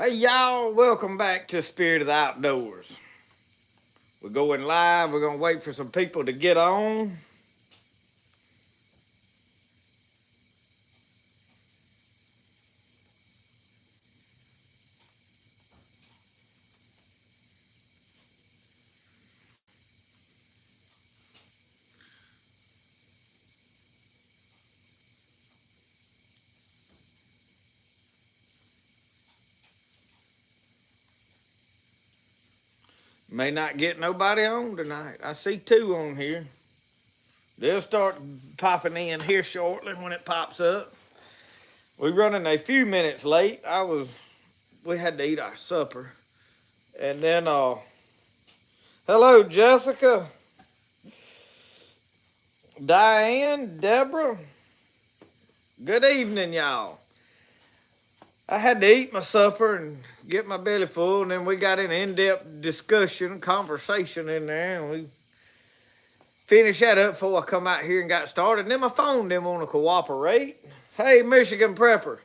Hey y'all, welcome back to Spirit of the Outdoors. We're going live. We're gonna wait for some people to get on. May not get nobody on tonight. I see two on here. They'll start popping in here shortly when it pops up. We're running a few minutes late. We had to eat our supper. And then hello Jessica, Diane, Deborah. Good evening, y'all. I had to eat my supper and get my belly full, and then we got an in-depth discussion, conversation in there, and we finished that up before I come out here and got started. And then my phone didn't want to cooperate. Hey, Michigan Prepper.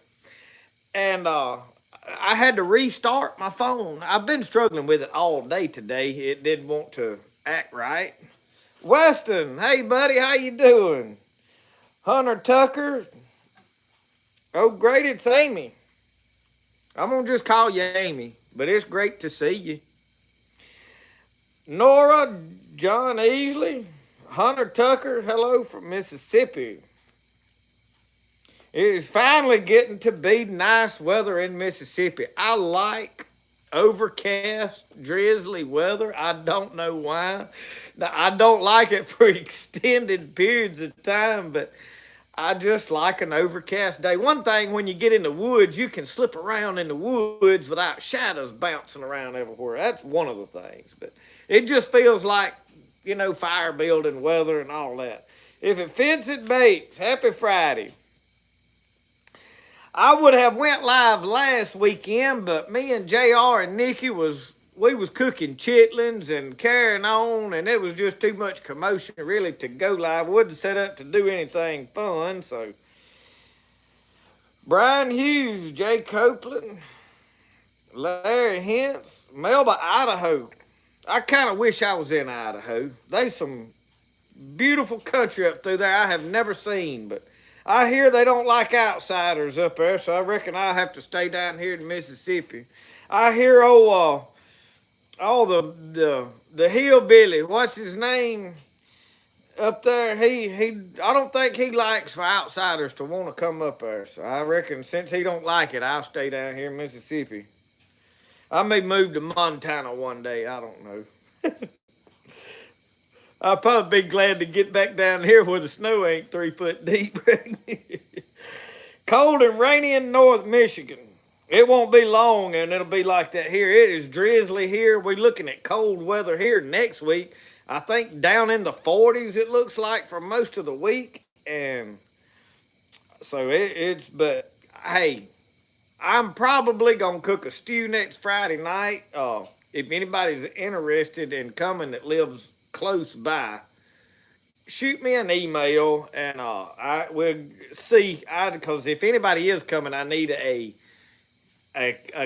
And I had to restart my phone. I've been struggling with it all day today. It didn't want to act right. Weston, hey buddy, how you doing? Hunter Tucker. Oh, great, it's Amy. I'm gonna just call you Amy, but it's great to see you. Nora, John Easley, Hunter Tucker, hello from Mississippi. It is finally getting to be nice weather in Mississippi. I like overcast, drizzly weather. I don't know why. Now, I don't like it for extended periods of time, but I just like an overcast day. One thing, when you get in the woods, you can slip around in the woods without shadows bouncing around everywhere. That's one of the things. But it just feels like, fire building weather and all that. If it fits, it bakes. Happy Friday. I would have went live last weekend, but me and JR and Nikki we was cooking chitlins and carrying on, and it was just too much commotion really to go live. Wasn't set up to do anything fun, so Brian Hughes, Jay Copeland, Larry Hintz, Melba, Idaho. I kind of wish I was in Idaho. There's some beautiful country up through there I have never seen, but I hear they don't like outsiders up there, so I reckon I'll have to stay down here in Mississippi. I hear the hillbilly, what's his name up there? He I don't think he likes for outsiders to want to come up there. So I reckon since he don't like it, I'll stay down here in Mississippi. I may move to Montana one day. I don't know. I'll probably be glad to get back down here where the snow ain't 3 foot deep. Cold and rainy in North Michigan. It won't be long and it'll be like that here. It is drizzly here. We're looking at cold weather here next week. I think down in the 40s it looks like for most of the week. And so but hey, I'm probably going to cook a stew next Friday night. If anybody's interested in coming that lives close by, shoot me an email and I will see. Because if anybody is coming, I need a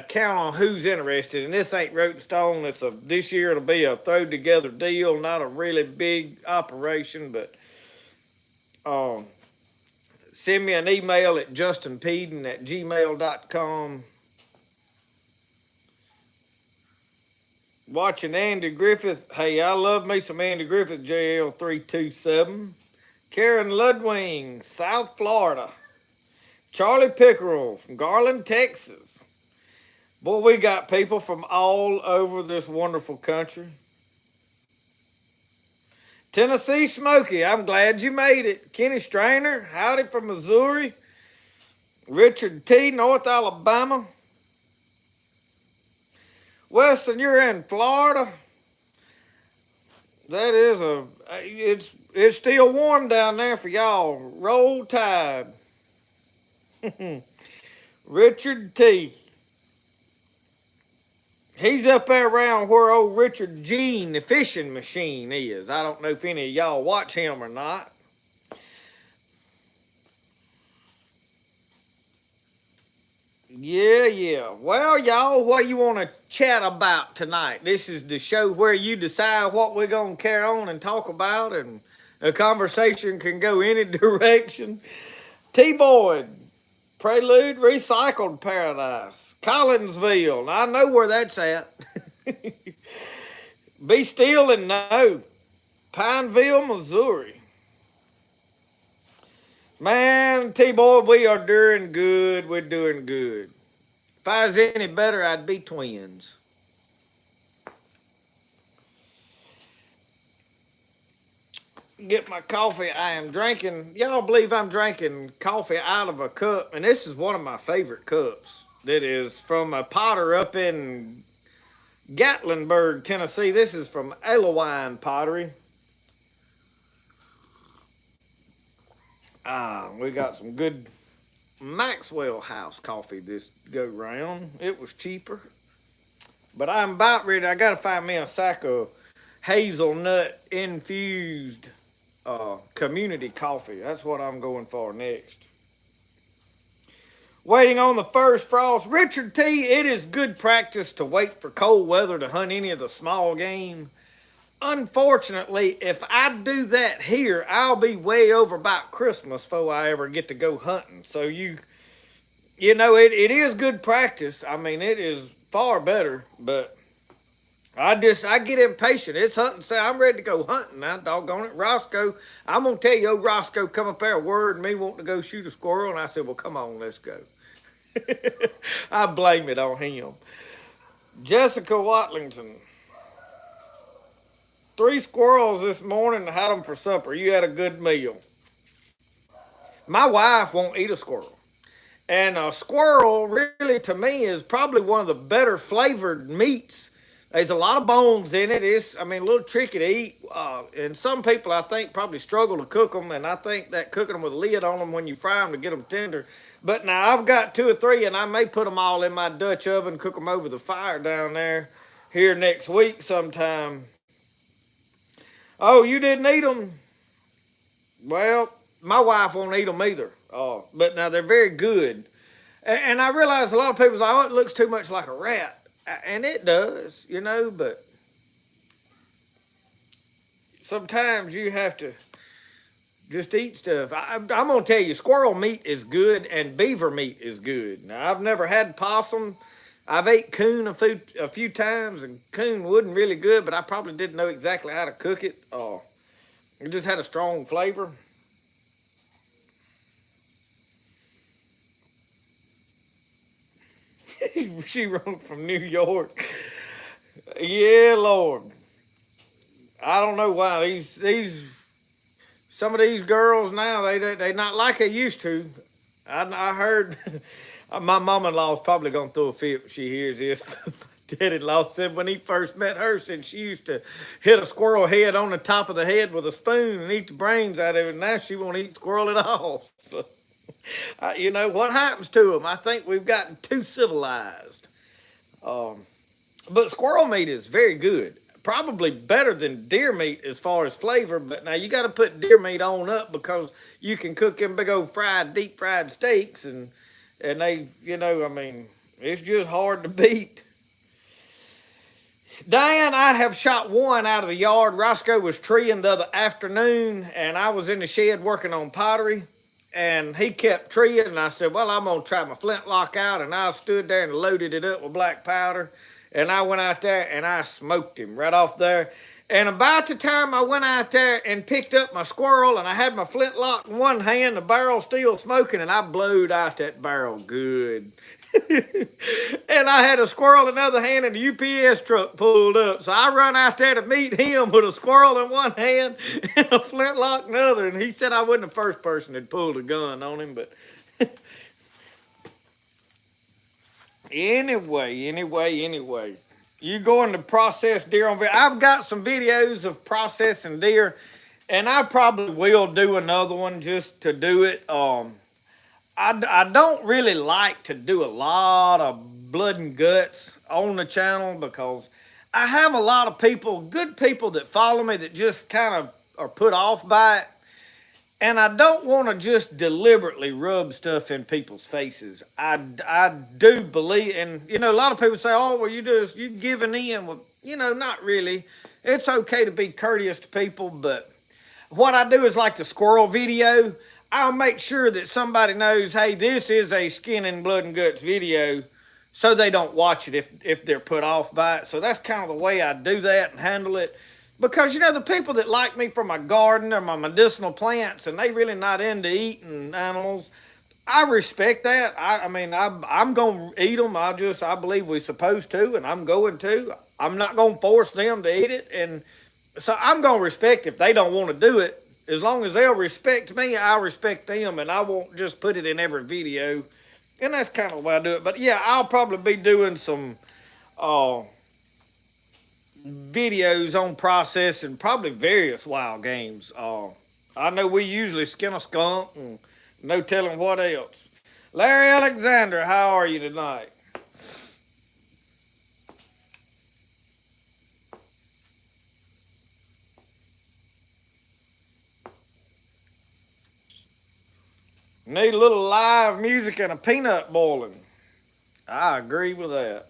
count on who's interested. And this ain't wrote in stone. This year it'll be a throw together deal, not a really big operation. But send me an email at justinpeden@gmail.com. Watching Andy Griffith. Hey, I love me some Andy Griffith, JL327. Karen Ludwing, South Florida. Charlie Pickerel from Garland, Texas. Boy, we got people from all over this wonderful country. Tennessee Smoky, I'm glad you made it. Kenny Strainer, howdy from Missouri. Richard T, North Alabama. Weston, you're in Florida. It's still warm down there for y'all. Roll Tide. Richard T. He's up there around where old Richard Gene, the fishing machine, is. I don't know if any of y'all watch him or not. Yeah. Well, y'all, what do you want to chat about tonight? This is the show where you decide what we're going to carry on and talk about, and the conversation can go any direction. T Boyd, Prelude Recycled Paradise, Collinsville. I know where that's at. Be still and know. Pineville, Missouri. Man, T Boy, we are doing good. We're doing good. If I was any better, I'd be twins. Get my coffee. I am drinking. Y'all believe I'm drinking coffee out of a cup, and this is one of my favorite cups. That is from a potter up in Gatlinburg, Tennessee. This is from Alewind Pottery. We got some good Maxwell House coffee this go round. It was cheaper. But I'm about ready. I got to find me a sack of hazelnut infused community coffee. That's what I'm going for next. Waiting on the first frost. Richard T., it is good practice to wait for cold weather to hunt any of the small game. Unfortunately, if I do that here, I'll be way over about Christmas before I ever get to go hunting. So you know, it is good practice. I mean, it is far better, but I get impatient. It's hunting say I'm ready to go hunting now, doggone it. Roscoe, I'm gonna tell you, old Roscoe come up there a word and me wanting to go shoot a squirrel, and I said, well, come on, let's go. I blame it on him. Jessica Watlington. 3 squirrels this morning, had them for supper. You had a good meal. My wife won't eat a squirrel. And a squirrel, really, to me, is probably one of the better flavored meats. There's a lot of bones in it. I mean, a little tricky to eat. And some people, I think, probably struggle to cook them. And I think that cooking them with a lid on them when you fry them to get them tender. But now I've got 2 or 3, and I may put them all in my Dutch oven, cook them over the fire down there here next week sometime. Oh, you didn't eat them? Well, my wife won't eat them either. But now they're very good. And I realize a lot of people are like, oh, it looks too much like a rat. And it does, you know, but sometimes you have to just eat stuff. I'm going to tell you, squirrel meat is good and beaver meat is good. Now, I've never had possum. I've ate coon a few times, and coon wasn't really good, but I probably didn't know exactly how to cook it. It just had a strong flavor. She wrote from New York. Yeah, Lord. I don't know why these some of these girls now they not like they used to. I heard my mom-in-law's probably gonna throw a fit when she hears this. Dad-in-law said when he first met her, said she used to hit a squirrel head on the top of the head with a spoon and eat the brains out of it. Now she won't eat squirrel at all. So, you know what happens to them? I think we've gotten too civilized. But squirrel meat is very good. Probably better than deer meat as far as flavor. But now you got to put deer meat on up because you can cook them big old deep fried steaks, and they, you know, I mean, it's just hard to beat. Diane, I have shot one out of the yard. Roscoe was treeing the other afternoon, and I was in the shed working on pottery, and he kept treeing, and I said, well, I'm going to try my flintlock out, and I stood there and loaded it up with black powder, and I went out there, and I smoked him right off there. And about the time I went out there and picked up my squirrel, and I had my flintlock in one hand, the barrel still smoking, and I blowed out that barrel good. And I had a squirrel in the other hand, and the UPS truck pulled up. So I run out there to meet him with a squirrel in one hand and a flintlock in the other. And he said I wasn't the first person that pulled a gun on him, but anyway. You going to process deer on video? I've got some videos of processing deer, and I probably will do another one just to do it. I don't really like to do a lot of blood and guts on the channel because I have a lot of people, good people that follow me that just kind of are put off by it. And I don't want to just deliberately rub stuff in people's faces. I do believe, and a lot of people say, "Oh, well, you giving in." Well, not really. It's okay to be courteous to people, but what I do is like the squirrel video. I'll make sure that somebody knows, hey, this is a skin and blood and guts video, so they don't watch it if they're put off by it. So that's kind of the way I do that and handle it. Because the people that like me for my garden or my medicinal plants, and they really not into eating animals, I respect that. I mean, I'm gonna eat them. I believe we're supposed to, and I'm going to. I'm not gonna force them to eat it, and so I'm gonna respect if they don't want to do it. As long as they'll respect me, I respect them, and I won't just put it in every video. And that's kind of the way I do it. But yeah, I'll probably be doing some uh, videos on processing probably various wild games. I know we usually skin a skunk and no telling what else. Larry Alexander, how are you tonight? Need a little live music and a peanut boiling. I agree with that.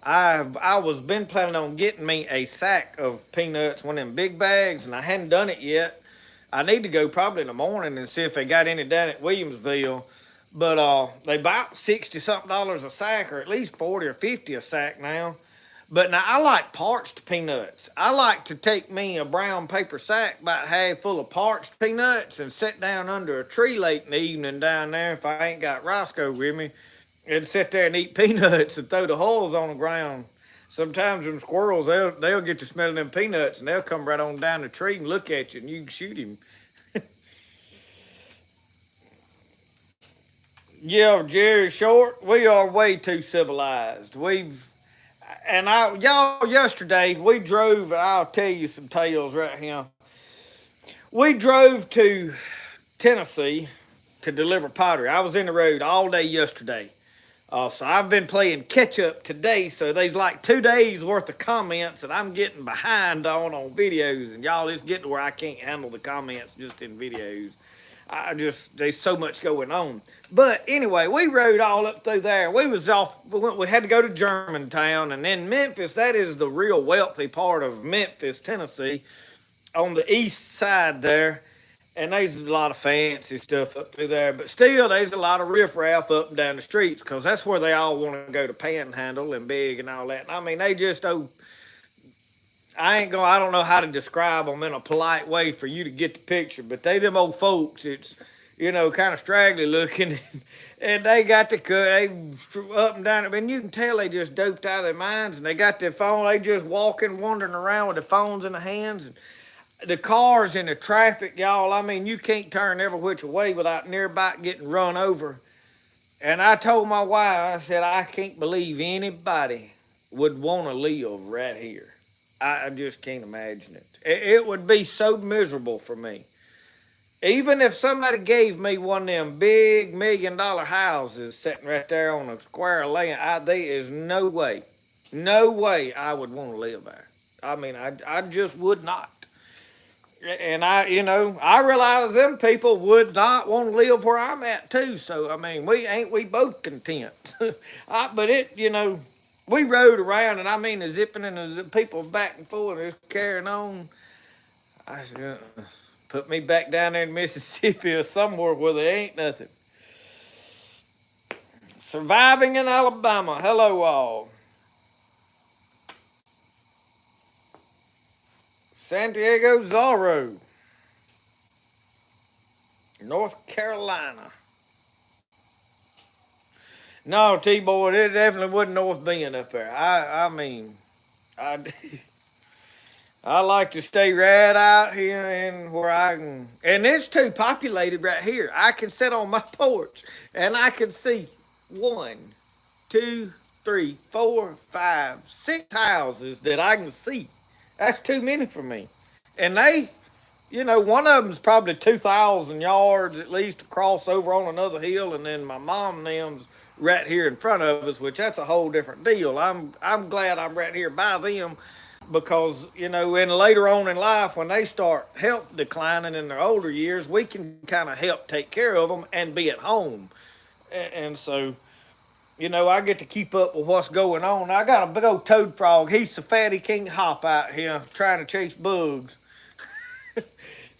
I was been planning on getting me a sack of peanuts, one of them big bags, and I hadn't done it yet. I need to go probably in the morning and see if they got any down at Williamsville. But they about $60 something a sack, or at least 40 or 50 a sack now. But now I like parched peanuts. I like to take me a brown paper sack about half full of parched peanuts and sit down under a tree late in the evening down there if I ain't got Roscoe with me and sit there and eat peanuts and throw the hulls on the ground. Sometimes them squirrels, they'll get to smelling them peanuts and they'll come right on down the tree and look at you and you can shoot him. Yeah, Jerry Short, we are way too civilized. Y'all, yesterday we drove, and I'll tell you some tales right here. We drove to Tennessee to deliver pottery. I was in the road all day yesterday. So I've been playing catch up today. So there's like 2 days worth of comments that I'm getting behind on videos. And y'all, it's getting to where I can't handle the comments just in videos. There's so much going on. But anyway, we rode all up through there. We had to go to Germantown, and then Memphis. That is the real wealthy part of Memphis, Tennessee, on the east side there. And there's a lot of fancy stuff up through there, but still there's a lot of riffraff up and down the streets because that's where they all want to go to Panhandle and Big and all that. And I mean, they just I don't know how to describe them in a polite way for you to get the picture, but them old folks. It's kind of straggly looking, and they got the cut. They up and down. I mean, you can tell they just doped out of their minds, and they got their phone. They just walking, wandering around with their phones in their hands, and the cars and the traffic, y'all. I mean, you can't turn every which way without nearby getting run over. And I told my wife, I said, I can't believe anybody would want to live right here. I just can't imagine it. It would be so miserable for me. Even if somebody gave me one of them big $1 million houses sitting right there on a square of land, there is no way I would want to live there. I mean, I just would not. And I realize them people would not want to live where I'm at too. So I mean, we both content. But we rode around, and I mean, the zipping and the people back and forth, and just carrying on. I said, put me back down there in Mississippi or somewhere where there ain't nothing. Surviving in Alabama. Hello, all. Santiago Zorro, North Carolina. No, T-Boy, it definitely wasn't North Bend up there. I mean, I, I like to stay right out here and where I can, and it's too populated right here. I can sit on my porch and I can see 1, 2, 3, 4, 5, 6 houses that I can see. That's too many for me. And one of them's probably 2,000 yards at least to cross over on another hill, and then my mom and them's right here in front of us, which that's a whole different deal. I'm glad I'm right here by them, because, you know, and later on in life, when they start health declining in their older years, we can kind of help take care of them and be at home. And so, you know, I get to keep up with what's going on. I got a big old toad frog. He's so fat he can't hop out here trying to chase bugs.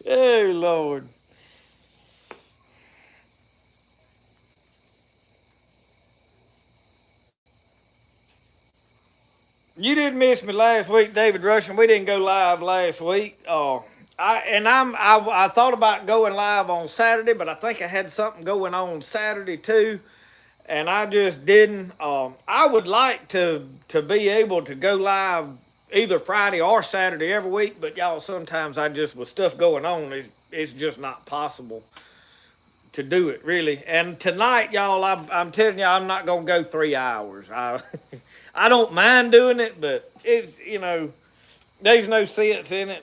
Oh, Lord. You did miss me last week, David Russian. We didn't go live last week. I thought about going live on Saturday, but I think I had something going on Saturday too, and I just didn't. I would like to be able to go live either Friday or Saturday every week, but y'all, sometimes I just with stuff going on, it's just not possible to do it really. And tonight, y'all, I'm telling you, I'm not gonna go 3 hours. I don't mind doing it, but it's, you know, there's no sense in it.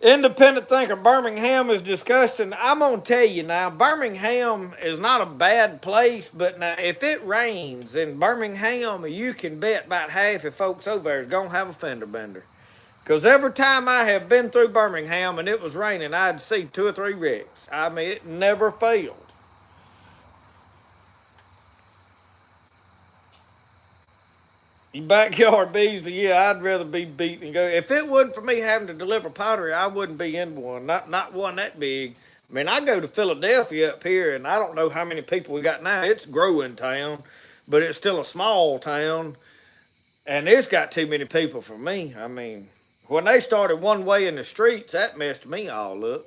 Independent thinker Birmingham is disgusting. I'm gonna tell you now, Birmingham is not a bad place, but now if it rains in Birmingham, you can bet about half of folks over there is gonna have a fender bender. Because every time I have been through Birmingham and it was raining, I'd see 2 or 3 wrecks. I mean, it never failed. Your backyard Beasley, yeah, I'd rather be beat than go. If it wasn't for me having to deliver pottery, I wouldn't be in one. Not one that big. I mean, I go to Philadelphia up here, and I don't know how many people we got now. It's a growing town, but it's still a small town, and it's got too many people for me. I mean, when they started one way in the streets, that messed me all up.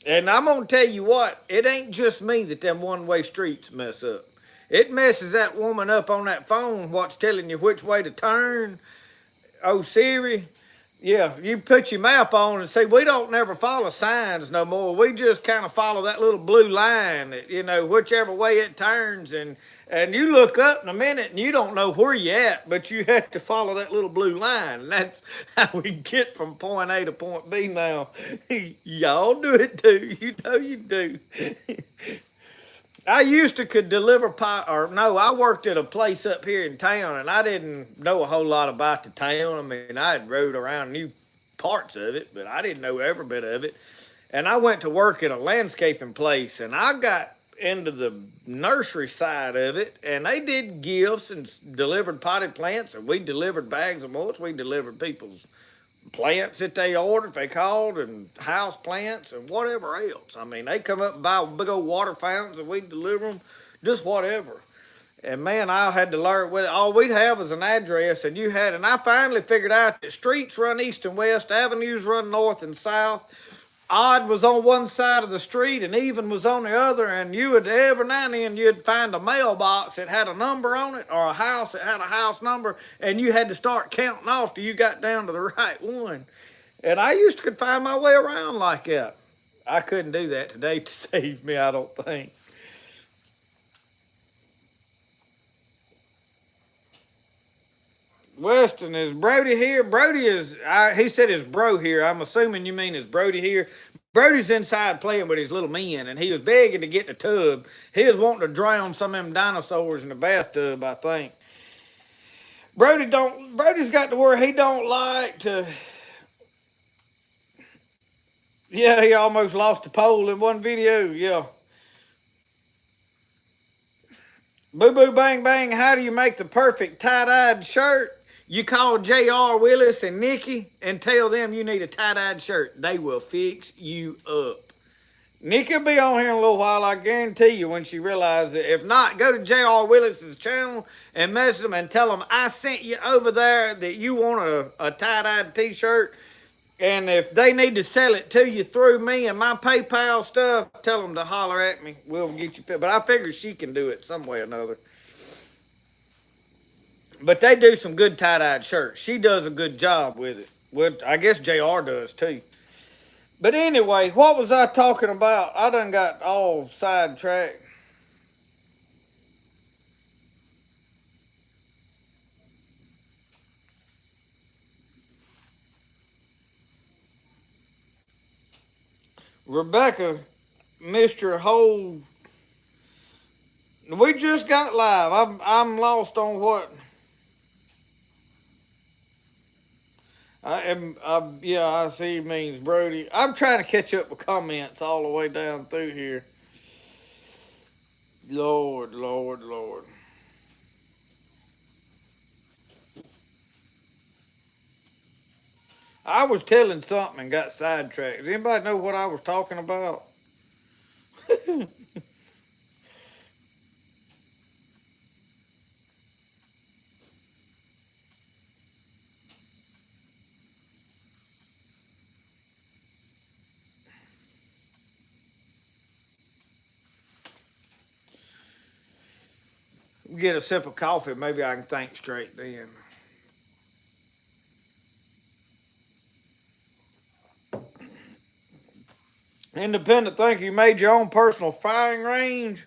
And I'm gonna tell you what, it ain't just me that them one-way streets mess up. It messes that woman up on that phone, what's telling you which way to turn. Oh, Siri, yeah, you put your map on and see, we don't never follow signs no more. We just kind of follow that little blue line, you know, whichever way it turns. And you look up in a minute and you don't know where you're at, but you have to follow that little blue line. And that's how we get from point A to point B now. Y'all do it too. You know you do. I used to could deliver pot, or no, I worked at a place up here in town, and I didn't know a whole lot about the town. I mean, I had rode around, knew parts of it, but I didn't know every bit of it. And I went to work at a landscaping place, and I got into the nursery side of it, and they did gifts and delivered potted plants, and we delivered bags of mulch. We delivered people's plants that they ordered, they called, and house plants and whatever else. I mean, they come up and buy big old water fountains and we deliver them, just whatever. And man, I had to learn. Well, all we'd have was an address, and and I finally figured out that streets run east and west, avenues run north and south. Odd was on one side of the street and even was on the other, and you would every now and then you'd find a mailbox that had a number on it or a house that had a house number, and you had to start counting off till you got down to the right one. And I used to could find my way around like that. I couldn't do that today to save me, I don't think. Weston, is Brody here? Brody he said his bro here. I'm assuming you mean is Brody here. Brody's inside playing with his little men, and he was begging to get in the tub. He was wanting to drown some of them dinosaurs in the bathtub, I think. Brody's got to where he don't like to. Yeah, he almost lost the pole in one video, yeah. Boo Boo Bang Bang, how do you make the perfect tie-dyed shirt? You call J.R. Willis and Nikki and tell them you need a tie-dyed shirt. They will fix you up. Nikki will be on here in a little while, I guarantee you, when she realizes it. If not, go to J.R. Willis's channel and message them and tell them I sent you over there that you want a tie-dyed t-shirt. And if they need to sell it to you through me and my PayPal stuff, tell them to holler at me. We'll get you. But I figure she can do it some way or another. But they do some good tie-dyed shirts. She does a good job with it. Well, I guess JR does too. But anyway, what was I talking about? I done got all sidetracked. Rebecca, Mr. Whole. We just got live. I'm lost on what. Yeah, I see he means Brody. I'm trying to catch up with comments all the way down through here. Lord, Lord, Lord. I was telling something and got sidetracked. Does anybody know what I was talking about? Get a sip of coffee, maybe I can think straight then. Independent thinker, you made your own personal firing range.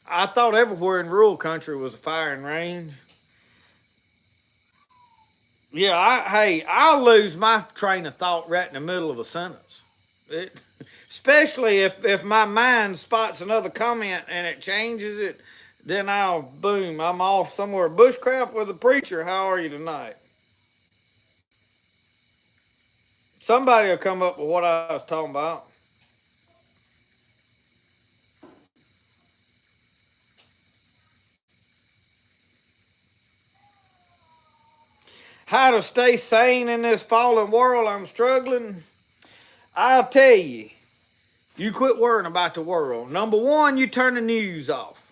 I thought everywhere in rural country was a firing range. Yeah, hey, I'll lose my train of thought right in the middle of a sentence. It, especially if my mind spots another comment and it changes it, then I'll boom, I'm off somewhere. Bushcraft with a preacher. How are you tonight? Somebody will come up with what I was talking about. How to stay sane in this fallen world I'm struggling. I'll tell you, you quit worrying about the world. Number one, you turn the news off.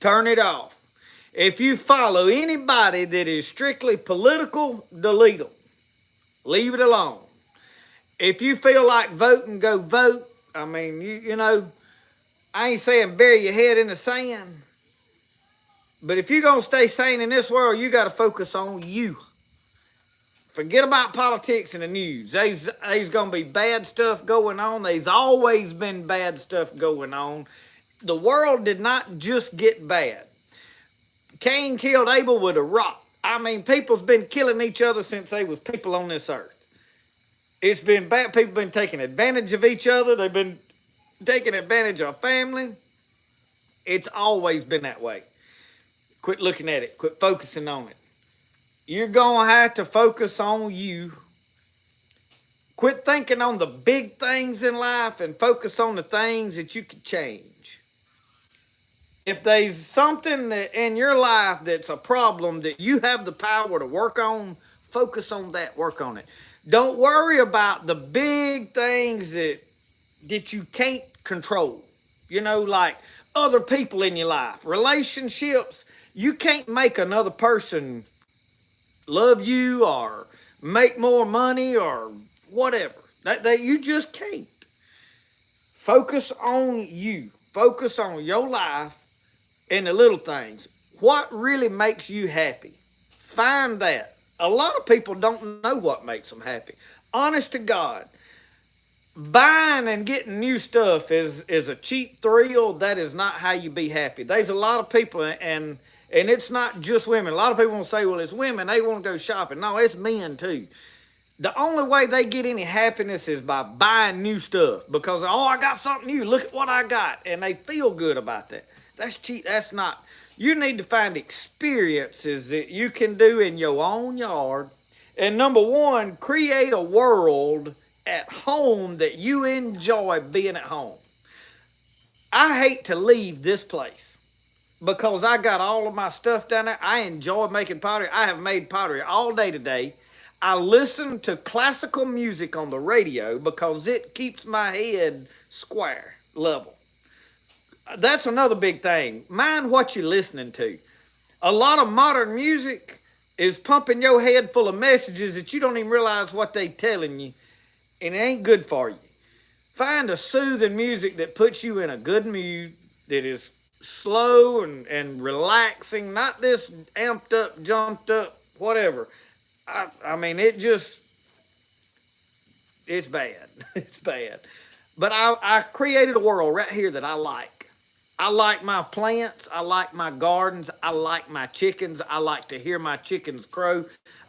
Turn it off. If you follow anybody that is strictly political, delete them. Leave it alone. If you feel like voting, go vote. I mean, you know, I ain't saying bury your head in the sand, but if you're going to stay sane in this world, you got to focus on you. Forget about politics and the news. There's going to be bad stuff going on. There's always been bad stuff going on. The world did not just get bad. Cain killed Abel with a rock. I mean, people's been killing each other since they was people on this earth. It's been bad. People been taking advantage of each other. They've been taking advantage of family. It's always been that way. Quit looking at it. Quit focusing on it. You're going to have to focus on you. Quit thinking on the big things in life and focus on the things that you can change. If there's something in your life that's a problem that you have the power to work on, focus on that, work on it. Don't worry about the big things that you can't control. You know, like other people in your life, relationships. You can't make another person love you or make more money or whatever. That you just can't. Focus on you. Focus on your life and the little things. What really makes you happy? Find that. A lot of people don't know what makes them happy. Honest to God, buying and getting new stuff is a cheap thrill. That is not how you be happy. There's a lot of people, and it's not just women. A lot of people want to say, well, it's women, they want to go shopping. No, it's men too. The only way they get any happiness is by buying new stuff because, oh, I got something new. Look at what I got. And they feel good about that. That's cheap. That's not. You need to find experiences that you can do in your own yard. And number one, create a world at home that you enjoy being at home. I hate to leave this place because I got all of my stuff down there. I enjoy making pottery. I have made pottery all day today. I listen to classical music on the radio because it keeps my head square, level. That's another big thing. Mind what you're listening to. A lot of modern music is pumping your head full of messages that you don't even realize what they telling you, and it ain't good for you. Find a soothing music that puts you in a good mood, that is slow and relaxing, not this amped up, jumped up, whatever. I mean, it's bad. It's bad. But I created a world right here that I like. I like my plants. I like my gardens. I like my chickens. I like to hear my chickens crow.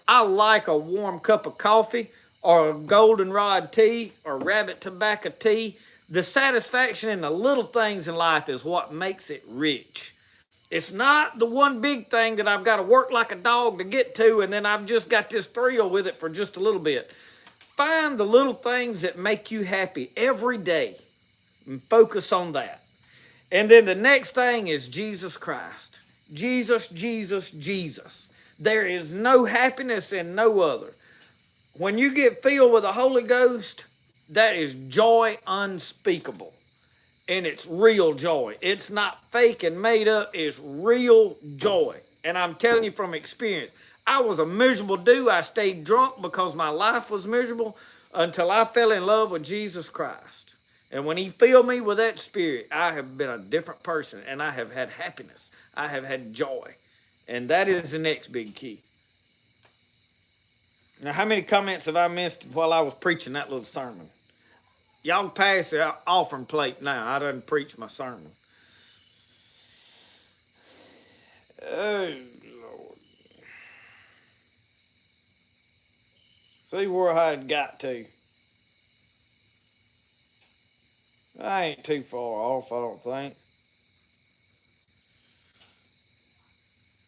I like a warm cup of coffee or a goldenrod tea or rabbit tobacco tea. The satisfaction in the little things in life is what makes it rich. It's not the one big thing that I've got to work like a dog to get to, and then I've just got this thrill with it for just a little bit. Find the little things that make you happy every day and focus on that. And then the next thing is Jesus Christ. Jesus, Jesus, Jesus. There is no happiness in no other. When you get filled with the Holy Ghost, that is joy unspeakable. And it's real joy. It's not fake and made up, it's real joy. And I'm telling you from experience, I was a miserable dude. I stayed drunk because my life was miserable until I fell in love with Jesus Christ. And when he filled me with that spirit, I have been a different person and I have had happiness. I have had joy. And that is the next big key. Now, how many comments have I missed while I was preaching that little sermon? Y'all pass the offering plate now. I done preach my sermon. Oh, Lord. See where I had got to. I ain't too far off, I don't think.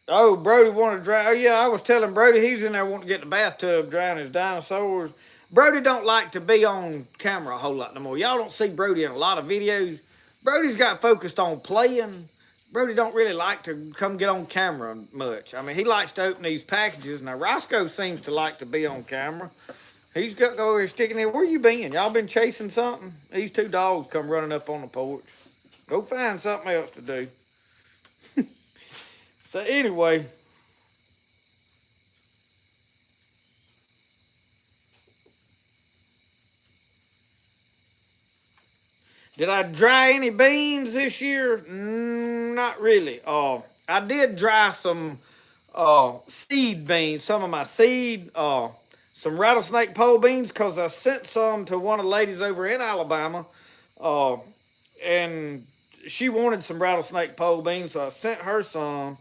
Oh, Brody wanted to drown. Oh, yeah, I was telling Brody he's in there wanting to get in the bathtub, drown his dinosaurs. Brody don't like to be on camera a whole lot no more. Y'all don't see Brody in a lot of videos. Brody's got focused on playing. Brody don't really like to come get on camera much. I mean, he likes to open these packages. Now, Roscoe seems to like to be on camera. He's got to go over here sticking there. Where you been? Y'all been chasing something? These two dogs come running up on the porch. Go find something else to do. So anyway, did I dry any beans this year? Not really. I did dry some seed beans, some of my seed, some rattlesnake pole beans, because I sent some to one of the ladies over in Alabama, and she wanted some rattlesnake pole beans, so I sent her some.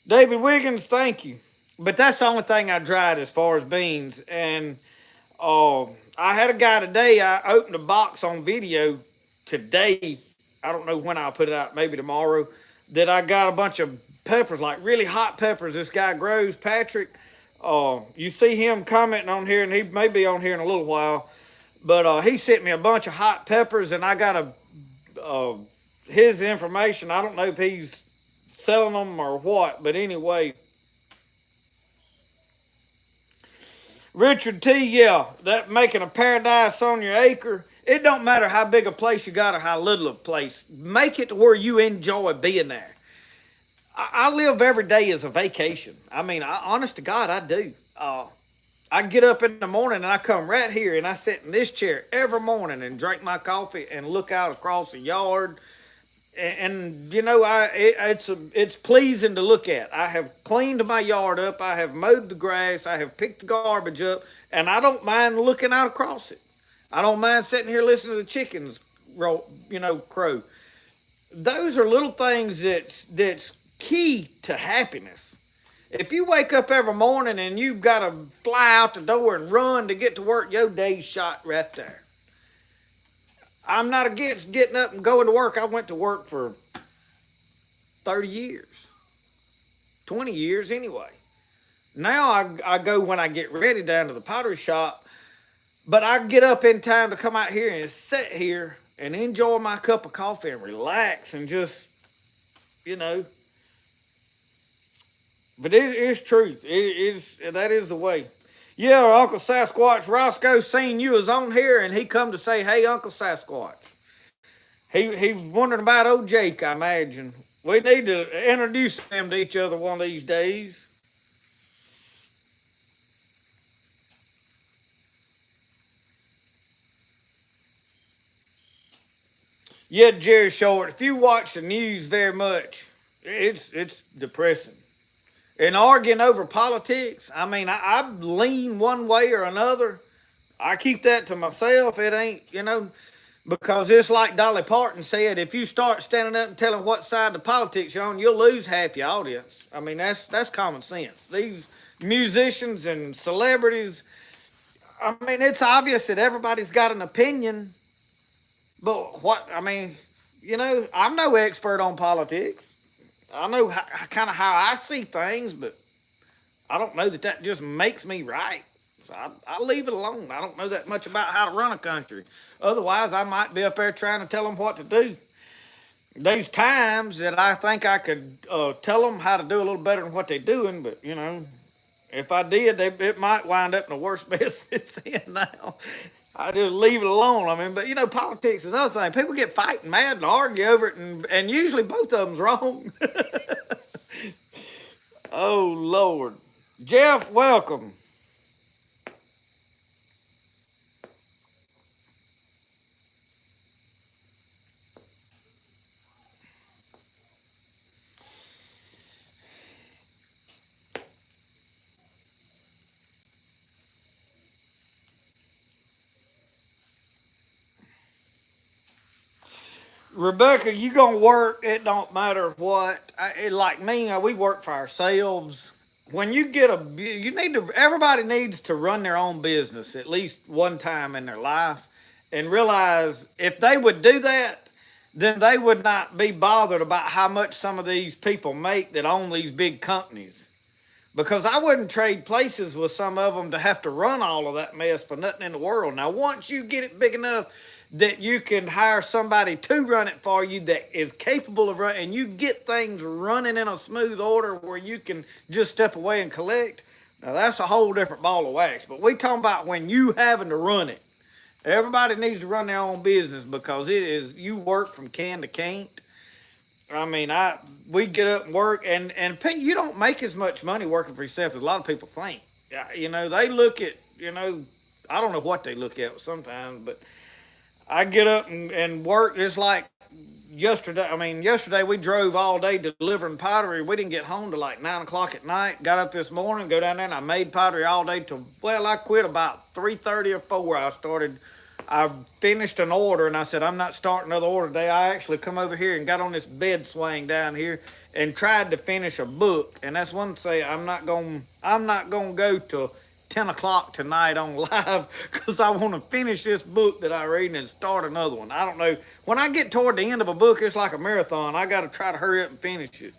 David Wiggins, thank you. But that's the only thing I dried as far as beans. And I had a guy today, I opened a box on video today. I don't know when I'll put it out, maybe tomorrow, that I got a bunch of peppers, like really hot peppers this guy grows, Patrick. You see him commenting on here, and he may be on here in a little while. But he sent me a bunch of hot peppers, and I got his information. I don't know if he's selling them or what, but anyway. Richard T, yeah, that making a paradise on your acre. It don't matter how big a place you got or how little a place. Make it to where you enjoy being there. I live every day as a vacation. I mean, honest to God, I do. I get up in the morning and I come right here and I sit in this chair every morning and drink my coffee and look out across the yard. And you know, it's pleasing to look at. I have cleaned my yard up. I have mowed the grass. I have picked the garbage up, and I don't mind looking out across it. I don't mind sitting here listening to the chickens, crow. Those are little things that's key to happiness. If you wake up every morning and you've got to fly out the door and run to get to work, your day's shot right there. I'm not against getting up and going to work. I went to work for 30 years, 20 years anyway. Now I go when I get ready down to the pottery shop, but I get up in time to come out here and sit here and enjoy my cup of coffee and relax and just, But it is truth. That is the way. Yeah, Uncle Sasquatch Roscoe seen you was on here, and he come to say, "Hey, Uncle Sasquatch." He wondering about old Jake, I imagine. We need to introduce them to each other one of these days. Yeah, Jerry Short. If you watch the news very much, it's depressing. And arguing over politics, I mean, I lean one way or another. I keep that to myself. It ain't, because it's like Dolly Parton said, if you start standing up and telling what side of politics you're on, you'll lose half your audience. I mean, that's common sense. These musicians and celebrities, I mean, it's obvious that everybody's got an opinion, but I'm no expert on politics. I know kind of how I see things, but I don't know that that just makes me right. So I leave it alone. I don't know that much about how to run a country. Otherwise, I might be up there trying to tell them what to do. There's times that I think I could tell them how to do a little better than what they're doing, but you know, if I did, it might wind up in the worst mess it's in now. I just leave it alone. I mean, but you know, politics is another thing. People get fighting mad and argue over it, and usually both of them's wrong. Oh Lord, Jeff, welcome. Rebecca, you gonna work? It don't matter what. Like me, we work for ourselves. When you get you need to. Everybody needs to run their own business at least one time in their life, and realize if they would do that, then they would not be bothered about how much some of these people make that own these big companies. Because I wouldn't trade places with some of them to have to run all of that mess for nothing in the world. Now, once you get it big enough that you can hire somebody to run it for you that is capable of running, and you get things running in a smooth order where you can just step away and collect, now that's a whole different ball of wax. But we talking about when you having to run it. Everybody needs to run their own business because it is, you work from can to can't. I mean, we get up and work, and you don't make as much money working for yourself as a lot of people think. You know, they look at, you know, I don't know what they look at sometimes, but I get up and work. It's like yesterday. I mean, yesterday we drove all day delivering pottery. We didn't get home till like 9 o'clock at night. Got up this morning, go down there, and I made pottery all day till, well, I quit about 3:30 or 4. I finished an order and I said, I'm not starting another order today. I actually come over here and got on this bed swing down here and tried to finish a book. And that's one to say, I'm not gonna go till 10 o'clock tonight on live because I want to finish this book that I read and start another one. I don't know. When I get toward the end of a book, it's like a marathon. I got to try to hurry up and finish it.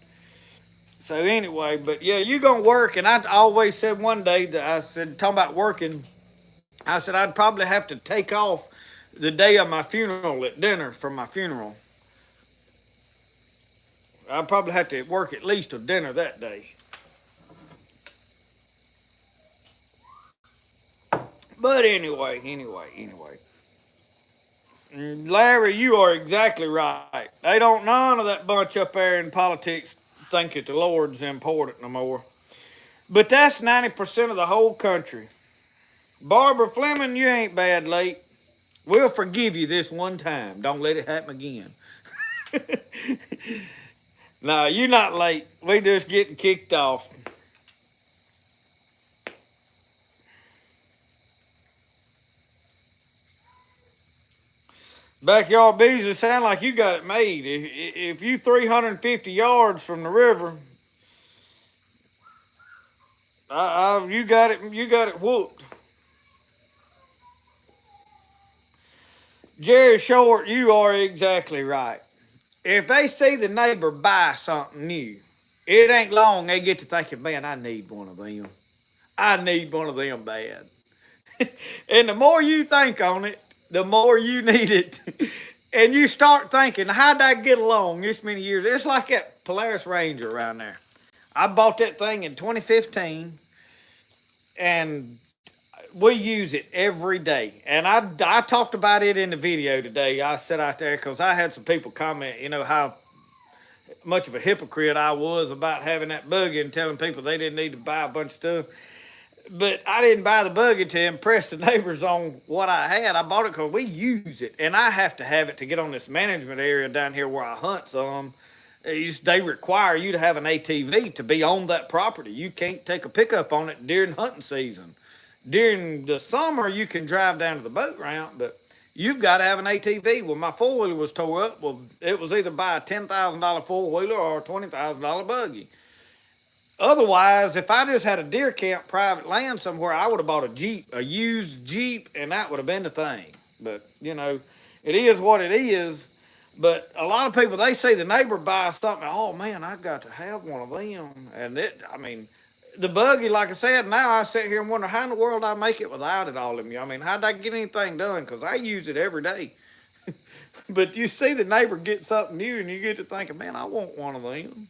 So anyway, but yeah, you gonna work. And I always said one day that I said, talking about working, I said I'd probably have to take off the day of my funeral at dinner from my funeral. I'd probably have to work at least till dinner that day. But anyway. Larry, you are exactly right. They don't, none of that bunch up there in politics think that the Lord's important no more. But that's 90% of the whole country. Barbara Fleming, you ain't bad late. We'll forgive you this one time. Don't let it happen again. No, you're not late. We just getting kicked off. Backyard Bees, sound like you got it made. If you 350 yards from the river, you got it. You got it whooped. Jerry Short, you are exactly right. If they see the neighbor buy something new, it ain't long they get to thinking, man, I need one of them. I need one of them bad. And the more you think on it, the more you need it. And you start thinking, how'd I get along this many years? It's like that Polaris Ranger around there. I bought that thing in 2015, and we use it every day. And I talked about it in the video today. I sat out there because I had some people comment, you know, how much of a hypocrite I was about having that buggy and telling people they didn't need to buy a bunch of stuff. But I didn't buy the buggy to impress the neighbors on what I had. I bought it because we use it, and I have to have it to get on this management area down here where I hunt some. They require you to have an ATV to be on that property. You can't take a pickup on it during hunting season. During the summer, you can drive down to the boat ramp, but you've got to have an ATV. Well, my four-wheeler was tore up. Well, it was either buy a $10,000 four-wheeler or a $20,000 buggy. Otherwise, if I just had a deer camp private land somewhere, I would have bought a Jeep, a used Jeep, and that would have been the thing. But, you know, it is what it is. But a lot of people, they see the neighbor buy something. Oh man, I got to have one of them. And I mean, the buggy, like I said, now I sit here and wonder how in the world I make it without it all of me. I mean, how'd I get anything done? Because I use it every day. But you see the neighbor get something new, and you get to thinking, man, I want one of them.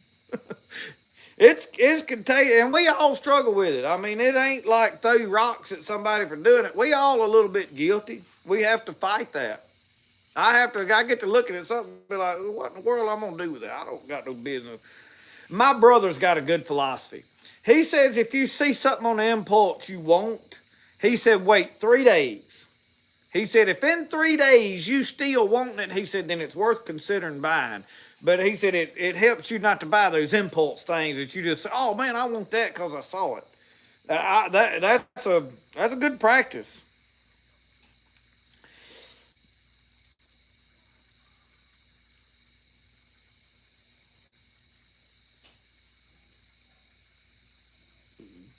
It's contagious, and we all struggle with it. I mean, it ain't like throw rocks at somebody for doing it. We all a little bit guilty. We have to fight that. I get to looking at something and be like, what in the world I'm gonna do with that? I don't got no business. My brother's got a good philosophy. He says if you see something on the impulse you want, he said wait 3 days. He said if in 3 days you still want it, he said then it's worth considering buying. But he said it helps you not to buy those impulse things that you just say, oh man, I want that because I saw it. That's a good practice.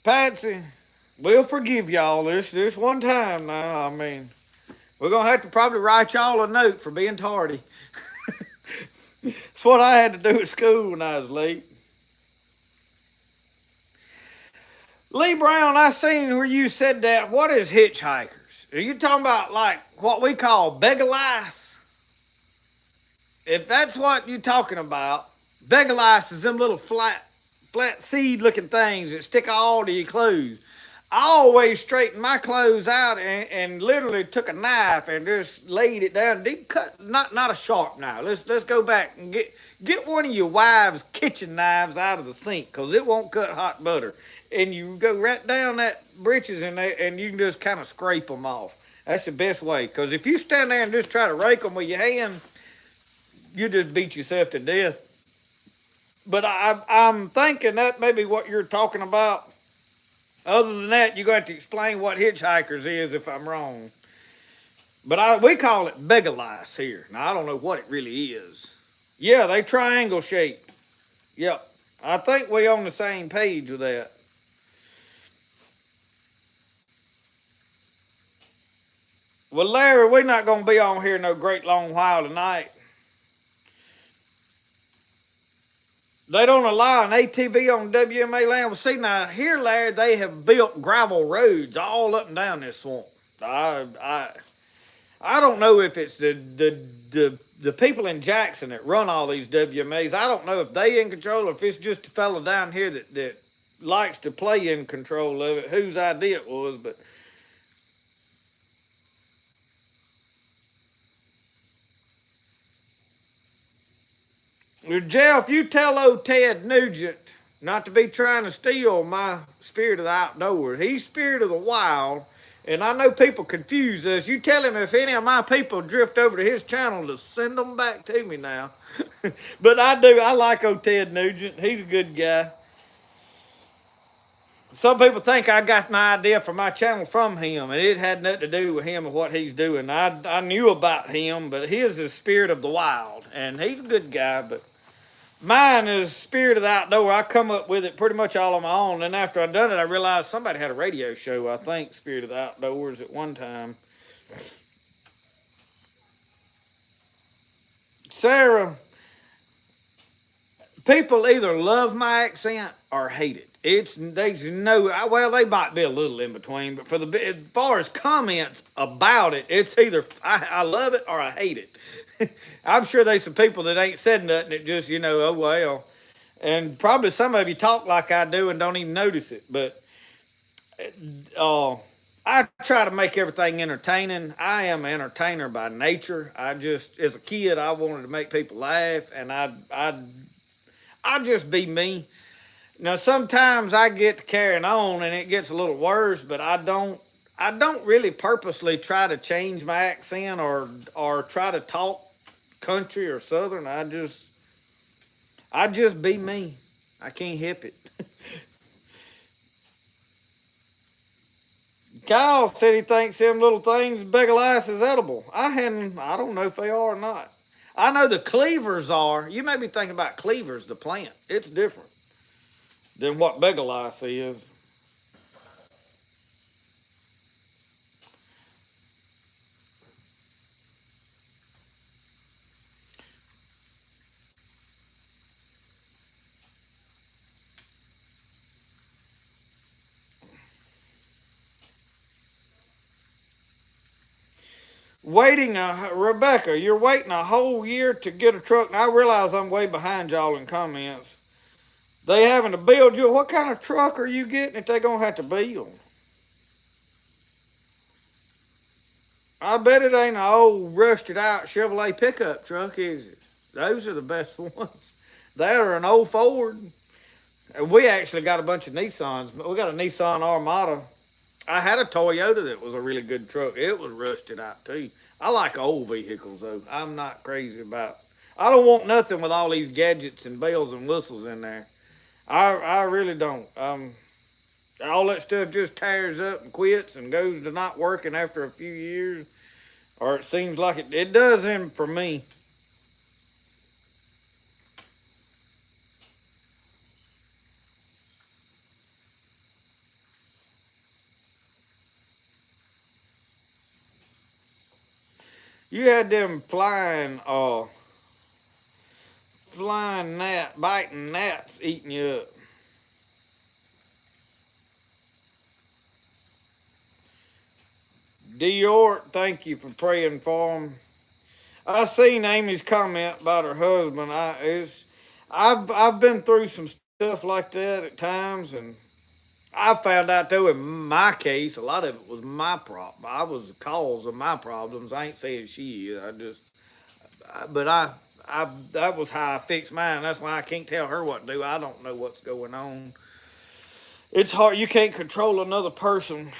Patsy, we'll forgive y'all this one time now. I mean, we're gonna have to probably write y'all a note for being tardy. That's what I had to do at school when I was late. Lee Brown, I seen where you said that. What is hitchhikers? Are you talking about like what we call beggar lice? If that's what you're talking about, beggar lice is them little flat seed looking things that stick all to your clothes. I always straightened my clothes out and literally took a knife and just laid it down. Deep cut, not a sharp knife. Let's go back and get one of your wives' kitchen knives out of the sink because it won't cut hot butter. And you go right down that britches in there and you can just kind of scrape them off. That's the best way because if you stand there and just try to rake them with your hand, you just beat yourself to death. But I'm thinking that may be what you're talking about. Other than that, you're going to have to explain what hitchhikers is if I'm wrong. But we call it beggar lice here. Now, I don't know what it really is. Yeah, they triangle shaped. Yep. I think we on the same page with that. Well, Larry, we're not going to be on here no great long while tonight. They don't allow an ATV on WMA land. Well, see, now here, Larry, they have built gravel roads all up and down this swamp. I, I, I don't know if it's the people in Jackson that run all these WMAs. I don't know if they in control or if it's just a fellow down here that likes to play in control of it, whose idea it was. But Jeff, you tell old Ted Nugent not to be trying to steal my spirit of the outdoors. He's spirit of the wild, and I know people confuse us. You tell him if any of my people drift over to his channel to send them back to me now. But I do. I like old Ted Nugent. He's a good guy. Some people think I got my idea for my channel from him, and it had nothing to do with him and what he's doing. I knew about him, but his is spirit of the wild, and he's a good guy, but mine is Spirit of the Outdoor. I come up with it pretty much all on my own. And after I done it, I realized somebody had a radio show, I think, Spirit of the Outdoors at one time. Sarah, people either love my accent or hate it. There's no well they might be a little in between, but as far as comments about it, it's either I love it or I hate it. I'm sure there's some people that ain't said nothing that just oh well, and probably some of you talk like I do and don't even notice it. But uh, I try to make everything entertaining. I am an entertainer by nature. I just as a kid I wanted to make people laugh, and I just be me. Now sometimes I get to carrying on and it gets a little worse, but I don't really purposely try to change my accent or try to talk country or southern. I just be me. I can't help it. Kyle said he thinks them little things beggar lice is edible. I don't know if they are or not. I know the cleavers are. You may be thinking about cleavers, the plant. It's different than what beggar lice is. Rebecca, you're waiting a whole year to get a truck. And I realize I'm way behind y'all in comments. They having to build you. What kind of truck are you getting that they gonna have to build? I bet it ain't an old rusted out Chevrolet pickup truck, is it? Those are the best ones. That or an old Ford. We actually got a bunch of Nissans. We got a Nissan Armada. I had a Toyota that was a really good truck. It was rusted out too. I like old vehicles though. I'm not crazy about. I don't want nothing with all these gadgets and bells and whistles in there. I really don't. All that stuff just tears up and quits and goes to not working after a few years, or it seems like it does him for me. You had them flying biting gnats eating you up. Dior, thank you for praying for him. I seen Amy's comment about her husband. I've been through some stuff like that at times, and I found out though in my case, a lot of it was my problem. I was the cause of my problems. I ain't saying she is. But that was how I fixed mine. That's why I can't tell her what to do. I don't know what's going on. It's hard. You can't control another person.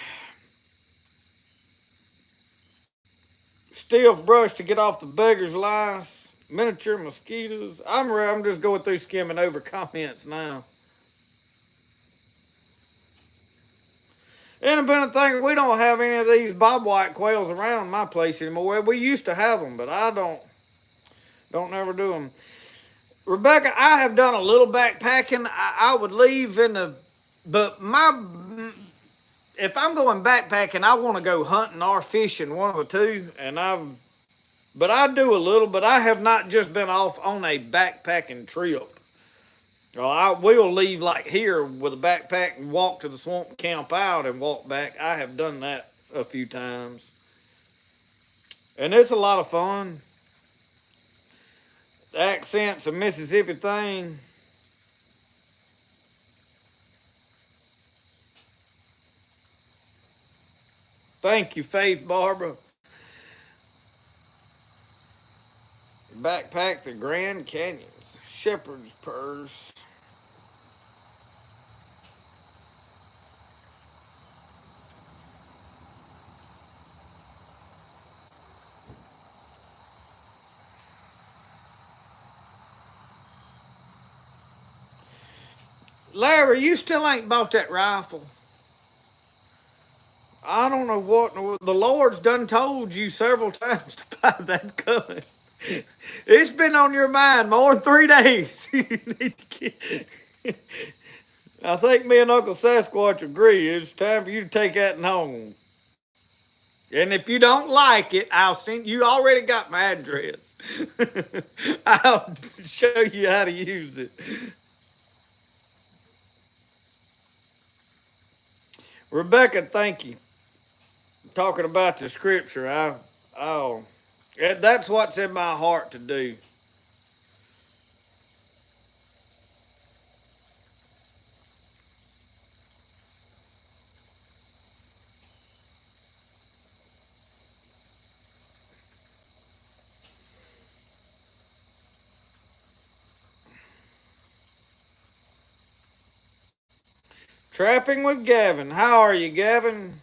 Stiff brush to get off the beggar's lice. Miniature mosquitoes. I'm just going through skimming over comments now. Independent thinker, we don't have any of these bobwhite quails around my place anymore. We used to have them, but I don't never do them. Rebecca, I have done a little backpacking. I would leave but if I'm going backpacking, I want to go hunting or fishing, one of the two. But I do a little, but I have not just been off on a backpacking trip. Well, I will leave like here with a backpack and walk to the swamp, camp out, and walk back. I have done that a few times, and it's a lot of fun. The accent's a Mississippi thing. Thank you, Faith Barbara. Backpack the Grand Canyons, Shepherd's Purse. Larry, you still ain't bought that rifle. I don't know what the Lord's done told you several times to buy that gun. It's been on your mind more than 3 days. I think me and Uncle Sasquatch agree. It's time for you to take that home. And if you don't like it, I'll send you. Already got my address. I'll show you how to use it. Rebecca, thank you. Talking about the scripture, that's what's in my heart to do. Trapping with Gavin. How are you, Gavin?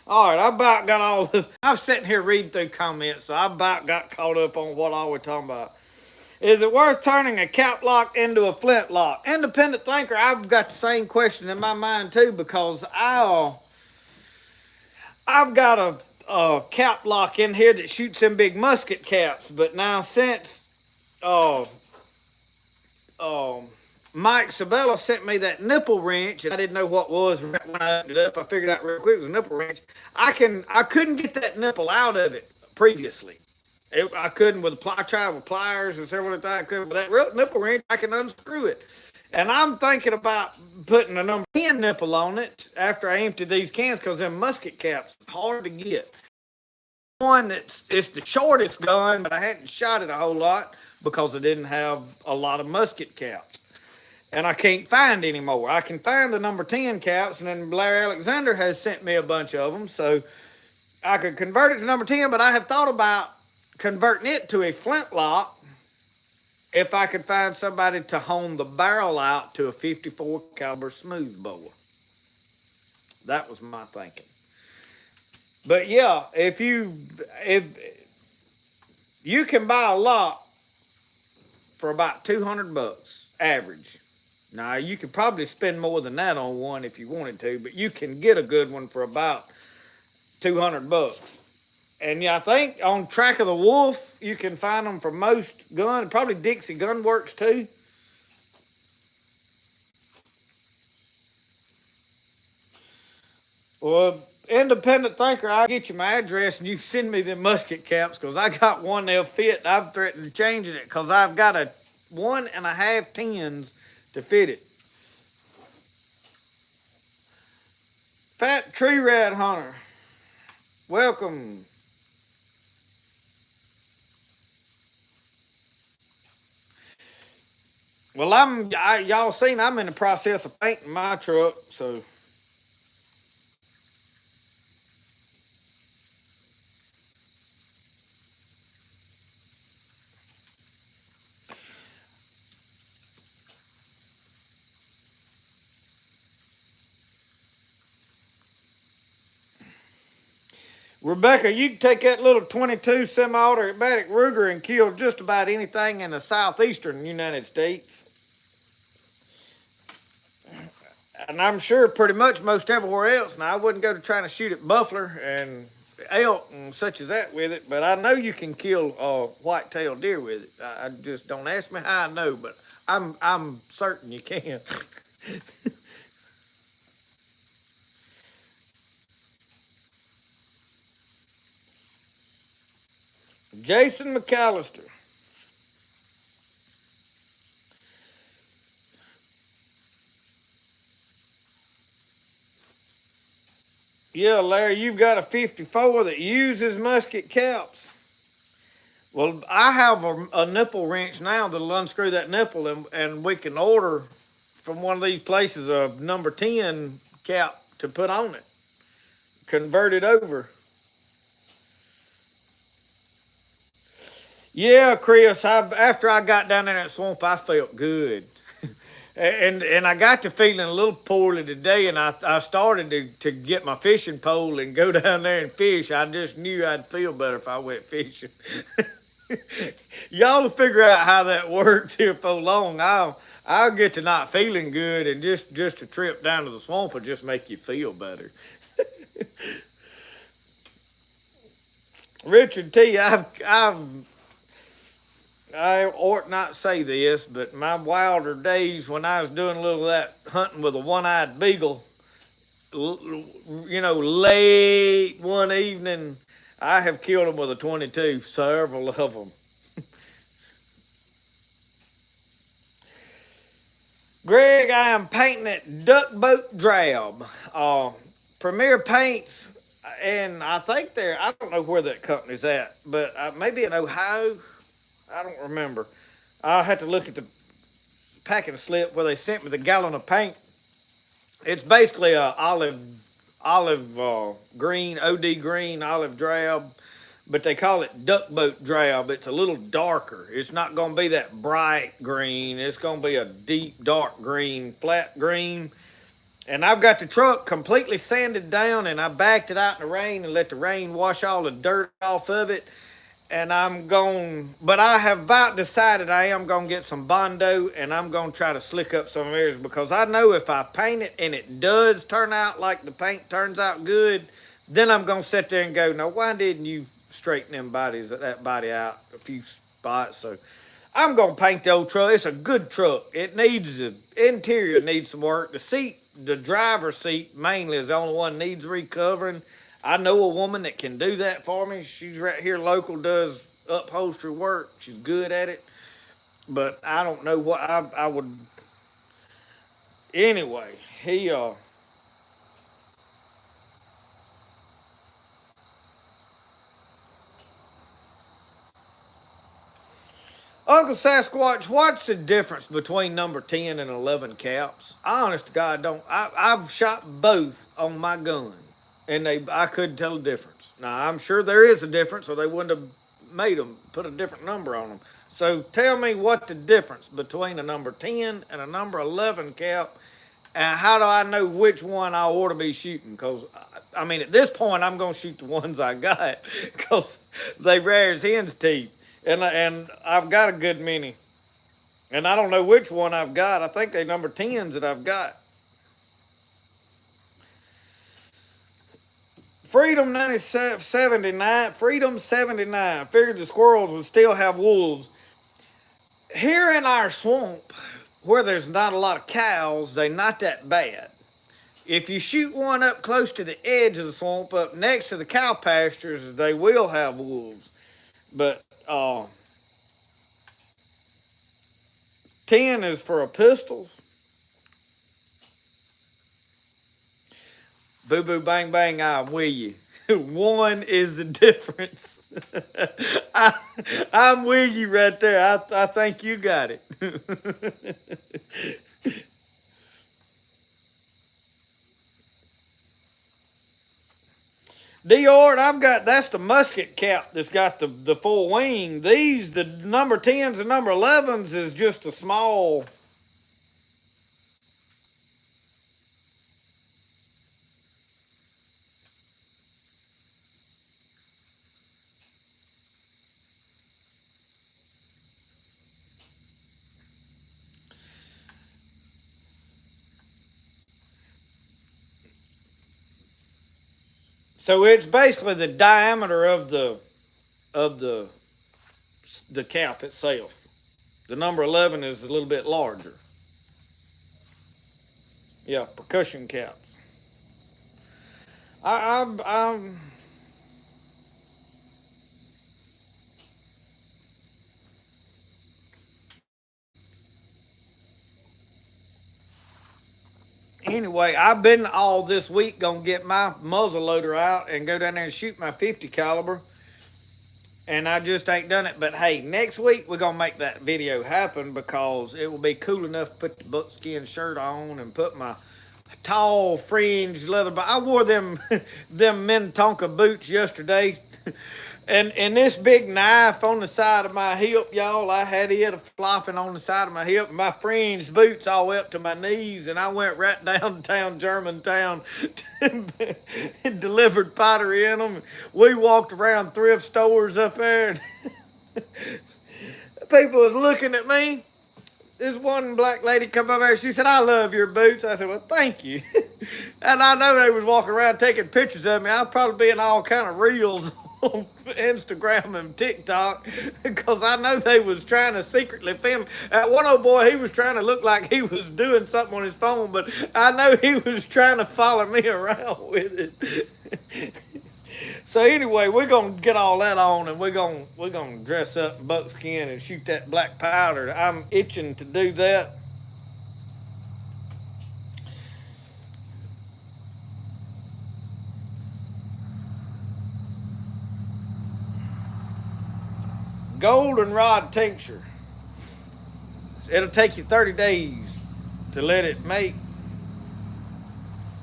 All right, I about got all. I'm sitting here reading through comments, so I about got caught up on what I was talking about. Is it worth turning a cap lock into a flintlock? Independent thinker, I've got the same question in my mind too, because I've got a cap lock in here that shoots them big musket caps, but now since uh, uh, Mike Sabella sent me that nipple wrench, and I didn't know what it was right when I opened it up. I figured out real quick it was a nipple wrench. I couldn't get that nipple out of it previously, I couldn't with I tried with pliers and several things. I couldn't with that real nipple wrench. I can unscrew it, and I'm thinking about putting a number 10 nipple on it after I empty these cans because them musket caps hard to get. One that's it's the shortest gun, but I hadn't shot it a whole lot because I didn't have a lot of musket caps. And I can't find any more. I can find the number 10 caps, and then Blair Alexander has sent me a bunch of them, so I could convert it to number 10, but I have thought about converting it to a flintlock if I could find somebody to hone the barrel out to a 54 caliber smoothbore. That was my thinking. But yeah, if you can buy a lot for about $200 average. Now you could probably spend more than that on one if you wanted to, but you can get a good one for about $200. And yeah, I think on Track of the Wolf you can find them for most guns, probably Dixie Gun Works too. Well, independent thinker, I'll get you my address and you send me the musket caps because I got one that'll fit. I've threatened changing it because I've got a 1.5 tens to fit it. Fat Tree Rat Hunter, welcome. Well, y'all seen I'm in the process of painting my truck, so. Rebecca, you can take that little 22 semi-automatic Ruger and kill just about anything in the southeastern United States. And I'm sure pretty much most everywhere else. Now, I wouldn't go to trying to shoot at buffalo and elk and such as that with it, but I know you can kill white-tailed deer with it. I just don't ask me how I know, but I'm certain you can. Jason McAllister. Yeah, Larry, you've got a 54 that uses musket caps. Well, I have a nipple wrench now that'll unscrew that nipple, and we can order from one of these places a number 10 cap to put on it, convert it over. Yeah, Chris, after I got down in that swamp, I felt good. And I got to feeling a little poorly today, and I started to get my fishing pole and go down there and fish. I just knew I'd feel better if I went fishing. Y'all will figure out how that works here for long. I'll get to not feeling good, and just a trip down to the swamp will just make you feel better. Richard T, I ought not say this, but my wilder days when I was doing a little of that hunting with a one-eyed beagle, late one evening, I have killed them with a 22, several of them. Greg, I am painting it duck boat drab. Premier Paints, and I think I don't know where that company's at, but maybe in Ohio. I don't remember. I'll have to look at the packing slip where they sent me the gallon of paint. It's basically a olive green, OD green, olive drab, but they call it duck boat drab. It's a little darker. It's not going to be that bright green. It's going to be a deep, dark green, flat green. And I've got the truck completely sanded down, and I backed it out in the rain and let the rain wash all the dirt off of it. And but I have about decided I am going to get some Bondo, and I'm going to try to slick up some areas because I know if I paint it and it does turn out like the paint turns out good, then I'm going to sit there and go, no, why didn't you straighten that body out a few spots? So I'm going to paint the old truck. It's a good truck. The interior needs some work. The driver's seat mainly is the only one that needs recovering. I know a woman that can do that for me. She's right here local, does upholstery work. She's good at it, but I don't know what I would. Anyway, he Uncle Sasquatch, what's the difference between number 10 and 11 caps? I honest to God don't. I've shot both on my gun, and I couldn't tell the difference. Now, I'm sure there is a difference, or they wouldn't have made them, put a different number on them. So tell me what the difference between a number 10 and a number 11 cap, and how do I know which one I ought to be shooting? Because, I mean, at this point, I'm going to shoot the ones I got because they rare as hen's teeth. And I've got a good many. And I don't know which one I've got. I think they number 10s that I've got. Freedom 79, Freedom 79. Figured the squirrels would still have wolves. Here in our swamp, where there's not a lot of cows, they're not that bad. If you shoot one up close to the edge of the swamp, up next to the cow pastures, they will have wolves. But 10 is for a pistol. Boo boo bang bang, I'm with you. One is the difference. I'm with you right there. I think you got it. Dior, I've got, that's the musket cap that's got the full wing. These, the number 10s and number 11s is just a small. So it's basically the diameter of the cap itself. The number 11 is a little bit larger. Yeah, percussion caps. I'm anyway, I've been all this week gonna get my muzzle loader out and go down there and shoot my 50 caliber. And I just ain't done it. But hey, next week we're gonna make that video happen because it will be cool enough to put the buckskin shirt on and put my tall fringed leather. But I wore them them Minnetonka boots yesterday. And this big knife on the side of my hip, y'all, I had it flopping on the side of my hip. My fringed boots all up to my knees, and I went right downtown Germantown and delivered pottery in them. We walked around thrift stores up there, and people was looking at me. This one black lady come up there. She said, "I love your boots." I said, "Well, thank you." And I know they was walking around taking pictures of me. I'll probably be in all kind of reels on Instagram and TikTok because I know they was trying to secretly film. That one old boy, he was trying to look like he was doing something on his phone, but I know he was trying to follow me around with it. So anyway, we're gonna get all that on, and we're gonna dress up in buckskin and shoot that black powder. I'm itching to do that. Goldenrod tincture. It'll take you 30 days to let it make.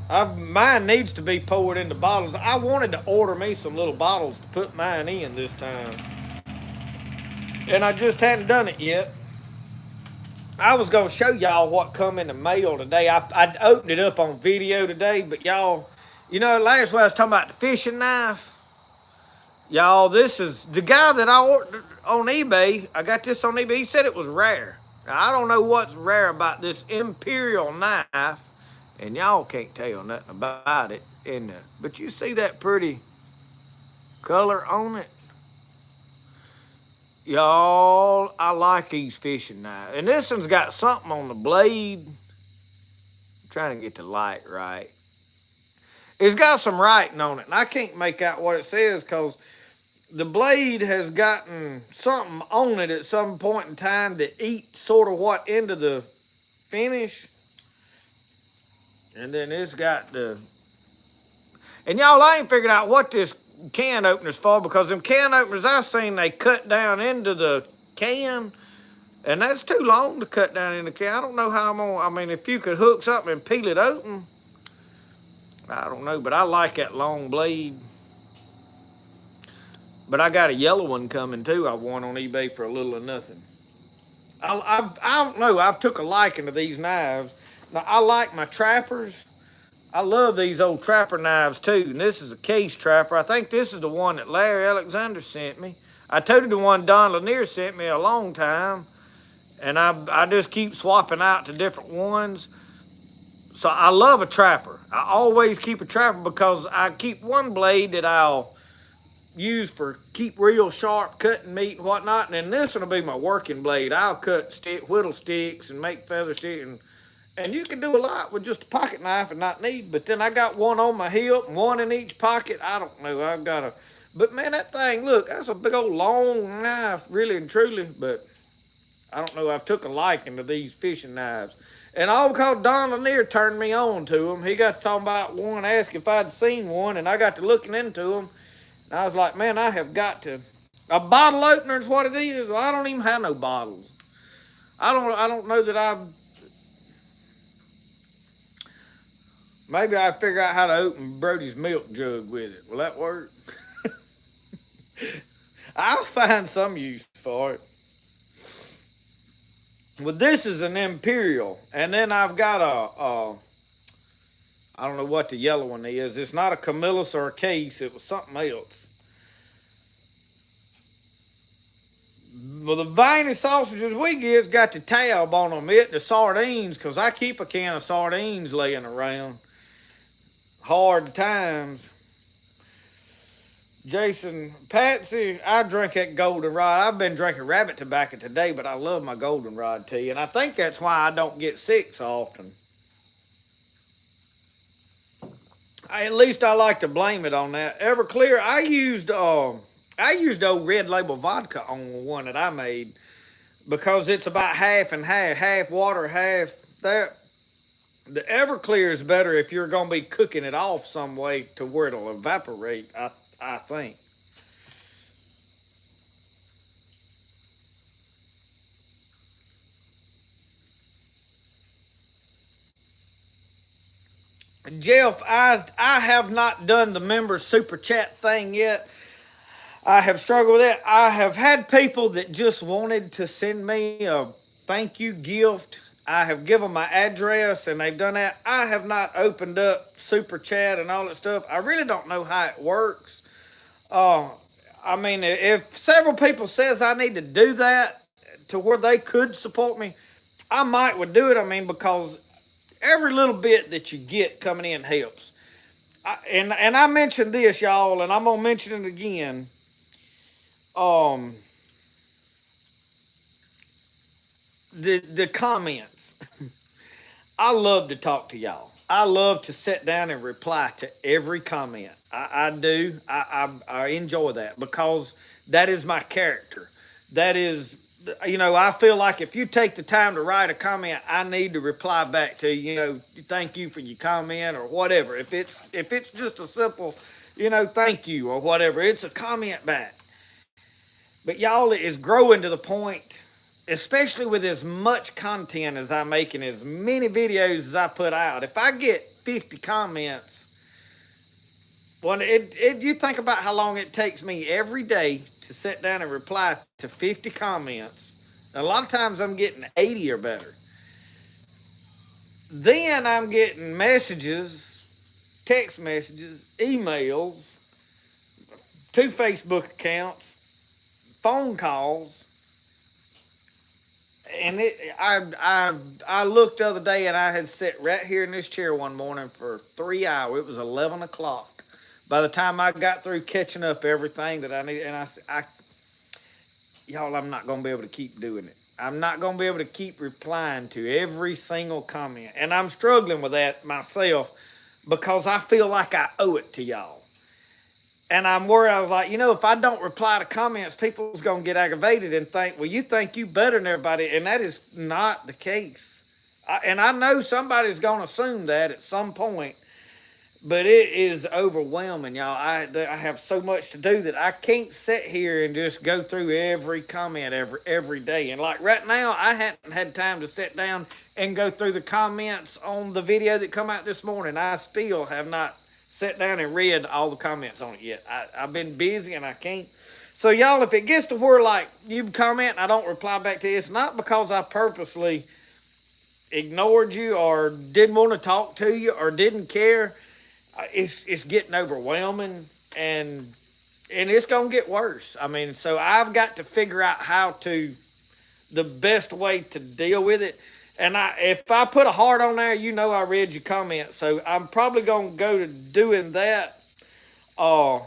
Mine needs to be poured into bottles. I wanted to order me some little bottles to put mine in this time, and I just hadn't done it yet. I was gonna show y'all what come in the mail today. I opened it up on video today, but y'all, last week I was talking about the fishing knife. Y'all, this is the guy that I ordered on eBay. I got this on eBay. He said it was rare. Now, I don't know what's rare about this Imperial knife, and y'all can't tell nothing about it. But you see that pretty color on it? Y'all, I like these fishing knives. And this one's got something on the blade. I'm trying to get the light right. It's got some writing on it, and I can't make out what it says because the blade has gotten something on it at some point in time that eats sort of what into the finish. And then it's got the. And y'all, I ain't figured out what this can opener's for, because them can openers I've seen, they cut down into the can. And that's too long to cut down in the can. I don't know how I'm gonna. I mean, if you could hook something and peel it open, I don't know. But I like that long blade. But I got a yellow one coming too. I won on eBay for a little or nothing. I don't know. I've took a liking to these knives. Now I like my trappers. I love these old trapper knives too. And this is a case trapper. I think this is the one that Larry Alexander sent me. I told you the one Don Lanier sent me a long time. And I just keep swapping out to different ones. So I love a trapper. I always keep a trapper because I keep one blade that I'll use for keep real sharp cutting meat and whatnot. And then this one will be my working blade. I'll cut whittle sticks and make feather stick. And you can do a lot with just a pocket knife and not need. But then I got one on my hip and one in each pocket. I don't know. I've got a. But man, that thing, look, that's a big old long knife, really and truly. But I don't know. I've took a liking to these fishing knives. And all because Don Lanier turned me on to them. He got to talking about one, asked if I'd seen one, and I got to looking into them. And I was like, man, I have got to. A bottle opener is what it is. Well, I don't even have no bottles. I don't know that I've. Maybe I figure out how to open Brody's milk jug with it. Will that work? I'll find some use for it. Well, this is an Imperial, and then I've got I don't know what the yellow one is. It's not a Camillus or a Case. It was something else. Well, the veiny sausages we get's got the tab on them. The sardines, because I keep a can of sardines laying around. Hard times. Jason, Patsy, I drink that goldenrod. I've been drinking rabbit tobacco today, but I love my goldenrod tea, and I think that's why I don't get sick so often. At least I like to blame it on that. Everclear, I used old Red Label vodka on one that I made because it's about half and half water, half that. The Everclear is better if you're gonna be cooking it off some way to where it'll evaporate. I think. Jeff, I have not done the members super chat thing yet. I have struggled with it. I have had people that just wanted to send me a thank you gift. I have given my address and they've done that. I have not opened up super chat and all that stuff. I really don't know how it works. I mean, if several people says I need to do that to where they could support me, I might would do it. I mean, because every little bit that you get coming in helps. And I mentioned this, y'all, and I'm gonna mention it again. The comments. I love to talk to y'all. I love to sit down and reply to every comment. I do. I enjoy that because that is my character. That is, I feel like if you take the time to write a comment, I need to reply back to you. Thank you for your comment or whatever. If it's just a simple, thank you or whatever, it's a comment back. But y'all, it is growing to the point, especially with as much content as I make and as many videos as I put out. If I get 50 comments, well, you think about how long it takes me every day to sit down and reply to 50 comments. And a lot of times I'm getting 80 or better. Then I'm getting messages, text messages, emails, 2 Facebook accounts, phone calls. And I looked the other day and I had sat right here in this chair one morning for 3 hours. It was 11 o'clock. By the time I got through catching up everything that I need, and y'all, I'm not going to be able to keep doing it. I'm not going to be able to keep replying to every single comment. And I'm struggling with that myself because I feel like I owe it to y'all. And I'm worried. I was like, if I don't reply to comments, people's gonna get aggravated and think, well, you think you better than everybody, and that is not the case. And I know somebody's gonna assume that at some point, but it is overwhelming, y'all. I have so much to do that I can't sit here and just go through every comment every day. And like right now, I hadn't had time to sit down and go through the comments on the video that come out this morning. I still have not sat down and read all the comments on it yet. I've been busy and I can't. So y'all, if it gets to where like you comment and I don't reply back to you, it's not because I purposely ignored you or didn't want to talk to you or didn't care. It's getting overwhelming, and it's gonna get worse. I mean, so I've got to figure out how to the best way to deal with it. And if I put a heart on there, I read your comment, so I'm probably gonna go to doing that. Uh,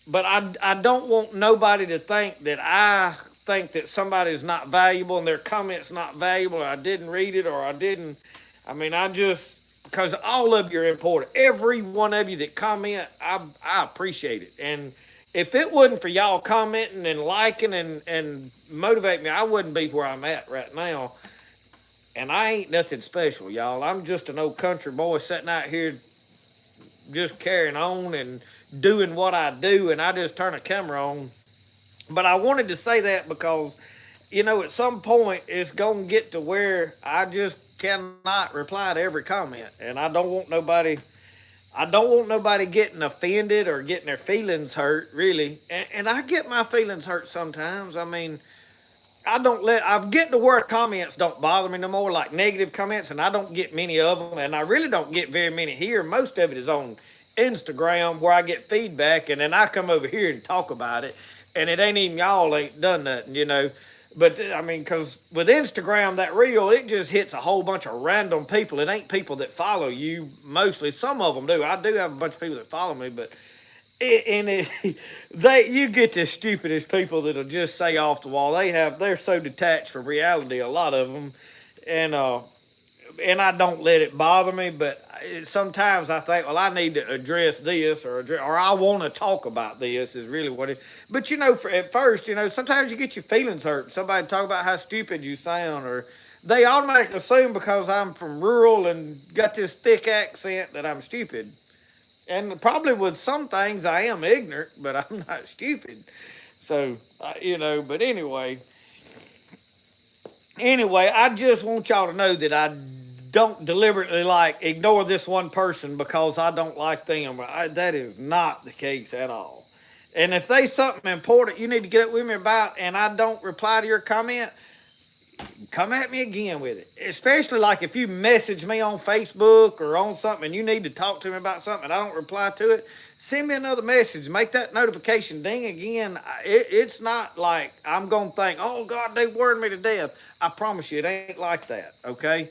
but I don't want nobody to think that I think that somebody's not valuable and their comment's not valuable, or I didn't read it, or I didn't. I mean, I just because all of you are important. Every one of you that comment, I appreciate it. And if it wasn't for y'all commenting and liking and motivate me, I wouldn't be where I'm at right now. And I ain't nothing special, y'all. I'm just an old country boy sitting out here just carrying on and doing what I do, and I just turn a camera on. But I wanted to say that because, at some point it's going to get to where I just cannot reply to every comment. And I don't want nobody getting offended or getting their feelings hurt, really. And I get my feelings hurt sometimes. I mean, I'm getting to where comments don't bother me no more, like negative comments, and I don't get many of them, and I really don't get very many here. Most of it is on Instagram where I get feedback, and then I come over here and talk about it, and it ain't even y'all ain't done nothing. But I mean, because with Instagram, that reel, it just hits a whole bunch of random people. It ain't people that follow you mostly. Some of them do. I do have a bunch of people that follow me, but you get the stupidest people that'll just say off the wall. They're so detached from reality, a lot of them, and I don't let it bother me. But sometimes I think, well, I need to address this, or I want to talk about this. Is really what it. But at first, sometimes you get your feelings hurt. Somebody talk about how stupid you sound, or they automatically assume because I'm from rural and got this thick accent that I'm stupid. And probably with some things I am ignorant, but I'm not stupid. So, but anyway, I just want y'all to know that I don't deliberately ignore this one person because I don't like them. That is not the case at all. And if there's something important you need to get up with me about and I don't reply to your comment, come at me again with it. Especially like if you message me on Facebook or on something and you need to talk to me about something and I don't reply to it, send me another message. Make that notification ding again. It's not like I'm going to think, oh, God, they worried me to death. I promise you, it ain't like that, okay?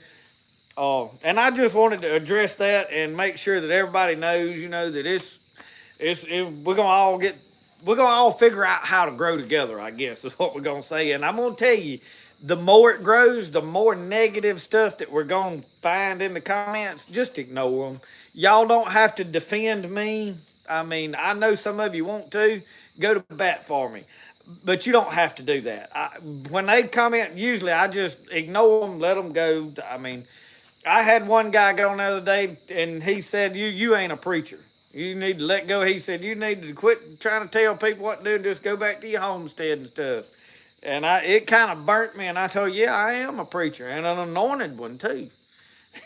And I just wanted to address that and make sure that everybody knows, that we're gonna all figure out how to grow together, I guess, is what we're gonna say. And I'm gonna tell you, the more it grows, the more negative stuff that we're gonna find in the comments. Just ignore them. Y'all don't have to defend me. I mean, I know some of you want to go to bat for me, but you don't have to do that. When they comment, usually I just ignore them, let them go. I mean, I had one guy get on the other day, and he said, "You ain't a preacher. You need to let go." He said, "You need to quit trying to tell people what to do and just go back to your homestead and stuff." And it kind of burnt me, and I told, "Yeah, I am a preacher and an anointed one too."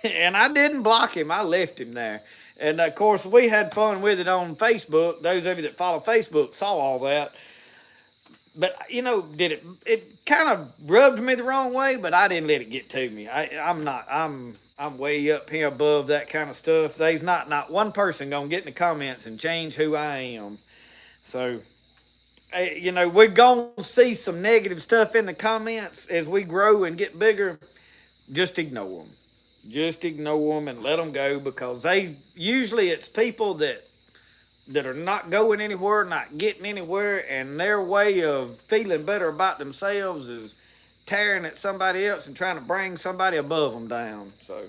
And I didn't block him. I left him there. And of course, we had fun with it on Facebook. Those of you that follow Facebook saw all that. But it kind of rubbed me the wrong way, but I didn't let it get to me. I'm way up here above that kind of stuff. There's not one person gonna get in the comments and change who I am. So, we're gonna see some negative stuff in the comments as we grow and get bigger. Just ignore them. Just ignore them and let them go, because it's people that are not going anywhere, not getting anywhere, and their way of feeling better about themselves is tearing at somebody else and trying to bring somebody above them down. So,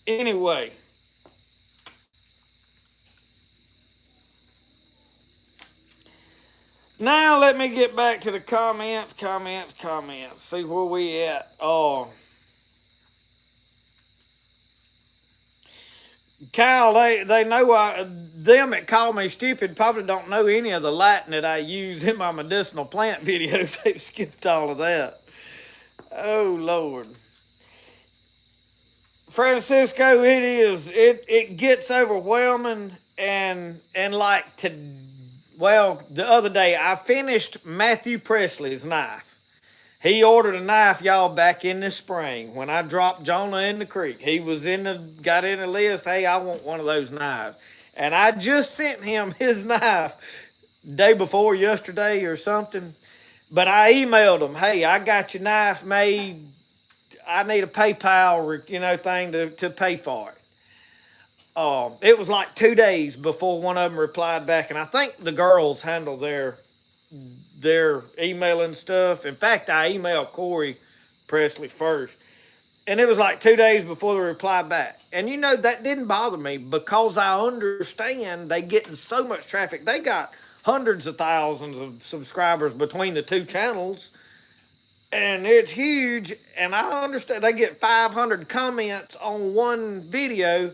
anyway, Now let me get back to the comments. See where we at. Oh, Kyle, they know them that call me stupid probably don't know any of the Latin that I use in my medicinal plant videos. They've skipped all of that. Oh Lord. Francisco, it gets overwhelming and like the other day I finished Matthew Presley's knife. He ordered a knife, y'all, back in the spring when I dropped Jonah in the creek. He was got in the list. Hey, I want one of those knives, and I just sent him his knife day before yesterday or something. But I emailed him, hey, I got your knife made. I need a PayPal, thing to pay for it. It was like 2 days before one of them replied back, and I think the girls handle their emailing stuff. In fact, I emailed Corey Presley first, and it was like 2 days before the reply back. And that didn't bother me because I understand they getting so much traffic. They got hundreds of thousands of subscribers between the two channels, and it's huge. And I understand they get 500 comments on one video,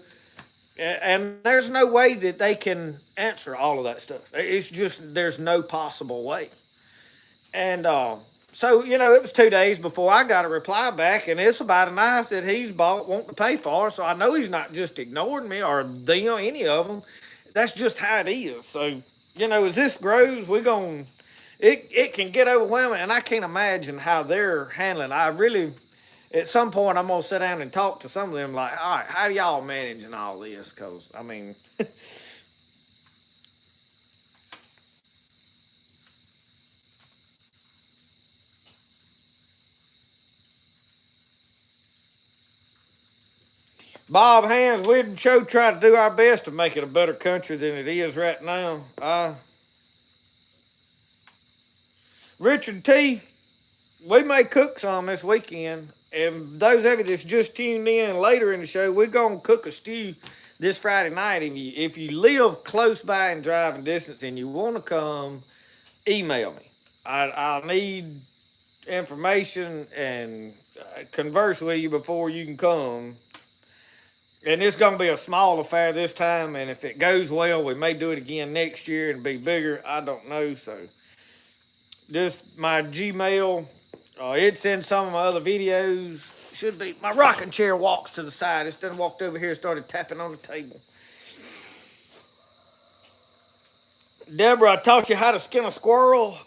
and there's no way that they can answer all of that stuff. It's just there's no possible way. And so, it was 2 days before I got a reply back, and it's about a knife that he's bought, wanting to pay for. So I know he's not just ignoring me or them, any of them. That's just how it is. So, as this grows, it can get overwhelming, and I can't imagine how they're handling. I really, at some point, I'm going to sit down and talk to some of them like, all right, how do y'all managing all this? Because, I mean, Bob Hands, we'd try to do our best to make it a better country than it is right now. Richard T, we may cook some this weekend. And those of you that's just tuned in later in the show, we're going to cook a stew this Friday night. If you live close by in driving distance and you want to come, email me. I'll need information and converse with you before you can come. And it's going to be a small affair this time, and if it goes well, we may do it again next year and be bigger. I don't know. So just my Gmail, it's in some of my other videos. Should be. My rocking chair walks to the side. Instead of walked over here and started tapping on the table. Deborah, I taught you how to skin a squirrel.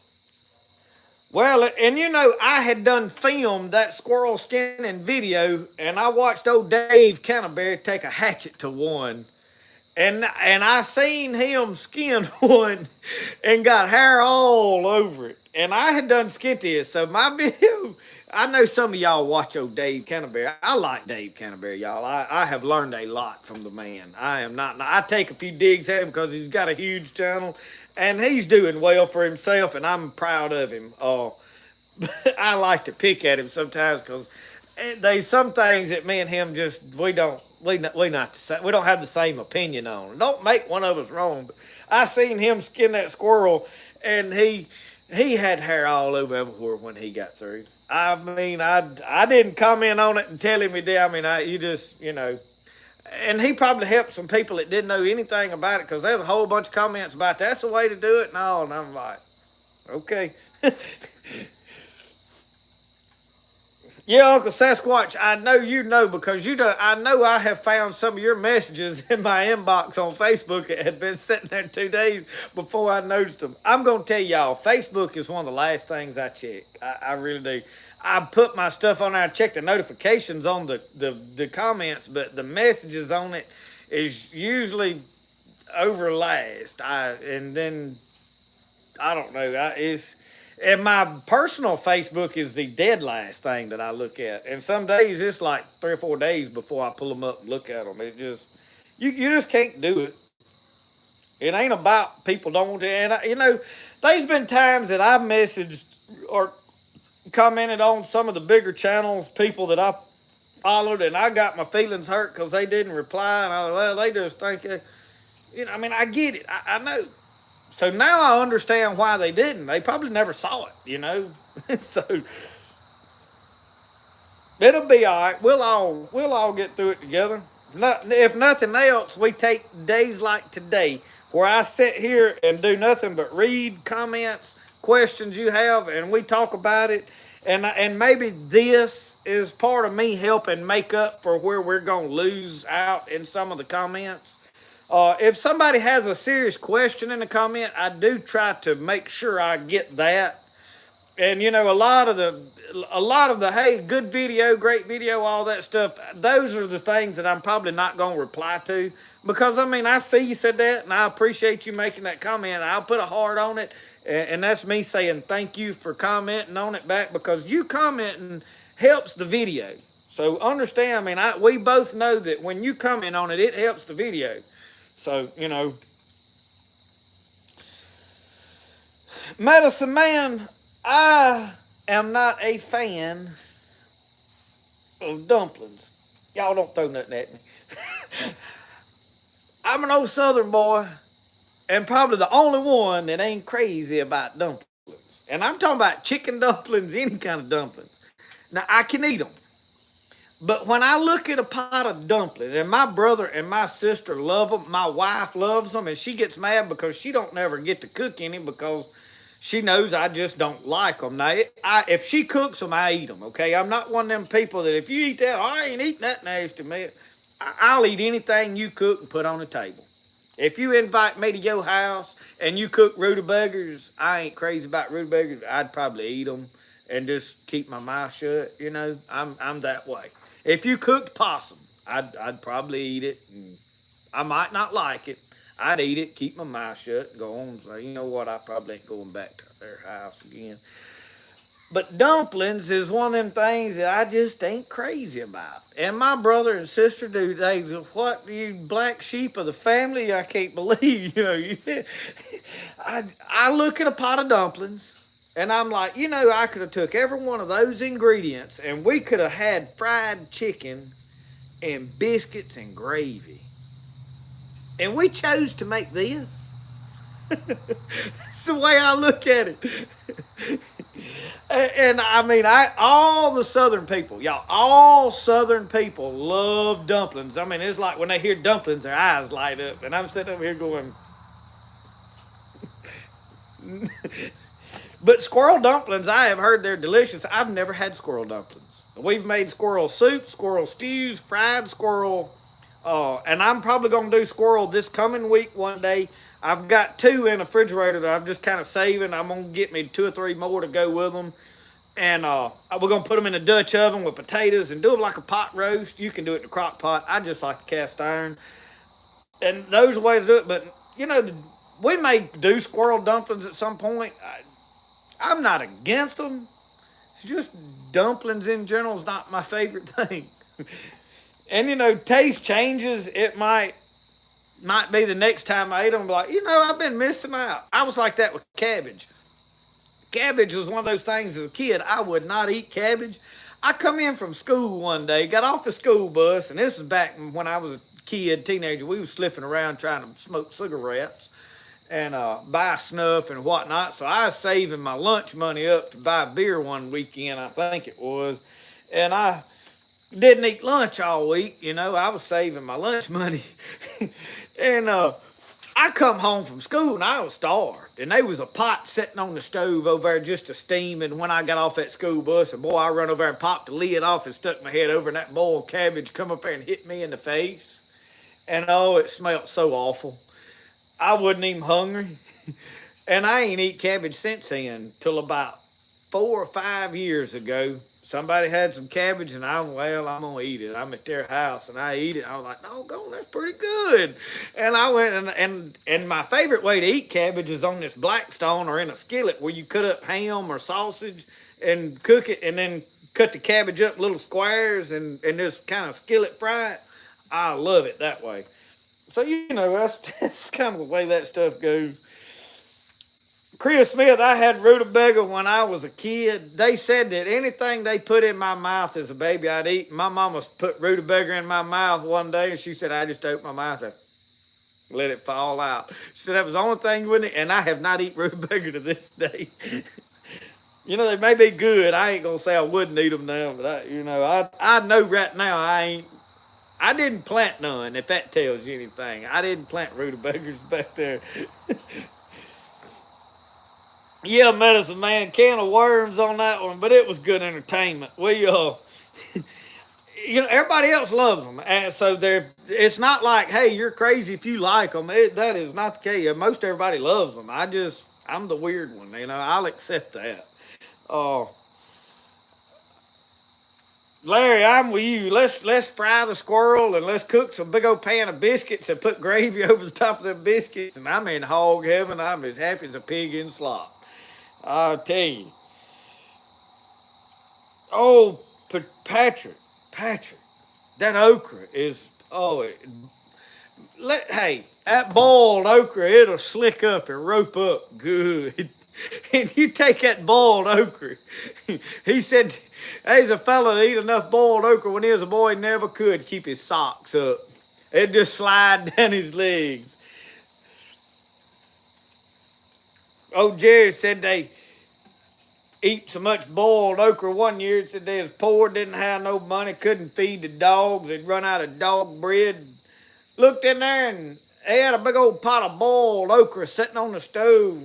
Well, and I had done filmed that squirrel skinning video, and I watched old Dave Canterbury take a hatchet to one. And I seen him skin one and got hair all over it. And I had done skin this. So my video, I know some of y'all watch old Dave Canterbury. I like Dave Canterbury, y'all. I have learned a lot from the man. I take a few digs at him because he's got a huge channel and he's doing well for himself, and I'm proud of him. I like to pick at him sometimes because there's some things that me and him just we don't have the same opinion on. Don't make one of us wrong, but I seen him skin that squirrel, and he had hair all over everywhere when he got through. I mean, I didn't comment on it and tell him he did. I mean, you just and he probably helped some people that didn't know anything about it because there's a whole bunch of comments about that's the way to do it and all, and I'm like, okay. Yeah, Uncle Sasquatch, I know you know because I know I have found some of your messages in my inbox on Facebook that had been sitting there 2 days before I noticed them. I'm going to tell y'all, Facebook is one of the last things I check. I really do. I put my stuff on there. I check the notifications on the comments, but the messages on it is usually over last. And then, I don't know. And my personal Facebook is the dead last thing that I look at. And some days it's like 3 or 4 days before I pull them up and look at them. It just, you just can't do it. It ain't about people don't want to. And, there's been times that I've messaged or commented on some of the bigger channels, people that I followed, and I got my feelings hurt because they didn't reply. And I was, well, they just think, I mean, I get it. I know. So now I understand why they didn't. They probably never saw it, you know. So it'll be all right. We'll all get through it together. If nothing else, we take days like today where I sit here and do nothing but read comments, questions you have, and we talk about it. And maybe this is part of me helping make up for where we're gonna lose out in some of the comments. If somebody has a serious question in the comment, I do try to make sure I get that. And you know, a lot of the hey, good video, great video, all that stuff, those are the things that I'm probably not going to reply to, because I mean, I see you said that and I appreciate you making that comment. I'll put a heart on it, and that's me saying thank you for commenting on it back, because you commenting helps the video. So understand, I mean, we both know that when you comment on it, it helps the video. So, you know, Medicine Man, I am not a fan of dumplings. Y'all don't throw nothing at me. I'm an old Southern boy, and probably the only one that ain't crazy about dumplings. And I'm talking about chicken dumplings, any kind of dumplings. Now, I can eat them. But when I look at a pot of dumplings, and my brother and my sister love them, my wife loves them, and she gets mad because she don't never get to cook any because she knows I just don't like them. Now, if she cooks them, I eat them, okay? I'm not one of them people that if you eat that, I ain't eating that nasty meat. I'll eat anything you cook and put on the table. If you invite me to your house and you cook rutabagas, I ain't crazy about rutabagas. I'd probably eat them and just keep my mouth shut. You know, I'm that way. If you cooked possum, I'd probably eat it. And I might not like it. I'd eat it, keep my mouth shut, and go on and say, you know what, I probably ain't going back to their house again. But dumplings is one of them things that I just ain't crazy about. And my brother and sister do. They, what, you black sheep of the family? I can't believe, you know. I look at a pot of dumplings, and I'm like, you know, I could have took every one of those ingredients, and we could have had fried chicken and biscuits and gravy. And we chose to make this. It's the way I look at it. And I mean, all the Southern people, y'all, all Southern people love dumplings. I mean, it's like when they hear dumplings, their eyes light up. And I'm sitting over here going, but squirrel dumplings, I have heard they're delicious. I've never had squirrel dumplings. We've made squirrel soup, squirrel stews, fried squirrel. And I'm probably going to do squirrel this coming week one day. I've got 2 in the refrigerator that I'm just kind of saving. I'm going to get me 2 or 3 more to go with them. And we're going to put them in a Dutch oven with potatoes and do them like a pot roast. You can do it in a crock pot. I just like the cast iron. And those are ways to do it. But, you know, we may do squirrel dumplings at some point. I'm not against them. It's just dumplings in general is not my favorite thing. And, you know, taste changes. It might be the next time I eat them, like, you know, I've been missing out. I was like that with cabbage. Cabbage was one of those things as a kid, I would not eat cabbage. I come in from school one day, got off the school bus, and this is back when I was a kid, teenager. We was slipping around trying to smoke cigarettes and buy snuff and whatnot. So I was saving my lunch money up to buy beer one weekend, I think it was. And I didn't eat lunch all week, you know. I was saving my lunch money. And I come home from school and I was starved. And there was a pot sitting on the stove over there just to steam. And when I got off that school bus, and boy, I run over there and popped the lid off and stuck my head over, and that boiled cabbage come up there and hit me in the face. And oh, it smelled so awful. I wasn't even hungry. And I ain't eat cabbage since then till about 4 or 5 years ago. Somebody had some cabbage, and I'm gonna eat it. I'm at their house, and I eat it. I was like, doggone, that's pretty good. And I went and my favorite way to eat cabbage is on this Blackstone or in a skillet where you cut up ham or sausage and cook it, and then cut the cabbage up little squares and just kind of skillet fry it. I love it that way. So you know that's kind of the way that stuff goes. Chris Smith, I had rutabaga when I was a kid. They said that anything they put in my mouth as a baby, I'd eat. My mama put rutabaga in my mouth one day, and she said I just opened my mouth. Let it fall out. She said that was the only thing with it, and I have not eaten rutabaga to this day. You know, they may be good. I ain't gonna say I wouldn't eat them now, but I know right now I didn't plant none. If that tells you anything, I didn't plant rutabagas back there. Yeah, medicine man, can of worms on that one, but it was good entertainment. Everybody else loves them, and so they're. It's not like, hey, you're crazy if you like them. That is not the case. Most everybody loves them. I'm the weird one. I'll accept that. Oh, Larry, I'm with you. Let's fry the squirrel and let's cook some big old pan of biscuits and put gravy over the top of them biscuits. And I'm in hog heaven. I'm as happy as a pig in slop. I'll tell you. Oh, Patrick, that okra is hey, that boiled okra, it'll slick up and rope up good. And you take that boiled okra. He said, there's a fella that eat enough boiled okra when he was a boy, never could keep his socks up. It'd just slide down his legs. Old Jerry said they eat so much boiled okra one year. It said they was poor, didn't have no money, couldn't feed the dogs. They'd run out of dog bread. Looked in there and they had a big old pot of boiled okra sitting on the stove.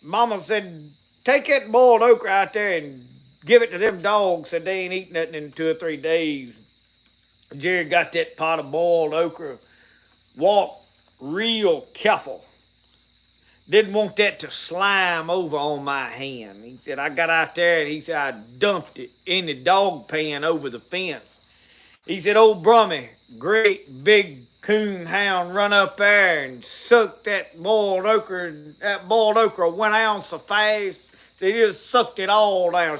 Mama said, take that boiled okra out there and give it to them dogs. Said they ain't eaten nothing in 2 or 3 days. Jerry got that pot of boiled okra, walked real careful. Didn't want that to slime over on my hand. He said, I got out there and he said, I dumped it in the dog pan over the fence. He said, old Brummy, great big coon hound, run up there and sucked that boiled okra. That boiled okra 1 ounce so fast. So he just sucked it all down.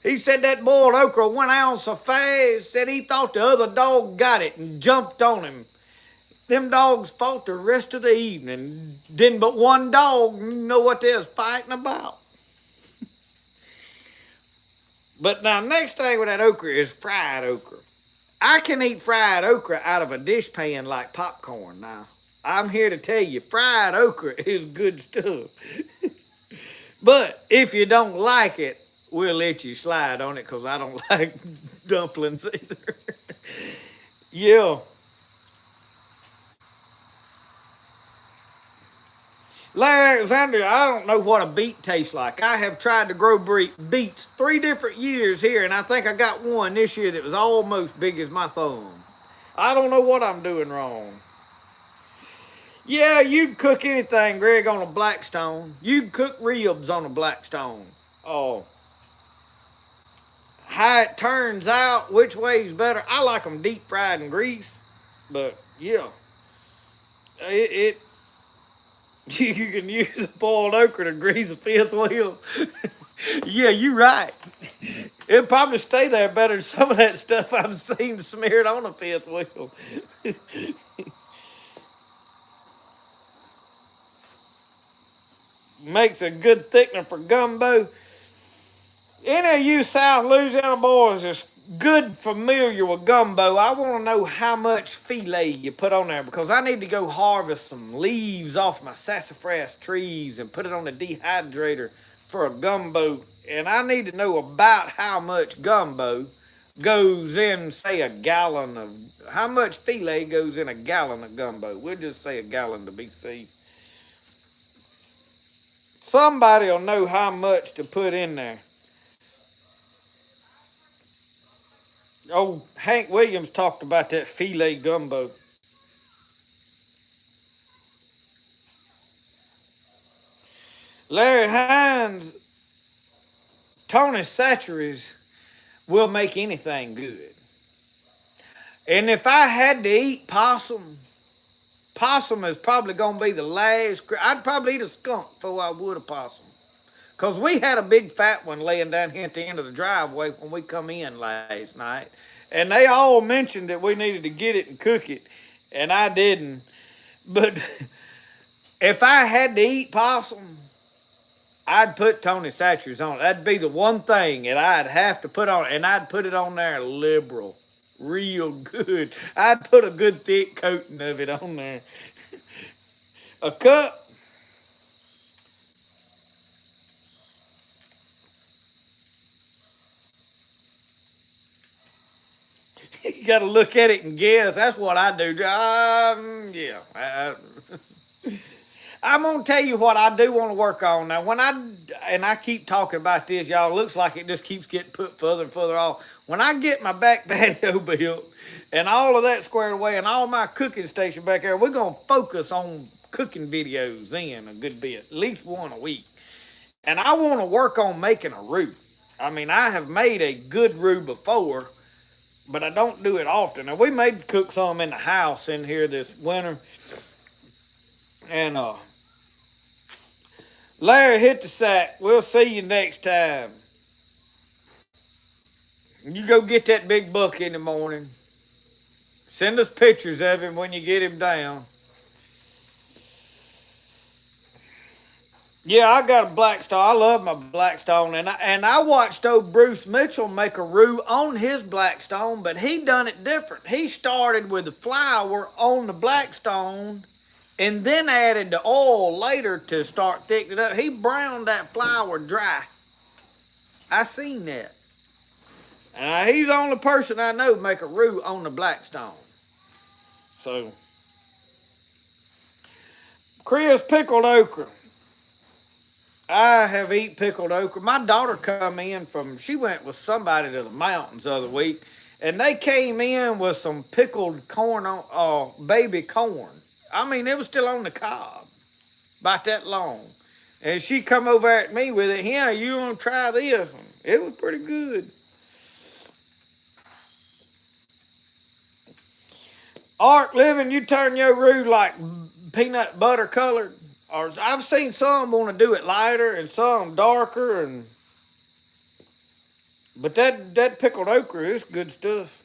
He said that boiled okra 1 ounce so fast. Said he thought the other dog got it and jumped on him. Them dogs fought the rest of the evening. Didn't but one dog know what they was fighting about. But now, next thing with that okra is fried okra. I can eat fried okra out of a dish pan like popcorn now. I'm here to tell you, fried okra is good stuff. But if you don't like it, we'll let you slide on it because I don't like dumplings either. Yeah. Larry Alexander, I don't know what a beet tastes like. I have tried to grow beets 3 different years here, and I think I got one this year that was almost big as my thumb. I don't know what I'm doing wrong. Yeah, you can cook anything, Greg, on a Blackstone. You can cook ribs on a Blackstone. Oh, how it turns out, which way's better. I like them deep fried in grease, but yeah, it you can use a boiled okra to grease a fifth wheel. Yeah, you're right. It'll probably stay there better than some of that stuff I've seen smeared on a fifth wheel. Makes a good thickener for gumbo. Any of you South Louisiana boys is good familiar with gumbo. I want to know how much filet you put on there because I need to go harvest some leaves off my sassafras trees and put it on the dehydrator for a gumbo. And I need to know about how much gumbo goes in, say, a gallon of, how much filet goes in a gallon of gumbo. We'll just say a gallon to be safe. Somebody will know how much to put in there. Oh, Hank Williams talked about that filet gumbo. Larry Hines, Tony Chachere's will make anything good. And if I had to eat possum is probably going to be the last. I'd probably eat a skunk before I would a possum. Because we had a big fat one laying down here at the end of the driveway when we come in last night. And they all mentioned that we needed to get it and cook it. And I didn't. But if I had to eat possum, I'd put Tony Chachere's on it. That'd be the one thing that I'd have to put on it. And I'd put it on there liberal. real good. I'd put a good thick coating of it on there. A cup. You got to look at it and guess. That's what I do. Yeah. I'm gonna tell you what I do want to work on now. I keep talking about this, y'all. It looks like it just keeps getting put further and further off. When I get my back patio built and all of that squared away and all my cooking station back there, we're gonna focus on cooking videos in a good bit, at least one a week. And I want to work on making a roux. I mean, I have made a good roux before, but I don't do it often. Now we made cook some in the house in here this winter, and Larry, hit the sack. We'll see you next time. You go get that big buck in the morning. Send us pictures of him when you get him down. Yeah, I got a Blackstone. I love my Blackstone, and I watched old Bruce Mitchell make a roux on his Blackstone, but he done it different. He started with the flour on the Blackstone, and then added the oil later to start thickening it up. He browned that flour dry. I seen that. And he's the only person I know make a roux on the Blackstone. So, Chris, pickled okra. I have eaten pickled okra. My daughter she went with somebody to the mountains the other week, and they came in with some pickled corn, baby corn. I mean, it was still on the cob, about that long. And she come over at me with it. Yeah, you want to try this? And it was pretty good. Art Living, you turn your roux like peanut butter colored. Or I've seen some want to do it lighter and some darker, but that pickled okra is good stuff.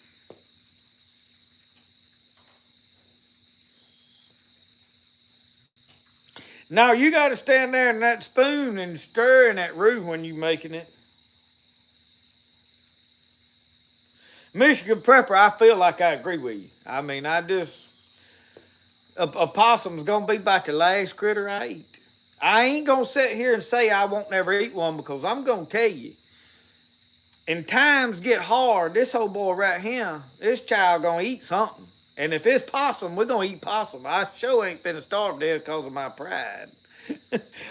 Now you got to stand there in that spoon and stir in that roux when you making it. Michigan Prepper, I feel like I agree with you. I mean, a possum's gonna be about the last critter I eat. I ain't gonna sit here and say I won't never eat one, because I'm gonna tell you, and times get hard, this old boy right here, this child gonna eat something. And if it's possum, we're gonna eat possum. I sure ain't finna starve to death because of my pride.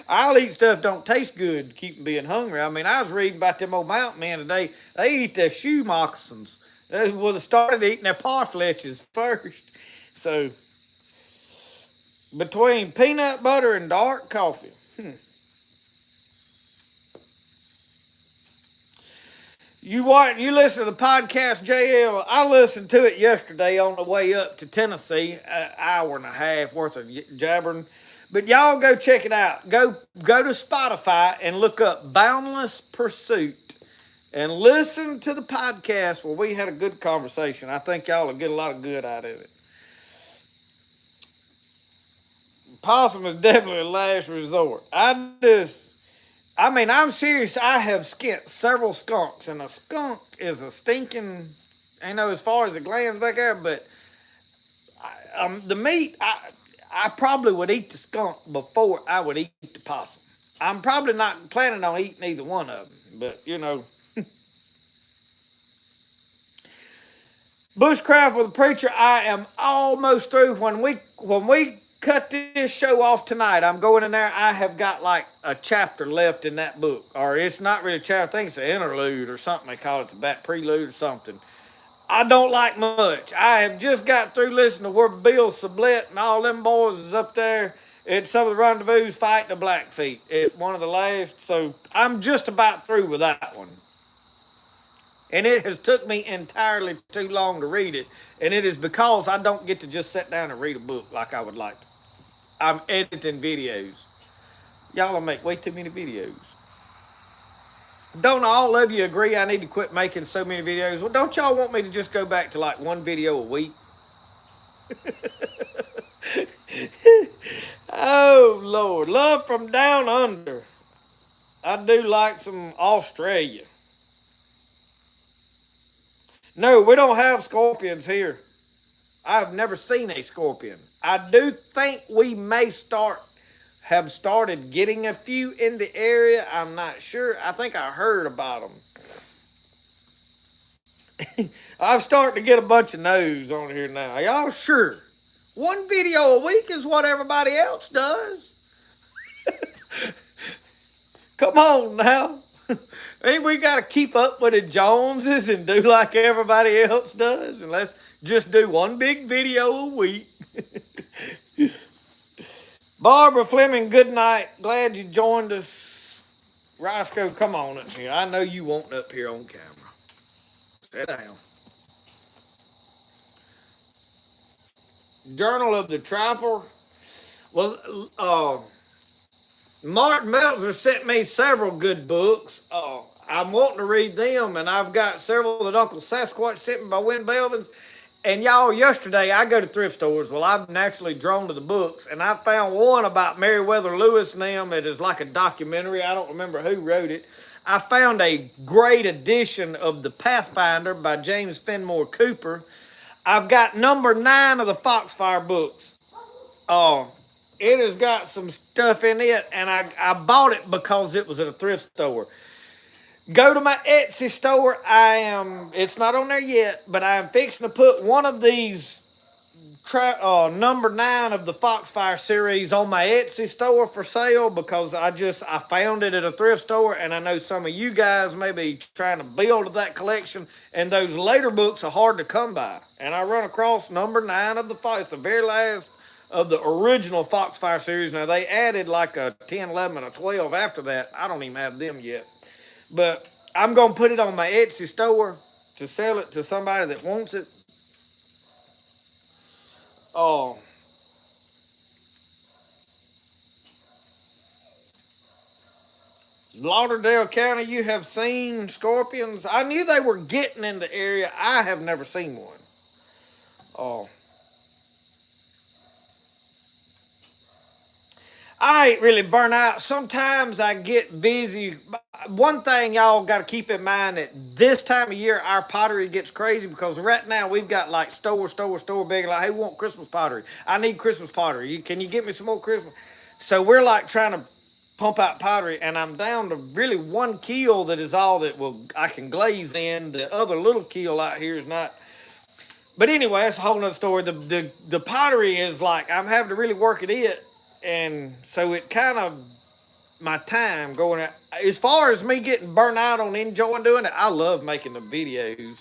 I'll eat stuff don't taste good to keep from being hungry. I mean, I was reading about them old mountain men today. They eat their shoe moccasins. They would have started eating their parfleches first. So, between peanut butter and dark coffee. You listen to the podcast, JL. I listened to it yesterday on the way up to Tennessee, an hour and a half worth of jabbering. But y'all go check it out. Go to Spotify and look up Boundless Pursuit and listen to the podcast where we had a good conversation. I think y'all will get a lot of good out of it. Possum is definitely a last resort. I'm serious. I have skinned several skunks, and a skunk is a stinking, as far as the glands back there, but the meat, I probably would eat the skunk before I would eat the possum. I'm probably not planning on eating either one of them, but Bushcraft with the Preacher, I am almost through. When we cut this show off tonight, I'm going in there. I have got like a chapter left in that book. Or it's not really a chapter. I think it's an interlude or something. They call it the back prelude or something. I don't like much. I have just got through listening to where Bill Sublette and all them boys is up there at some of the rendezvous fighting the Blackfeet at one of the last. So I'm just about through with that one. And it has took me entirely too long to read it. And it is because I don't get to just sit down and read a book like I would like to. I'm editing videos. Y'all make way too many videos. Don't all of you agree I need to quit making so many videos? Well, don't y'all want me to just go back to like one video a week? Oh, Lord. Love from down under. I do like some Australia. No, we don't have scorpions here. I've never seen a scorpion. I do think we may have started getting a few in the area. I'm not sure. I think I heard about them. I'm starting to get a bunch of no's on here now. Y'all sure? One video a week is what everybody else does. Come on now. Ain't we got to keep up with the Joneses and do like everybody else does? And let's just do one big video a week. Barbara Fleming, good night. Glad you joined us. Roscoe, come on up here. I know you want up here on camera. Sit down. Journal of the Trapper. Well, Martin Meltzer sent me several good books. I'm wanting to read them, and I've got several that Uncle Sasquatch sent me by Win Belvins. And y'all, yesterday I go to thrift stores. Well, I'm naturally drawn to the books, and I found one about Meriwether Lewis and them. It is like a documentary. I don't remember who wrote it. I found a great edition of The Pathfinder by James Fenimore Cooper. I've got number 9 of the Foxfire books. It has got some stuff in it, and I bought it because it was at a thrift store. Go to my Etsy store. It's not on there yet, but I am fixing to put one of these number 9 of the Foxfire series on my Etsy store for sale because I found it at a thrift store, and I know some of you guys may be trying to build that collection, and those later books are hard to come by. And I run across number 9 of the Fox, the very last of the original Foxfire series. Now they added like a 10, 11, and a 12 after that. I don't even have them yet. But I'm going to put it on my Etsy store to sell it to somebody that wants it. Lauderdale County, you have seen scorpions? I knew they were getting in the area. I have never seen one. I ain't really burnt out. Sometimes I get busy. One thing y'all got to keep in mind that this time of year our pottery gets crazy because right now we've got like store begging like, hey, we want Christmas pottery. I need Christmas pottery. Can you get me some more Christmas? So we're like trying to pump out pottery, and I'm down to really 1 keel that is all that I can glaze in. The other little keel out here is not. But anyway, that's a whole nother story. The pottery is like I'm having to really work at it. And so it kind of, my time going out. As far as me getting burnt out on enjoying doing it, I love making the videos.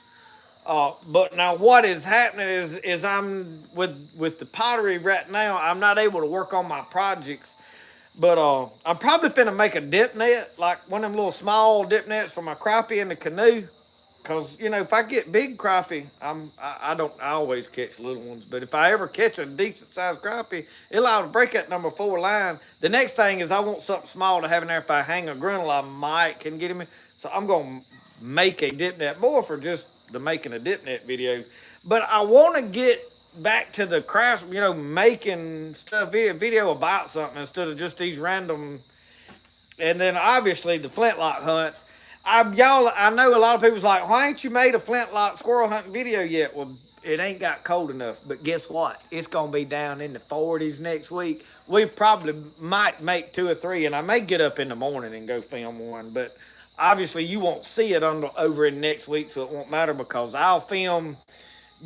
But now what is happening is I'm with the pottery right now, I'm not able to work on my projects. But I'm probably finna make a dip net, like one of them little small dip nets for my crappie in the canoe. Cause if I get big crappie, I always catch little ones. But if I ever catch a decent sized crappie, it'll allow to break that number 4 line. The next thing is I want something small to have in there. If I hang a grinnell, I might can get him in. So I'm gonna make a dip net more for just the making a dip net video. But I want to get back to the crafts, making stuff video about something instead of just these random. And then obviously the flintlock hunts. I know a lot of people's like, why ain't you made a flintlock squirrel hunting video yet? Well, it ain't got cold enough. But guess what? It's gonna be down in the 40s next week. We probably might make 2 or 3, and I may get up in the morning and go film one. But obviously, you won't see it over in next week, so it won't matter because I'll film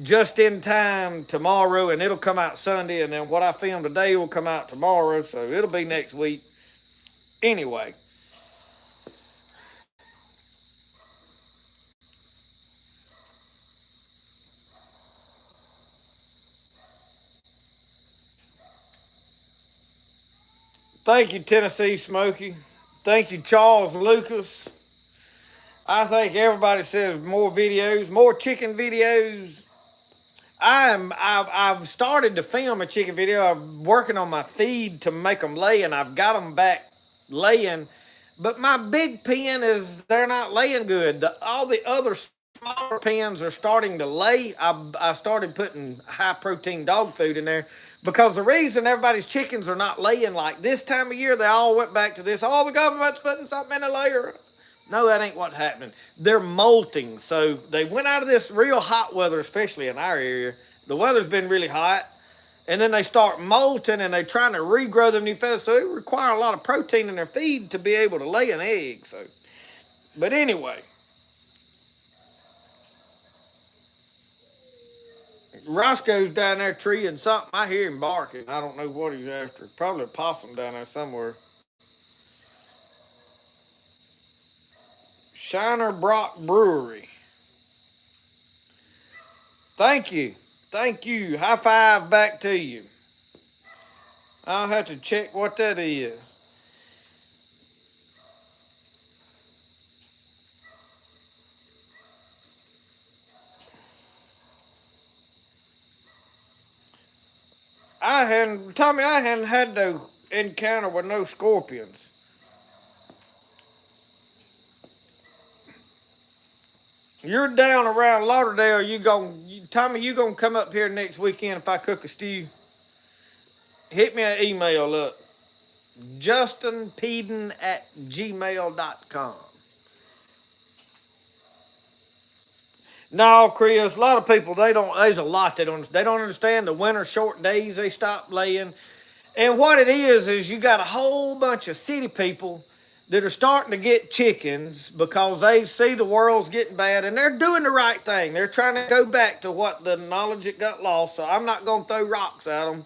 just in time tomorrow, and it'll come out Sunday, and then what I film today will come out tomorrow, so it'll be next week. Anyway. Thank you, Tennessee Smokey. Thank you, Charles Lucas. I think everybody says more videos, more chicken videos. I've started to film a chicken video. I'm working on my feed to make them lay, and I've got them back laying. But my big pen is they're not laying good. All the other smaller pens are starting to lay. I started putting high protein dog food in there because the reason everybody's chickens are not laying like this time of year, they all went back to this. Oh, the government's putting something in a layer. No, that ain't what's happening. They're molting. So they went out of this real hot weather, especially in our area. The weather's been really hot. And then they start molting and they're trying to regrow them new feathers. So it requires a lot of protein in their feed to be able to lay an egg. So, but anyway, Roscoe's down there treeing something. I hear him barking. I don't know what he's after. Probably a possum down there somewhere. Shiner Brock Brewery. Thank you. Thank you. High five back to you. I'll have to check what that is. Tommy, I hadn't had no encounter with no scorpions. You're down around Lauderdale. Tommy, you gonna come up here next weekend if I cook a stew? Hit me an email up. JustinPeden@gmail.com. No, Chris, a lot of people, there's a lot they don't understand the winter short days they stop laying. And what it is you got a whole bunch of city people that are starting to get chickens because they see the world's getting bad and they're doing the right thing. They're trying to go back to what the knowledge that got lost. So I'm not going to throw rocks at them.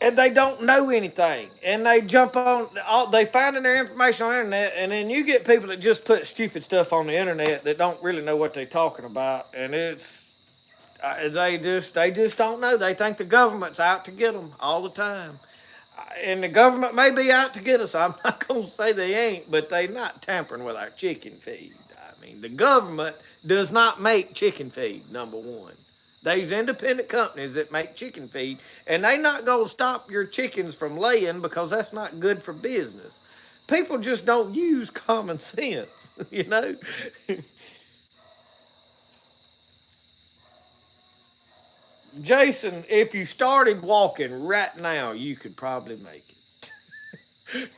And they don't know anything, and they jump on. They finding their information on the internet, and then you get people that just put stupid stuff on the internet that don't really know what they're talking about, and they just don't know. They think the government's out to get them all the time, and the government may be out to get us. I'm not gonna say they ain't, but they not tampering with our chicken feed. I mean, the government does not make chicken feed. Number one. There's independent companies that make chicken feed, and they not gonna stop your chickens from laying because that's not good for business. People just don't use common sense, you know. Jason, if you started walking right now, you could probably make it.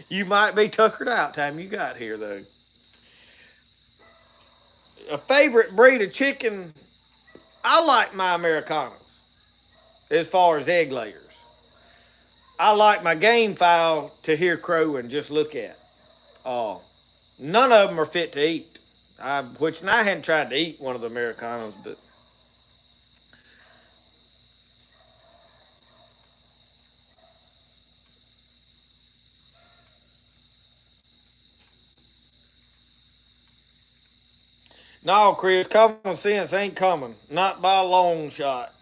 You might be tuckered out time you got here though. A favorite breed of chicken, I like my Americanas as far as egg layers. I like my game fowl to hear crow and just look at. Uh, None of them are fit to eat. Which I hadn't tried to eat one of the Americanas, but no, Chris, common sense ain't coming. Not by a long shot.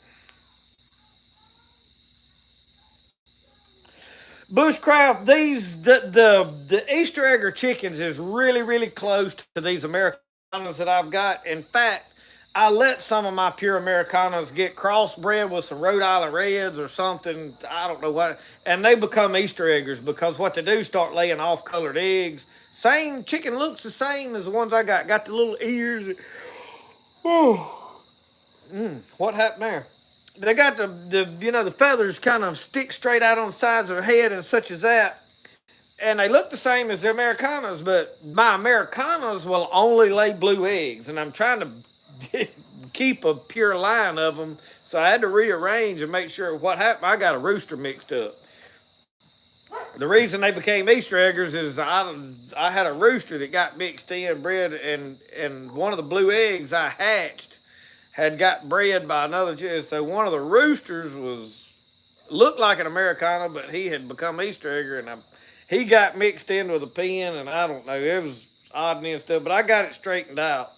Bushcraft, the Easter egger chickens is really close to these Americanas that I've got. In fact, I let some of my pure Americanas get crossbred with some Rhode Island Reds or something. I don't know what, and they become Easter eggers because what they do start laying off-colored eggs. Same chicken looks the same as the ones I got. Got the little ears. Oh, what happened there? They got the feathers kind of stick straight out on the sides of their head and such as that. And they look the same as the Americanas, but my Americanas will only lay blue eggs. And I'm trying to keep a pure line of them. So I had to rearrange and make sure what happened. I got a rooster mixed up. The reason they became Easter eggers is I had a rooster that got mixed in, bred, and one of the blue eggs I hatched had got bred by another chicken. So one of the roosters looked like an Americana, but he had become Easter egger, and he got mixed in with a pen, and I don't know, it was odd and stuff, but I got it straightened out.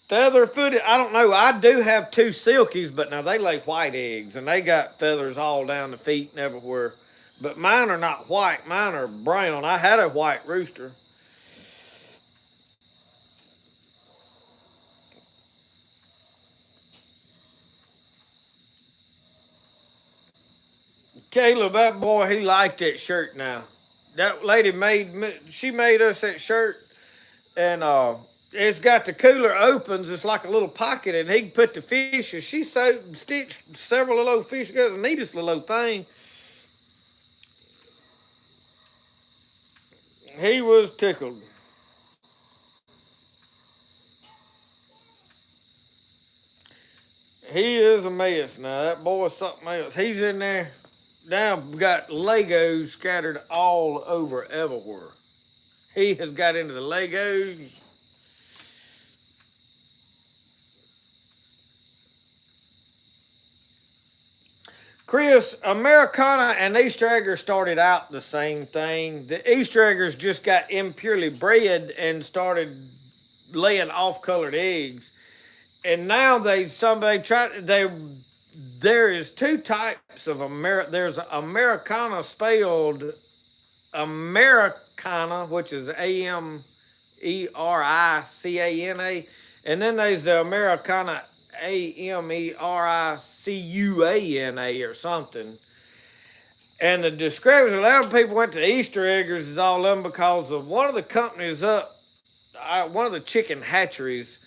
Feather footed, I don't know. I do have two silkies, but now they lay white eggs, and they got feathers all down the feet and everywhere. But mine are not white, mine are brown. I had a white rooster. Caleb, that boy, he liked that shirt now. That lady she made us that shirt, and it's got the cooler opens. It's like a little pocket, and he can put the fishes. She stitched several little fish together. The neatest little thing. He was tickled. He is a mess now. That boy's something else. He's in there now. Got Legos scattered all over everywhere. He has got into the Legos. Chris, Americana and Easter eggers started out the same thing. The Easter eggers just got impurely bred and started laying off-colored eggs. And now somebody tried there is two types of there's Americana spelled Americana, which is Americana, and then there's the Americana Americuna or something. And the discrepancy, a lot of people went to Easter eggers is all of them because of one of the companies one of the chicken hatcheries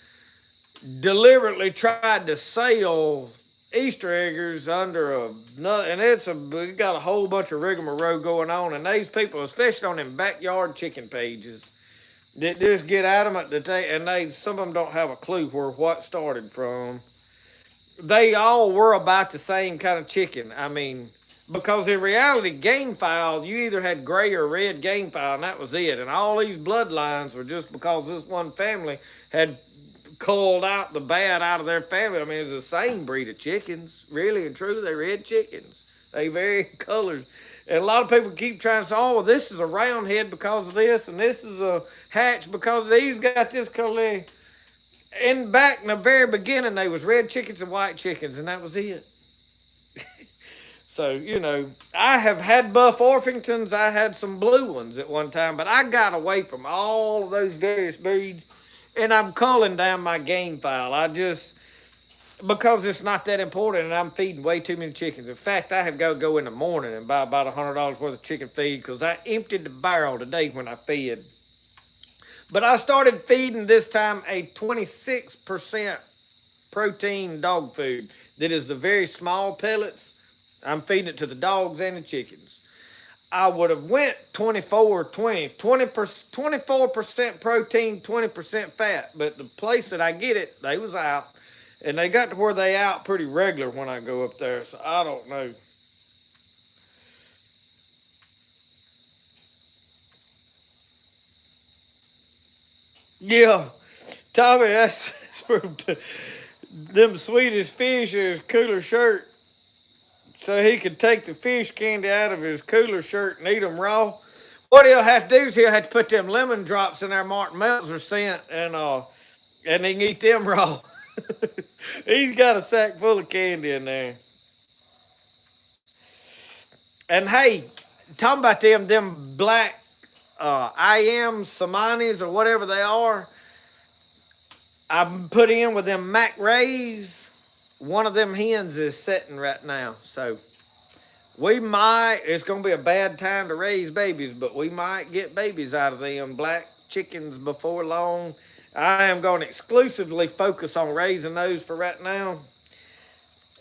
deliberately tried to sell Easter eggers under and we got a whole bunch of rigmarole going on, and these people, especially on them backyard chicken pages, that just get adamant that some of them don't have a clue where what started from. They all were about the same kind of chicken. I mean, because in reality, game fowl, you either had gray or red game fowl, and that was it. And all these bloodlines were just because this one family had culled out the bad out of their family. I mean, it's the same breed of chickens, really and truly. They're red chickens. They vary colors. And a lot of people keep trying to say, oh, well, this is a round head because of this, and this is a hatch because these got this color. Back in the very beginning, they was red chickens and white chickens, and that was it. So, I have had buff Orpingtons. I had some blue ones at one time, but I got away from all of those various breeds, and I'm culling down my game fowl. Because it's not that important, and I'm feeding way too many chickens. In fact, I have got to go in the morning and buy about $100 worth of chicken feed because I emptied the barrel today when I fed. But I started feeding this time a 26% protein dog food that is the very small pellets. I'm feeding it to the dogs and the chickens. I would have went 24% protein, 20% fat. But the place that I get it, they was out. And they got to where they out pretty regular when I go up there. So I don't know. Yeah, Tommy, that's from them Swedish fish in his cooler shirt so he could take the fish candy out of his cooler shirt and eat them raw. What he'll have to do is he'll have to put them lemon drops in there Martin Meltzer scent and he can eat them raw. He's got a sack full of candy in there. And hey, talking about them black IM Samanis or whatever they are, I'm put in with them Mac Rays. One of them hens is setting right now. So it's going to be a bad time to raise babies, but we might get babies out of them black chickens before long. I am going to exclusively focus on raising those for right now.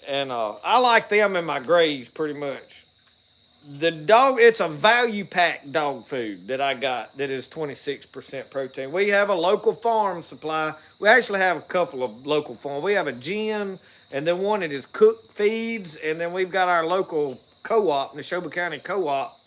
And I like them in my grays pretty much. It's a value pack dog food that I got that is 26% protein. We have a local farm supply. We actually have a couple of local farms. We have a gin, and then one that is Cook Feeds, and then we've got our local co-op, Neshoba County Co-op.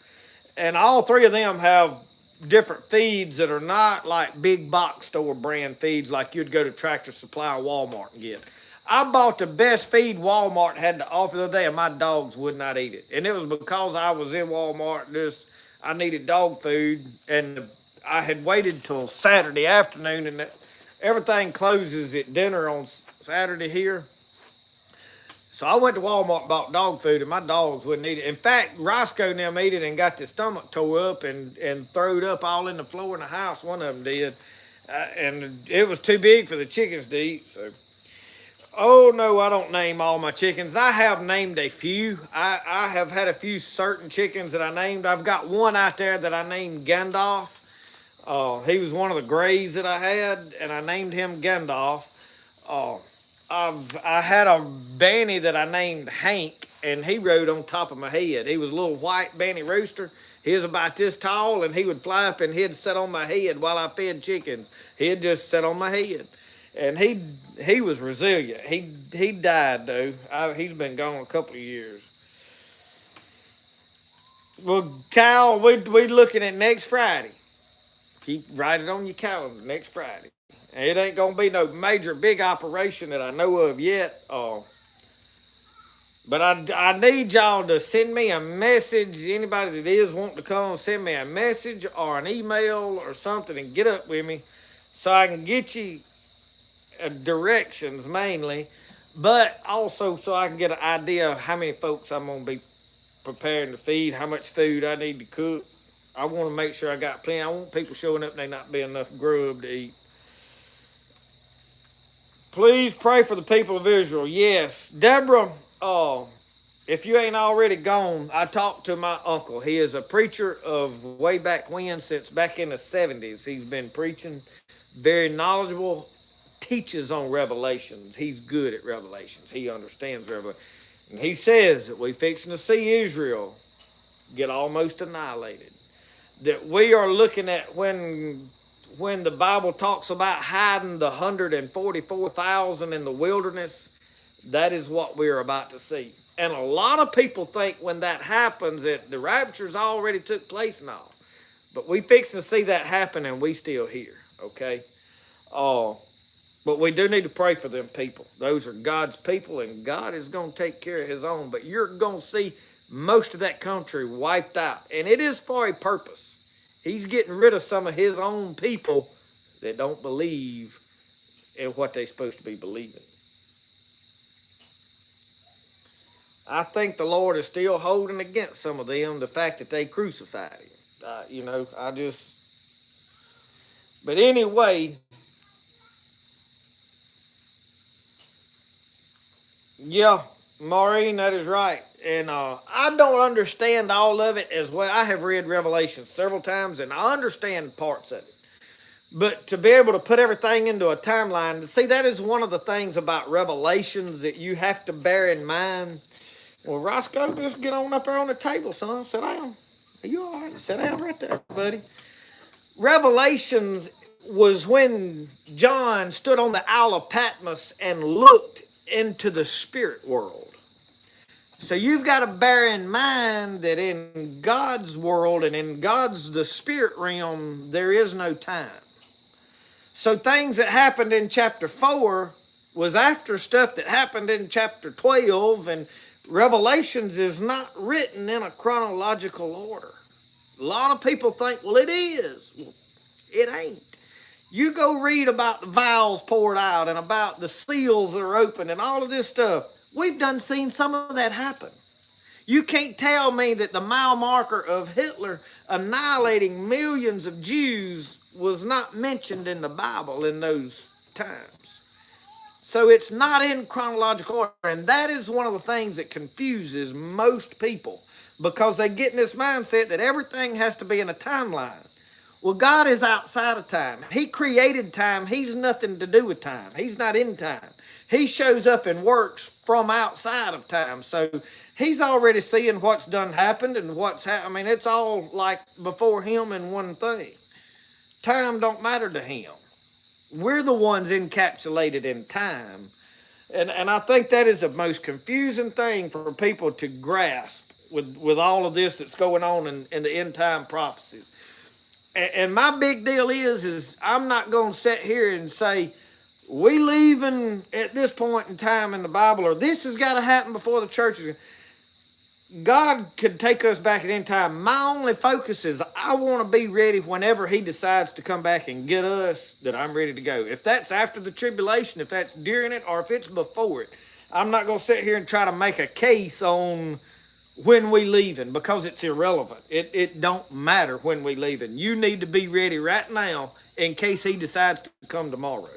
And all three of them have different feeds that are not like big box store brand feeds like you'd go to Tractor Supply or Walmart and get. I bought the best feed Walmart had to offer the other day, and my dogs would not eat it. And it was because I was in Walmart. I needed dog food, and I had waited till Saturday afternoon, and everything closes at dinner on Saturday here. So I went to Walmart and bought dog food, and my dogs wouldn't eat it. In fact, Roscoe and them ate it and got their stomach tore up and throwed up all in the floor in the house. One of them did. And it was too big for the chickens to eat, so... Oh, no, I don't name all my chickens. I have named a few. I have had a few certain chickens that I named. I've got one out there that I named Gandalf. He was one of the grays that I had, and I named him Gandalf. I had a Banny that I named Hank, and he rode on top of my head. He was a little white Banny rooster. He was about this tall, and he would fly up and he'd sit on my head while I fed chickens. He'd just sit on my head, and he was resilient. He died though. He's been gone a couple of years. Well, Kyle, we looking at next Friday. Keep write it on your calendar. Next Friday. It ain't gonna be no major big operation that I know of yet. But I need y'all to send me a message. Anybody that is wanting to come, send me a message or an email or something and get up with me so I can get you directions mainly, but also so I can get an idea of how many folks I'm going to be preparing to feed, how much food I need to cook. I want to make sure I got plenty. I want people showing up and there not be enough grub to eat. Please pray for the people of Israel. Yes. Deborah, if you ain't already gone, I talked to my uncle. He is a preacher of way back when, since back in the 70s. He's been preaching, very knowledgeable, teaches on Revelations. He's good at Revelations. He understands Revelation. And he says that we fixing to see Israel get almost annihilated. That we are looking at when the Bible talks about hiding the 144,000 in the wilderness, that is what we're about to see. And a lot of people think when that happens that the rapture's already took place and all. But we fixing to see that happen and we still here, okay? But we do need to pray for them people. Those are God's people, and God is going to take care of his own. But you're going to see most of that country wiped out. And it is for a purpose. He's getting rid of some of his own people that don't believe in what they're supposed to be believing. I think the Lord is still holding against some of them the fact that they crucified him. But anyway, yeah, Maureen, that is right. And I don't understand all of it as well. I have read Revelation several times and I understand parts of it. But to be able to put everything into a timeline, see, that is one of the things about Revelations that you have to bear in mind. Well, Roscoe, just get on up there on the table, son. Sit down. Are you all right? Sit down right there, buddy. Revelations was when John stood on the Isle of Patmos and looked into the spirit world. So you've got to bear in mind that in God's world and in God's the spirit realm, there is no time. So things that happened in chapter 4 was after stuff that happened in chapter 12, and Revelations is not written in a chronological order. A lot of people think, well, it is. Well, it ain't. You go read about the vials poured out and about the seals that are open and all of this stuff. We've done seen some of that happen. You can't tell me that the mile marker of Hitler annihilating millions of Jews was not mentioned in the Bible in those times. So it's not in chronological order. And that is one of the things that confuses most people because they get in this mindset that everything has to be in a timeline. Well, God is outside of time. He created time. He's nothing to do with time. He's not in time. He shows up and works from outside of time. So he's already seeing what's done happened and what's happened. I mean, it's all like before him in one thing. Time don't matter to him. We're the ones encapsulated in time. And I think that is the most confusing thing for people to grasp with all of this that's going on in the end time prophecies. And my big deal is I'm not going to sit here and say, we leaving at this point in time in the Bible, or this has got to happen before the church is. God could take us back at any time. My only focus is I want to be ready whenever he decides to come back and get us, that I'm ready to go. If that's after the tribulation, if that's during it, or if it's before it, I'm not going to sit here and try to make a case on when we leaving because it's irrelevant. It don't matter when we leaving. You need to be ready right now in case he decides to come tomorrow.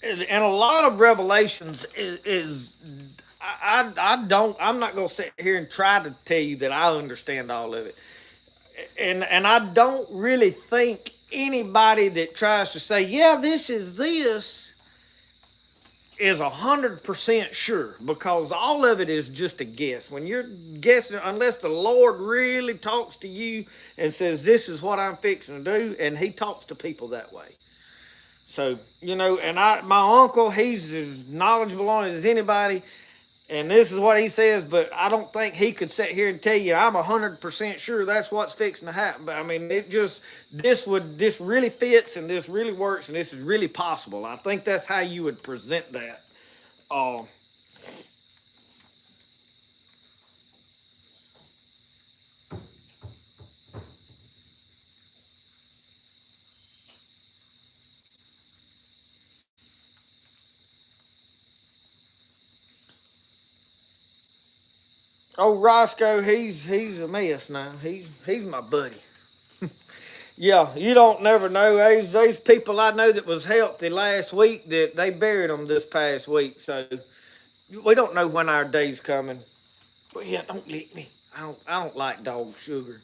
And a lot of Revelations is I'm not gonna sit here and try to tell you that I understand all of it. And I don't really think anybody that tries to say, yeah, this is 100% sure, because all of it is just a guess. When you're guessing, unless the Lord really talks to you and says, this is what I'm fixing to do, and he talks to people that way. So, and my uncle, he's as knowledgeable on it as anybody, and this is what he says, but I don't think he could sit here and tell you I'm 100% sure that's what's fixing to happen. But I mean, this really fits, and this really works, and this is really possible. I think that's how you would present that. Uh, oh, Roscoe, he's a mess now. He's my buddy. Yeah, you don't never know. There's people I know that was healthy last week that they buried them this past week. So we don't know when our day's coming. But yeah, don't lick me. I don't like dog sugar.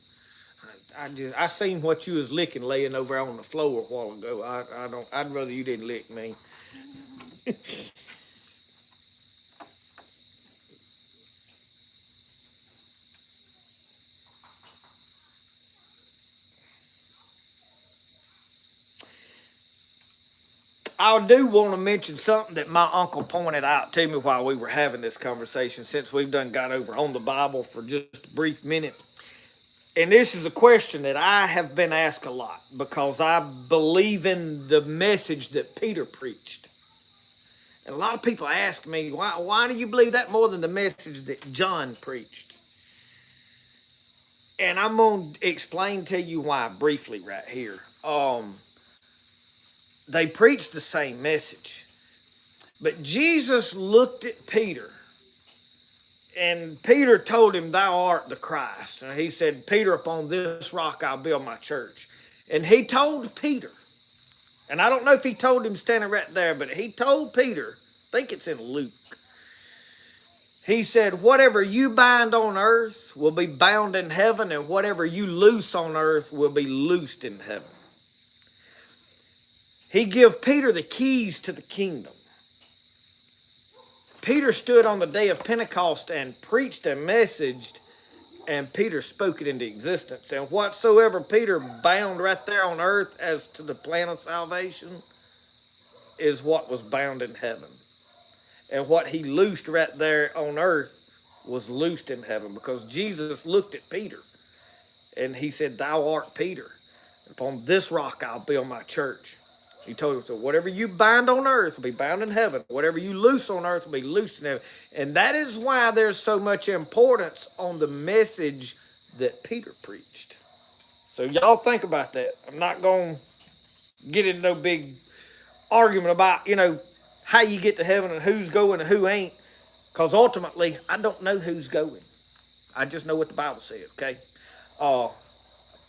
I seen what you was licking laying over on the floor a while ago. I don't. I'd rather you didn't lick me. I do want to mention something that my uncle pointed out to me while we were having this conversation, since we've done got over on the Bible for just a brief minute. And this is a question that I have been asked a lot, because I believe in the message that Peter preached. And a lot of people ask me, why do you believe that more than the message that John preached? And I'm going to explain to you why briefly right here. They preached the same message. But Jesus looked at Peter, and Peter told him, thou art the Christ. And he said, Peter, upon this rock I'll build my church. And he told Peter, and I don't know if he told him standing right there, but he told Peter, I think it's in Luke, he said, whatever you bind on earth will be bound in heaven, and whatever you loose on earth will be loosed in heaven. He gave Peter the keys to the kingdom. Peter stood on the day of Pentecost and preached a message, and Peter spoke it into existence. And whatsoever Peter bound right there on earth as to the plan of salvation is what was bound in heaven. And what he loosed right there on earth was loosed in heaven, because Jesus looked at Peter and he said, thou art Peter. Upon this rock I'll build my church. He told him, so whatever you bind on earth will be bound in heaven. Whatever you loose on earth will be loosed in heaven. And that is why there's so much importance on the message that Peter preached. So y'all think about that. I'm not going to get into no big argument about, how you get to heaven and who's going and who ain't. Because ultimately, I don't know who's going. I just know what the Bible said, okay?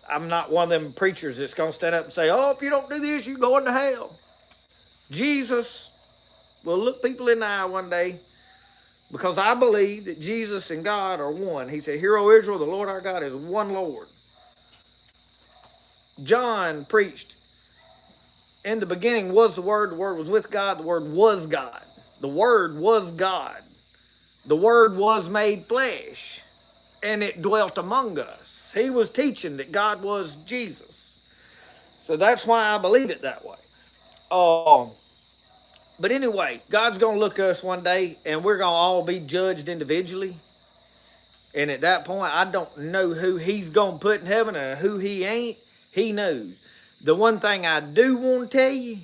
I'm not one of them preachers that's going to stand up and say, oh, if you don't do this, you're going to hell. Jesus will look people in the eye one day, because I believe that Jesus and God are one. He said, hear, O Israel, the Lord our God is one Lord. John preached, in the beginning was the Word was with God, the Word was God. The Word was God. The Word was made flesh, and it dwelt among us. He was teaching that God was Jesus. So that's why I believe it that way. But anyway, God's going to look at us one day, and we're going to all be judged individually. And at that point, I don't know who he's going to put in heaven and who he ain't. He knows. The one thing I do want to tell you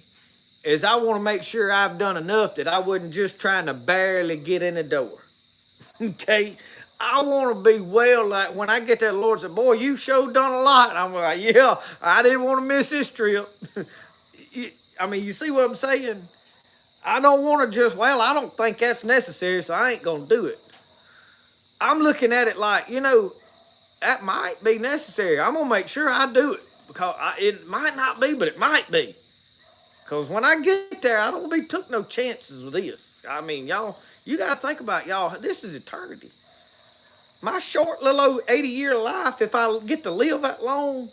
is I want to make sure I've done enough that I wasn't just trying to barely get in the door. Okay? I want to be well, like when I get there, the Lord said, boy, you sure done a lot. And I'm like, yeah, I didn't want to miss this trip. I mean, you see what I'm saying? I don't want to just, well, I don't think that's necessary, so I ain't going to do it. I'm looking at it like, that might be necessary. I'm going to make sure I do it, because it might not be, but it might be. Because when I get there, I don't be took no chances with this. I mean, y'all, you got to think about y'all. This is eternity. My short little old 80-year life, if I get to live that long,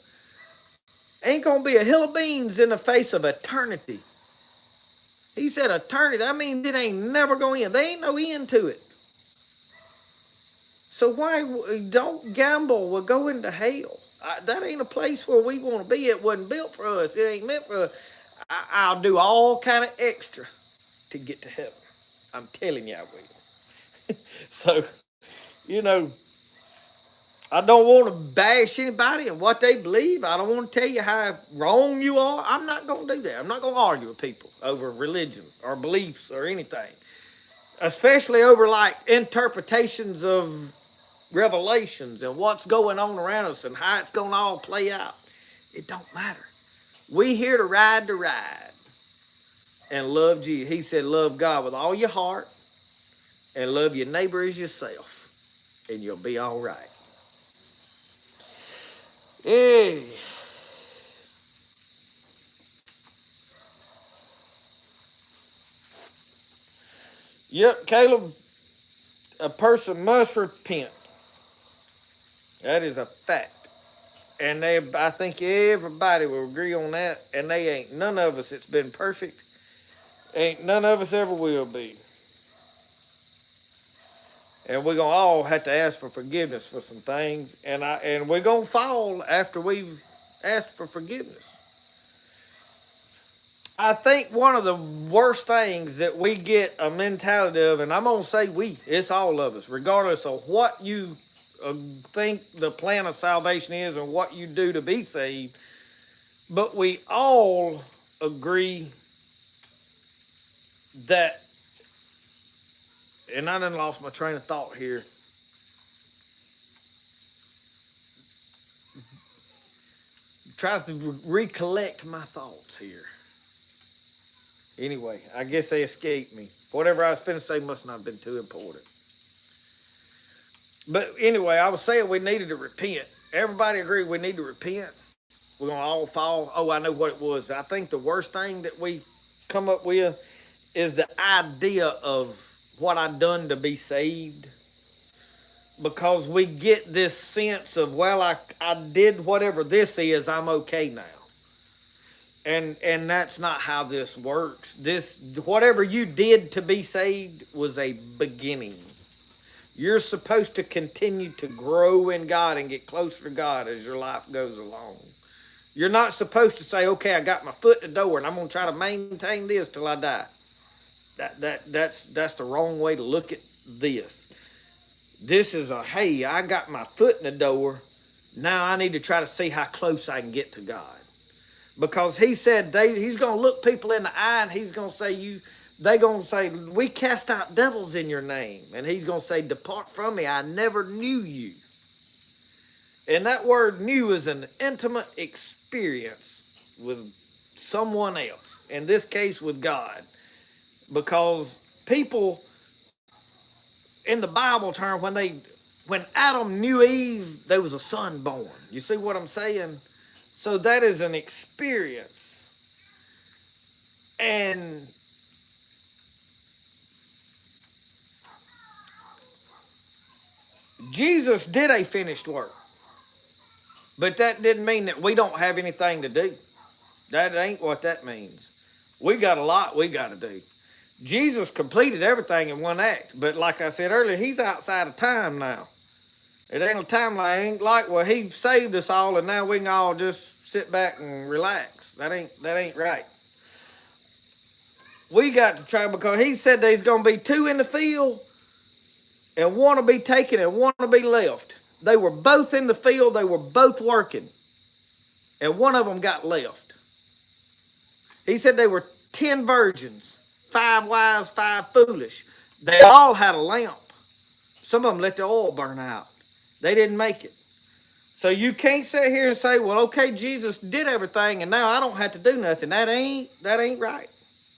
ain't gonna be a hill of beans in the face of eternity. He said eternity. That means it ain't never going to end. There ain't no end to it. So why don't gamble? We'll go into hell. That ain't a place where we want to be. It wasn't built for us. It ain't meant for us. I'll do all kind of extra to get to heaven. I'm telling you I will. So, you know, I don't want to bash anybody and what they believe. I don't want to tell you how wrong you are. I'm not going to do that. I'm not going to argue with people over religion or beliefs or anything, especially over like interpretations of revelations and what's going on around us and how it's going to all play out. It don't matter. We here to ride the ride and love Jesus. He said, love God with all your heart and love your neighbor as yourself, and you'll be all right. Hey. Yep, Caleb, a person must repent. That is a fact. And I think everybody will agree on that. And they ain't none of us that's been perfect. Ain't none of us ever will be. And we're gonna all have to ask for forgiveness for some things. And we're gonna fall after we've asked for forgiveness. I think one of the worst things that we get a mentality of, and I'm gonna say we, it's all of us, regardless of what you think the plan of salvation is and what you do to be saved, but we all agree that, and I done lost my train of thought here. Try to recollect my thoughts here. Anyway, I guess they escaped me. Whatever I was finna say must not have been too important. But anyway, I was saying we needed to repent. Everybody agree we need to repent. We're gonna all fall. Oh, I know what it was. I think the worst thing that we come up with is the idea of what I done to be saved. Because we get this sense of, well, I did whatever this is, I'm okay now. And that's not how this works. This, whatever you did to be saved was a beginning. You're supposed to continue to grow in God and get closer to God as your life goes along. You're not supposed to say, okay, I got my foot in the door and I'm going to try to maintain this till I die. That's the wrong way to look at this. This is a, hey, I got my foot in the door. Now I need to try to see how close I can get to God. Because he said he's going to look people in the eye and he's going to say, they're going to say, we cast out devils in your name. And he's going to say, depart from me, I never knew you. And that word knew is an intimate experience with someone else. In this case, with God. Because people in the Bible term, when Adam knew Eve, there was a son born. You see what I'm saying? So that is an experience. And Jesus did a finished work. But that didn't mean that we don't have anything to do. That ain't what that means. We got a lot we got to do. Jesus completed everything in one act. But like I said earlier, he's outside of time now. It ain't a timeline. It ain't like, well, he saved us all and now we can all just sit back and relax. That ain't right. We got to try, because he said there's going to be two in the field and one will be taken and one will be left. They were both in the field. They were both working. And one of them got left. He said they were 10 virgins, 5 wise, 5 foolish. They all had a lamp. Some of them let the oil burn out. They didn't make it. So you can't sit here and say, well, okay, Jesus did everything and now I don't have to do nothing. That ain't right.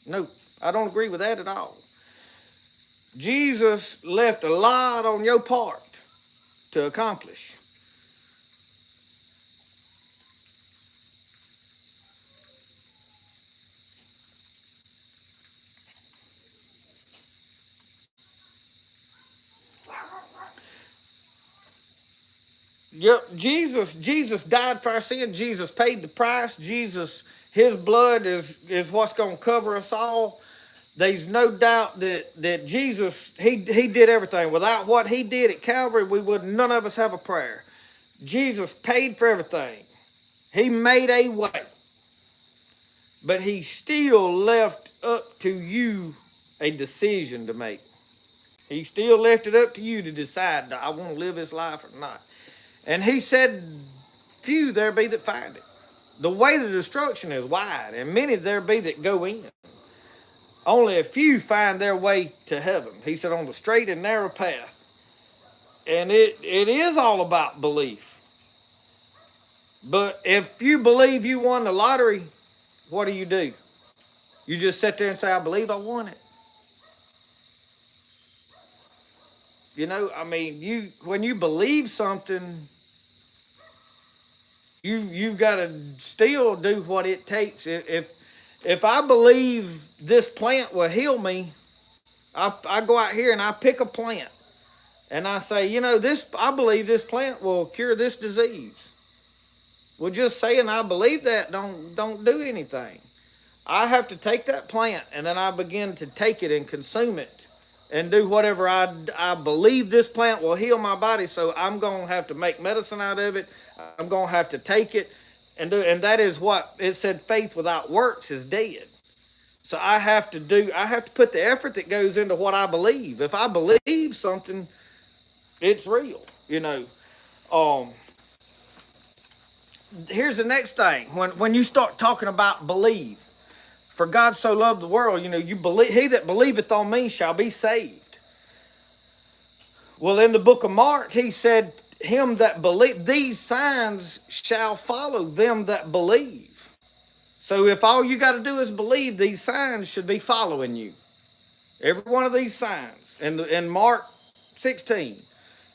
No, I don't agree with that at all. Jesus left a lot on your part to accomplish. Yep, Jesus died for our sin. Jesus paid the price. His blood is what's going to cover us all. There's no doubt that Jesus, he did everything. Without what he did at Calvary, none of us have a prayer. Jesus paid for everything. He made a way. But he still left up to you a decision to make. He still left it up to you to decide, I want to live this life or not. And he said, few there be that find it. The way to destruction is wide, and many there be that go in. Only a few find their way to heaven. He said, on the straight and narrow path. And it is all about belief. But if you believe you won the lottery, what do? You just sit there and say, I believe I won it. You know, I mean, when you believe something, you've got to still do what it takes. If I believe this plant will heal me, I go out here and I pick a plant and I say, you know, I believe this plant will cure this disease. Well, just saying I believe that don't do anything. I have to take that plant and then I begin to take it and consume it and do whatever I believe this plant will heal my body. So I'm going to have to make medicine out of it. I'm going to have to take it and do, and that is what it said, faith without works is dead. So I have to put the effort that goes into what I believe. If I believe something, it's real, you know. Here's the next thing. When you start talking about believe, for God so loved the world, you know, you believe, he that believeth on me shall be saved. Well, in the book of Mark, he said, him that believe, these signs shall follow them that believe. So if all you got to do is believe, these signs should be following you. Every one of these signs. In Mark 16,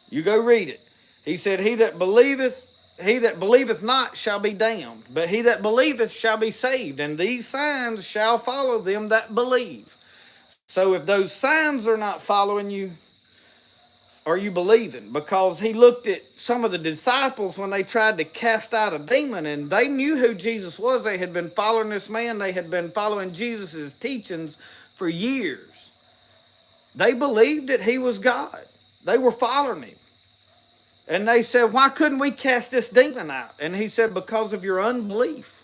you go read it. He said, he that believeth not shall be damned, but he that believeth shall be saved, and these signs shall follow them that believe. So if those signs are not following you, are you believing? Because he looked at some of the disciples when they tried to cast out a demon, and they knew who Jesus was. They had been following this man. They had been following Jesus' teachings for years. They believed that he was God. They were following him. And they said, why couldn't we cast this demon out? And he said, because of your unbelief.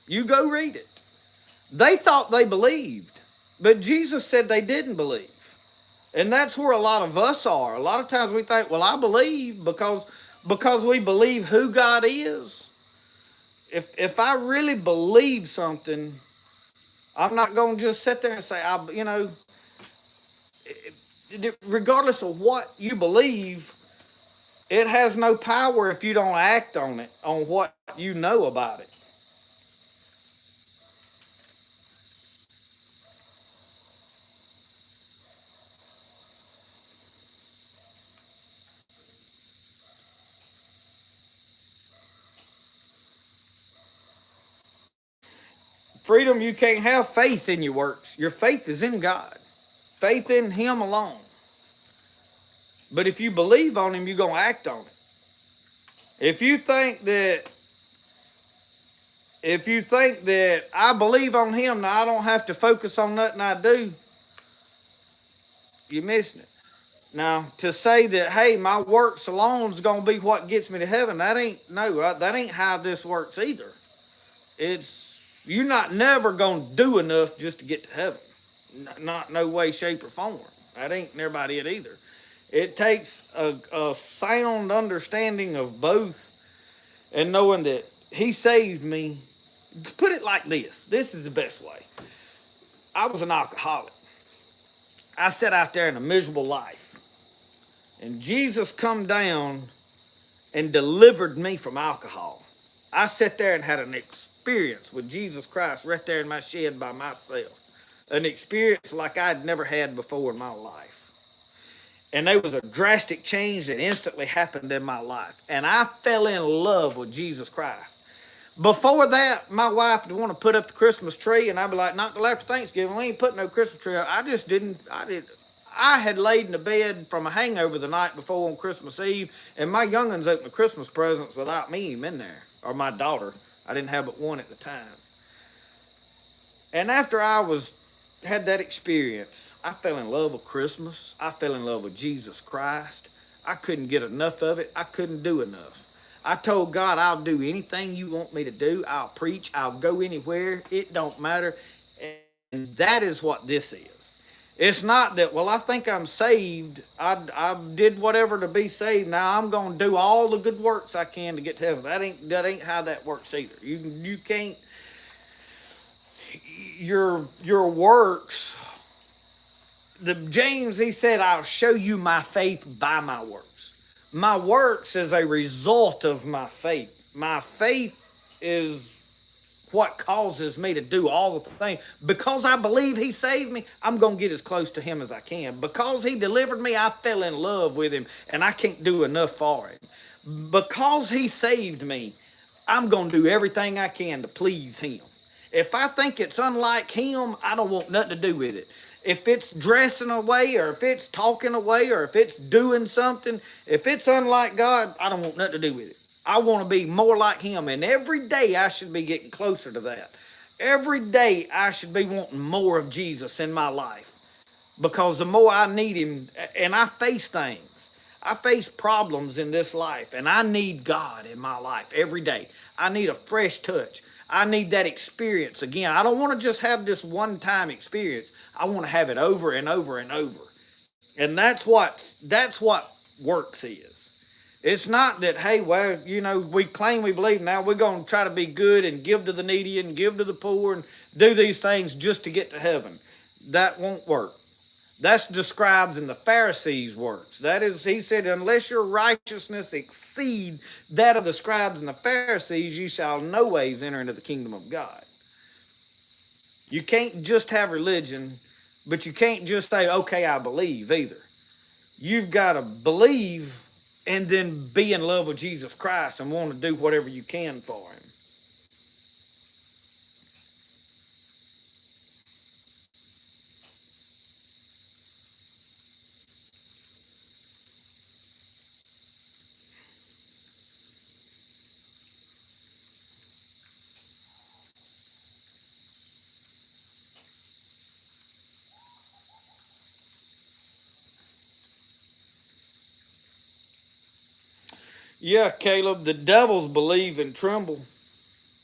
You go read it. They thought they believed, but Jesus said they didn't believe. And that's where a lot of us are. A lot of times we think, well, I believe because we believe who God is. If I really believe something, I'm not going to just sit there and say, regardless of what you believe, it has no power if you don't act on it, on what you know about it. Freedom, you can't have faith in your works. Your faith is in God. Faith in him alone. But if you believe on him, you're going to act on it. If you think that I believe on him, now I don't have to focus on nothing I do, you're missing it. Now, to say that, hey, my works alone is going to be what gets me to heaven, that ain't how this works either. You're not never going to do enough just to get to heaven. Not no way, shape, or form. That ain't everybody it either. It takes a sound understanding of both and knowing that he saved me. Put it like this. This is the best way. I was an alcoholic. I sat out there in a miserable life. And Jesus come down and delivered me from alcohol. I sat there and had an experience with Jesus Christ right there in my shed by myself. An experience like I'd never had before in my life. And there was a drastic change that instantly happened in my life. And I fell in love with Jesus Christ. Before that, my wife would want to put up the Christmas tree, and I'd be like, not till after Thanksgiving. We ain't putting no Christmas tree up. I I had laid in the bed from a hangover the night before on Christmas Eve, and my young'uns opened the Christmas presents without me even in there, or my daughter. I didn't have but one at the time. And after I was had that experience, I fell in love with Christmas. I fell in love with Jesus Christ. I couldn't get enough of it. I couldn't do enough. I told God, I'll do anything you want me to do. I'll preach. I'll go anywhere. It don't matter. And that is what this is. It's not that, well, I think I'm saved. I did whatever to be saved. Now I'm going to do all the good works I can to get to heaven. That ain't how that works either. You can't. Your works. James, he said, I'll show you my faith by my works. My works is a result of my faith. My faith is what causes me to do all the things. Because I believe he saved me, I'm going to get as close to him as I can. Because he delivered me, I fell in love with him, and I can't do enough for him. Because he saved me, I'm going to do everything I can to please him. If I think it's unlike him, I don't want nothing to do with it. If it's dressing away, or if it's talking away, or if it's doing something, if it's unlike God, I don't want nothing to do with it. I want to be more like him, and every day I should be getting closer to that. Every day I should be wanting more of Jesus in my life, because the more I need him, and I face things. I face problems in this life, and I need God in my life every day. I need a fresh touch. I need that experience again. I don't want to just have this one-time experience. I want to have it over and over and over. And that's what works is. It's not that, hey, well, we claim we believe, now we're going to try to be good and give to the needy and give to the poor and do these things just to get to heaven. That won't work. That's the scribes and the Pharisees' works. That is, he said, unless your righteousness exceed that of the scribes and the Pharisees, you shall no ways enter into the kingdom of God. You can't just have religion, but you can't just say, okay, I believe either. You've got to believe and then be in love with Jesus Christ and want to do whatever you can for him. Yeah, Caleb, the devils believe and tremble.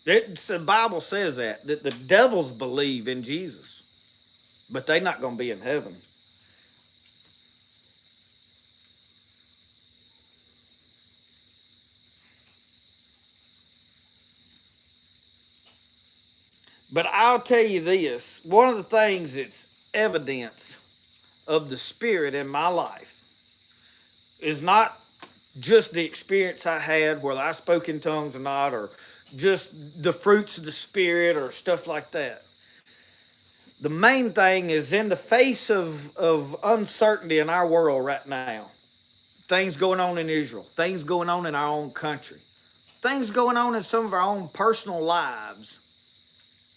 The Bible says that the devils believe in Jesus, but they're not going to be in heaven. But I'll tell you this, one of the things that's evidence of the Spirit in my life is not just the experience I had, whether I spoke in tongues or not, or just the fruits of the Spirit or stuff like that. The main thing is, in the face of uncertainty in our world right now, things going on in Israel, things going on in our own country, things going on in some of our own personal lives,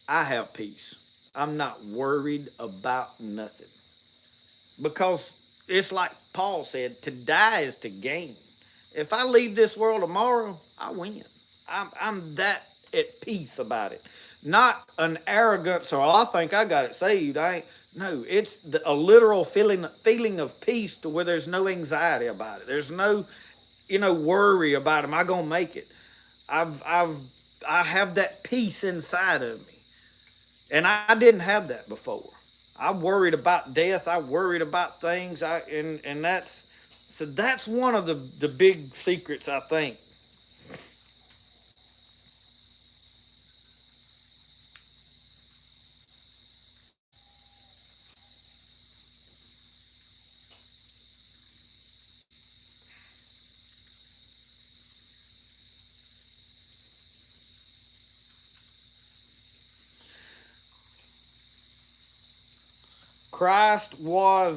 I have peace. I'm not worried about nothing. Because it's like Paul said, to die is to gain. If I leave this world tomorrow, I win. I'm that at peace about it. Not an arrogance or, I think I got it saved. I ain't. No, it's a literal feeling of peace to where there's no anxiety about it. There's no, worry about, am I gonna make it? I have that peace inside of me. And I didn't have that before. I worried about death. I worried about things. And that's one of the big secrets, I think. Christ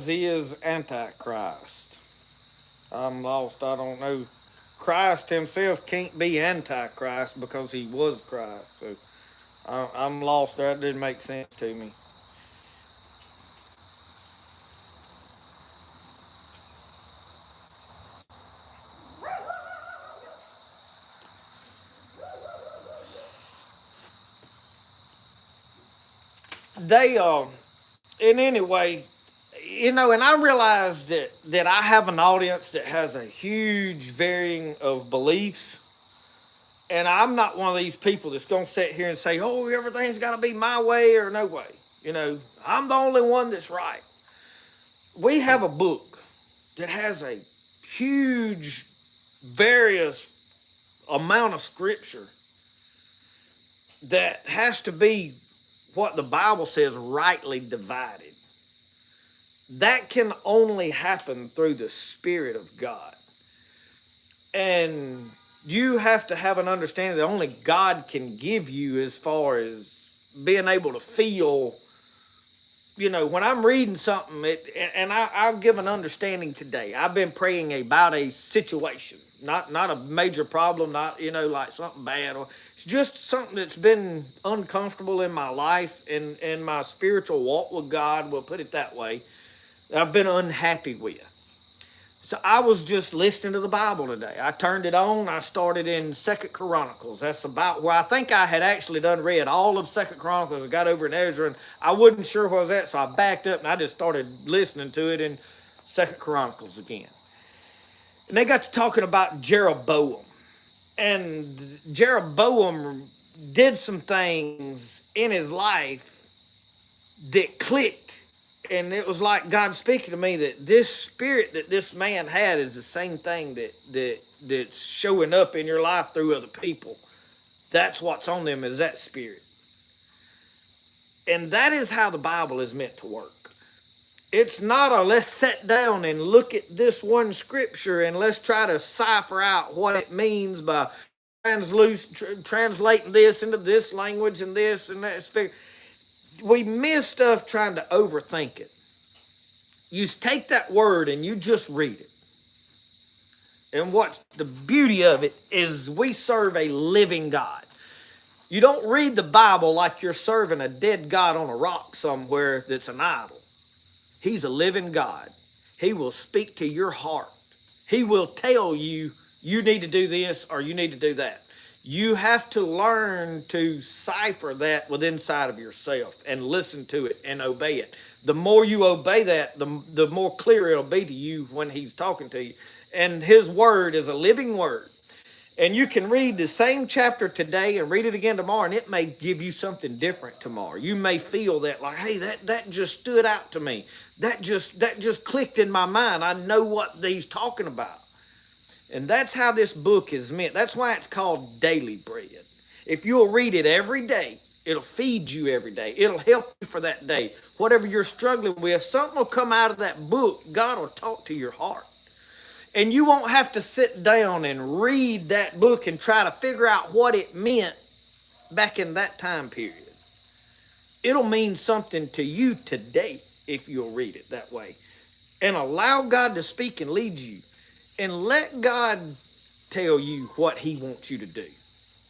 is Antichrist. I'm lost. I don't know. Christ himself can't be Antichrist because he was Christ. So I'm lost. That didn't make sense to me. they in any way, and I realize that I have an audience that has a huge varying of beliefs, and I'm not one of these people that's going to sit here and say, "Oh, everything's got to be my way or no way." I'm the only one that's right. We have a book that has a huge, various amount of scripture that has to be what the Bible says rightly divided. That can only happen through the Spirit of God. And you have to have an understanding that only God can give you as far as being able to feel. When I'm reading something, I'll give an understanding today. I've been praying about a situation, not a major problem, not like something bad, or it's just something that's been uncomfortable in my life and in my spiritual walk with God. We'll put it that way. I've been unhappy with. So I was just listening to the Bible today. I turned it on. I started in Second Chronicles. That's about where I think I had actually done read all of Second Chronicles. I got over in Ezra, and I wasn't sure where I was at, so I backed up and I just started listening to it in Second Chronicles again. And they got to talking about Jeroboam, and Jeroboam did some things in his life that clicked, and it was like God speaking to me that this spirit that this man had is the same thing that's showing up in your life through other people. That's what's on them, is that spirit. And that is how the Bible is meant to work. It's not a let's sit down and look at this one scripture and let's try to cipher out what it means by translating this into this language and this and that. We miss stuff trying to overthink it. You take that word and you just read it. And what's the beauty of it is we serve a living God. You don't read the Bible like you're serving a dead God on a rock somewhere that's an idol. He's a living God. He will speak to your heart. He will tell you, you need to do this or you need to do that. You have to learn to cipher that within inside of yourself and listen to it and obey it. The more you obey that, the more clear it'll be to you when he's talking to you. And his word is a living word. And you can read the same chapter today and read it again tomorrow, and it may give you something different tomorrow. You may feel that like, hey, that just stood out to me. That just clicked in my mind. I know what he's talking about. And that's how this book is meant. That's why it's called Daily Bread. If you'll read it every day, it'll feed you every day. It'll help you for that day. Whatever you're struggling with, something will come out of that book. God will talk to your heart. And you won't have to sit down and read that book and try to figure out what it meant back in that time period. It'll mean something to you today if you'll read it that way. And allow God to speak and lead you. And let God tell you what he wants you to do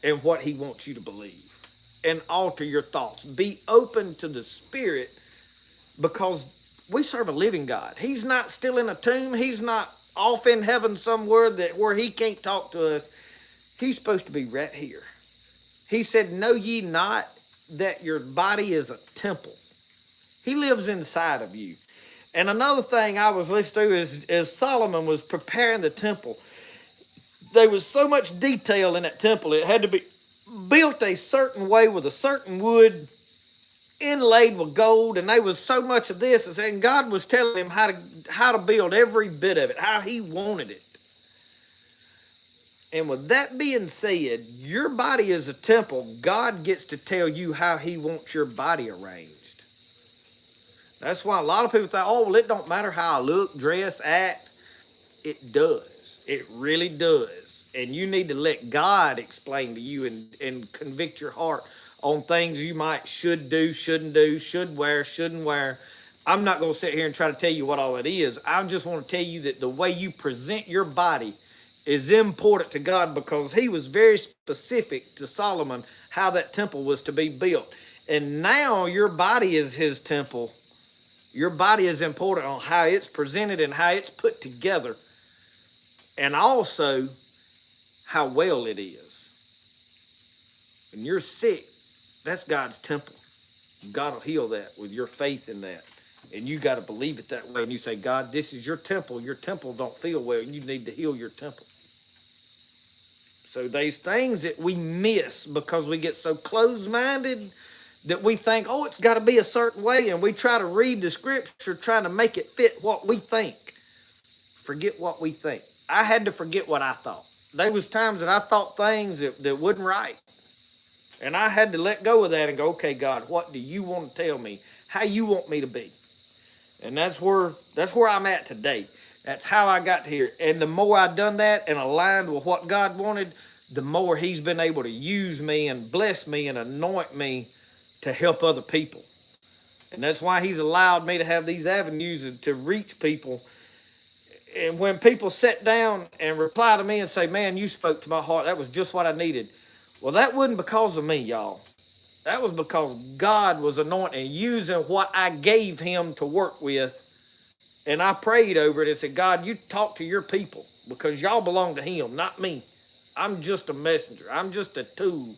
and what he wants you to believe. And alter your thoughts. Be open to the Spirit, because we serve a living God. He's not still in a tomb. He's not off in heaven somewhere where he can't talk to us. He's supposed to be right here. He said, know ye not that your body is a temple? He lives inside of you. And another thing I was listening to is as Solomon was preparing the temple, there was so much detail in that temple. It had to be built a certain way with a certain wood, inlaid with gold, and there was so much of this, and God was telling him how to build every bit of it, how he wanted it. And with that being said, your body is a temple. God gets to tell you how he wants your body arranged. That's why a lot of people think, oh, well, it don't matter how I look, dress, act. It does. It really does. And you need to let God explain to you and convict your heart on things you might should do, shouldn't do, should wear, shouldn't wear. I'm not going to sit here and try to tell you what all it is. I just want to tell you that the way you present your body is important to God, because he was very specific to Solomon how that temple was to be built. And now your body is his temple. Your body is important on how it's presented and how it's put together, and also how well it is. When you're sick, that's God's temple. God will heal that with your faith in that. And you got to believe it that way. And you say, God, this is your temple. Your temple don't feel well. You need to heal your temple. So there's things that we miss because we get so closed-minded that we think, oh, it's got to be a certain way. And we try to read the scripture trying to make it fit what we think. Forget what we think. I had to forget what I thought. There was times that I thought things that wasn't right. And I had to let go of that and go, okay, God, what do you want to tell me? How you want me to be? And that's where I'm at today. That's how I got here. And the more I done that and aligned with what God wanted, the more he's been able to use me and bless me and anoint me to help other people. And that's why he's allowed me to have these avenues to reach people. And when people sit down and reply to me and say, man, you spoke to my heart, that was just what I needed. Well, that wasn't because of me, y'all. That was because God was anointing and using what I gave him to work with. And I prayed over it and said, God, you talk to your people because y'all belong to him, not me. I'm just a messenger. I'm just a tool.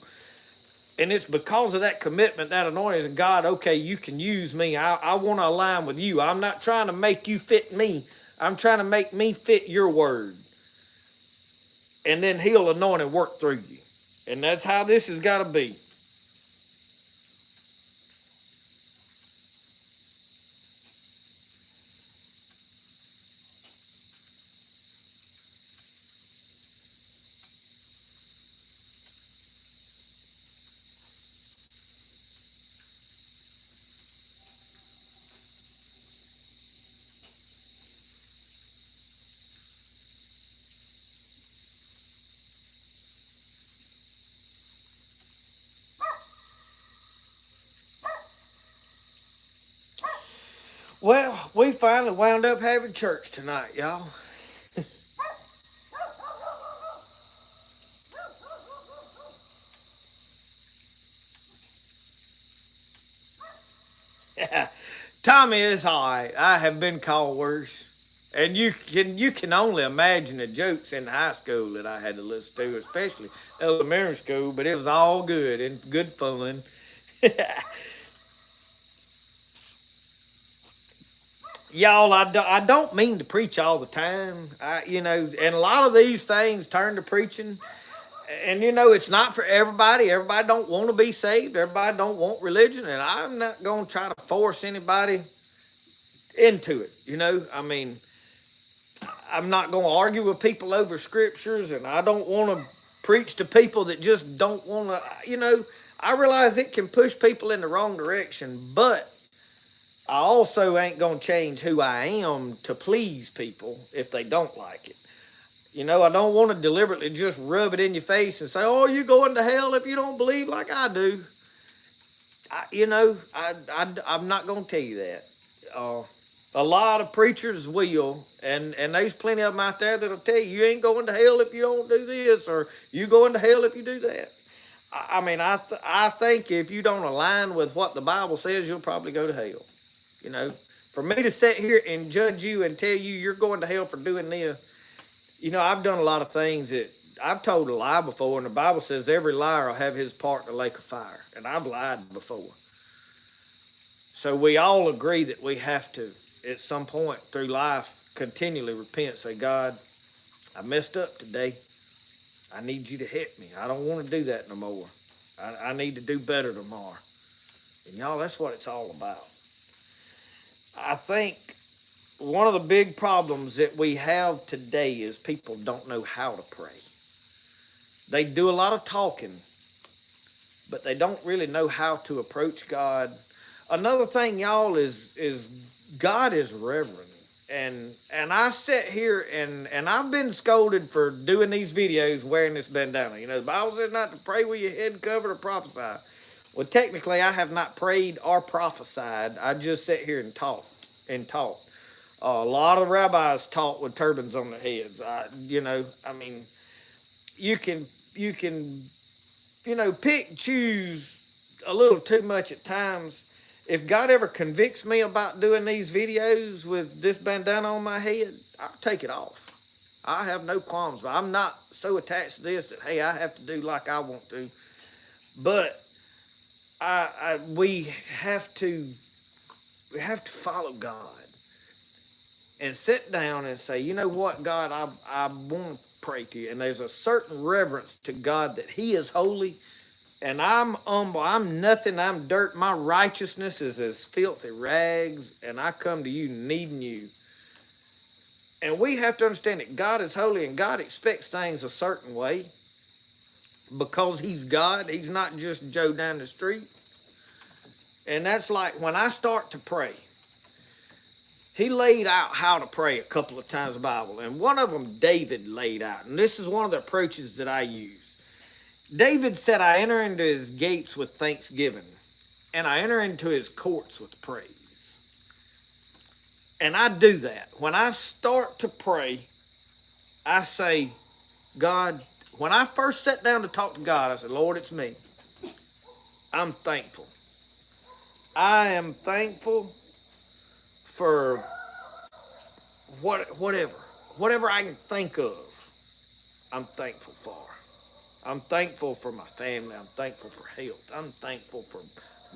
And it's because of that commitment, that anointing, and God, okay, you can use me. I want to align with you. I'm not trying to make you fit me. I'm trying to make me fit your word. And then he'll anoint and work through you. And that's how this has got to be. Well, we finally wound up having church tonight, y'all. Tommy is all right. I have been called worse. And you can only imagine the jokes in high school that I had to listen to, especially elementary school, but it was all good and good fun. Y'all, I don't mean to preach all the time. And a lot of these things turn to preaching. And it's not for everybody. Everybody don't want to be saved. Everybody don't want religion. And I'm not going to try to force anybody into it. I mean, I'm not going to argue with people over scriptures, and I don't want to preach to people that just don't want to, I realize it can push people in the wrong direction, but I also ain't going to change who I am to please people if they don't like it. I don't want to deliberately just rub it in your face and say, oh, you going to hell if you don't believe like I do. I'm not going to tell you that. A lot of preachers will, and there's plenty of them out there that'll tell you ain't going to hell if you don't do this, or you going to hell if you do that. I mean, I think if you don't align with what the Bible says, you'll probably go to hell. For me to sit here and judge you and tell you you're going to hell for doing this, I've done a lot of things that I've told a lie before, and the Bible says every liar will have his part in the lake of fire, and I've lied before. So we all agree that we have to, at some point through life, continually repent. Say, God, I messed up today. I need you to help me. I don't want to do that no more. I need to do better tomorrow. And y'all, that's what it's all about. I think one of the big problems that we have today is people don't know how to pray. They do a lot of talking, but they don't really know how to approach God. Another thing, y'all, is God is reverend. And I sit here and I've been scolded for doing these videos wearing this bandana. The Bible says not to pray with your head covered or prophesy. Well, technically, I have not prayed or prophesied. I just sit here and talk and talk. A lot of rabbis taught with turbans on their heads. I mean, you can pick, choose a little too much at times. If God ever convicts me about doing these videos with this bandana on my head, I'll take it off. I have no qualms, but I'm not so attached to this that, hey, I have to do like I want to. But we have to follow God and sit down and say, you know what, God, I want to pray to you. And there's a certain reverence to God that He is holy and I'm humble. I'm nothing. I'm dirt. My righteousness is as filthy rags, and I come to you needing you. And we have to understand that God is holy and God expects things a certain way because He's God. He's not just Joe down the street. And that's like when I start to pray, He laid out how to pray a couple of times in the Bible. And one of them, David laid out. And this is one of the approaches that I use. David said, I enter into His gates with thanksgiving, and I enter into His courts with praise. And I do that. When I start to pray, I say, God, when I first sat down to talk to God, I said, Lord, it's me. I'm thankful. I am thankful for whatever I can think of, I'm thankful for. I'm thankful for my family. I'm thankful for health. I'm thankful for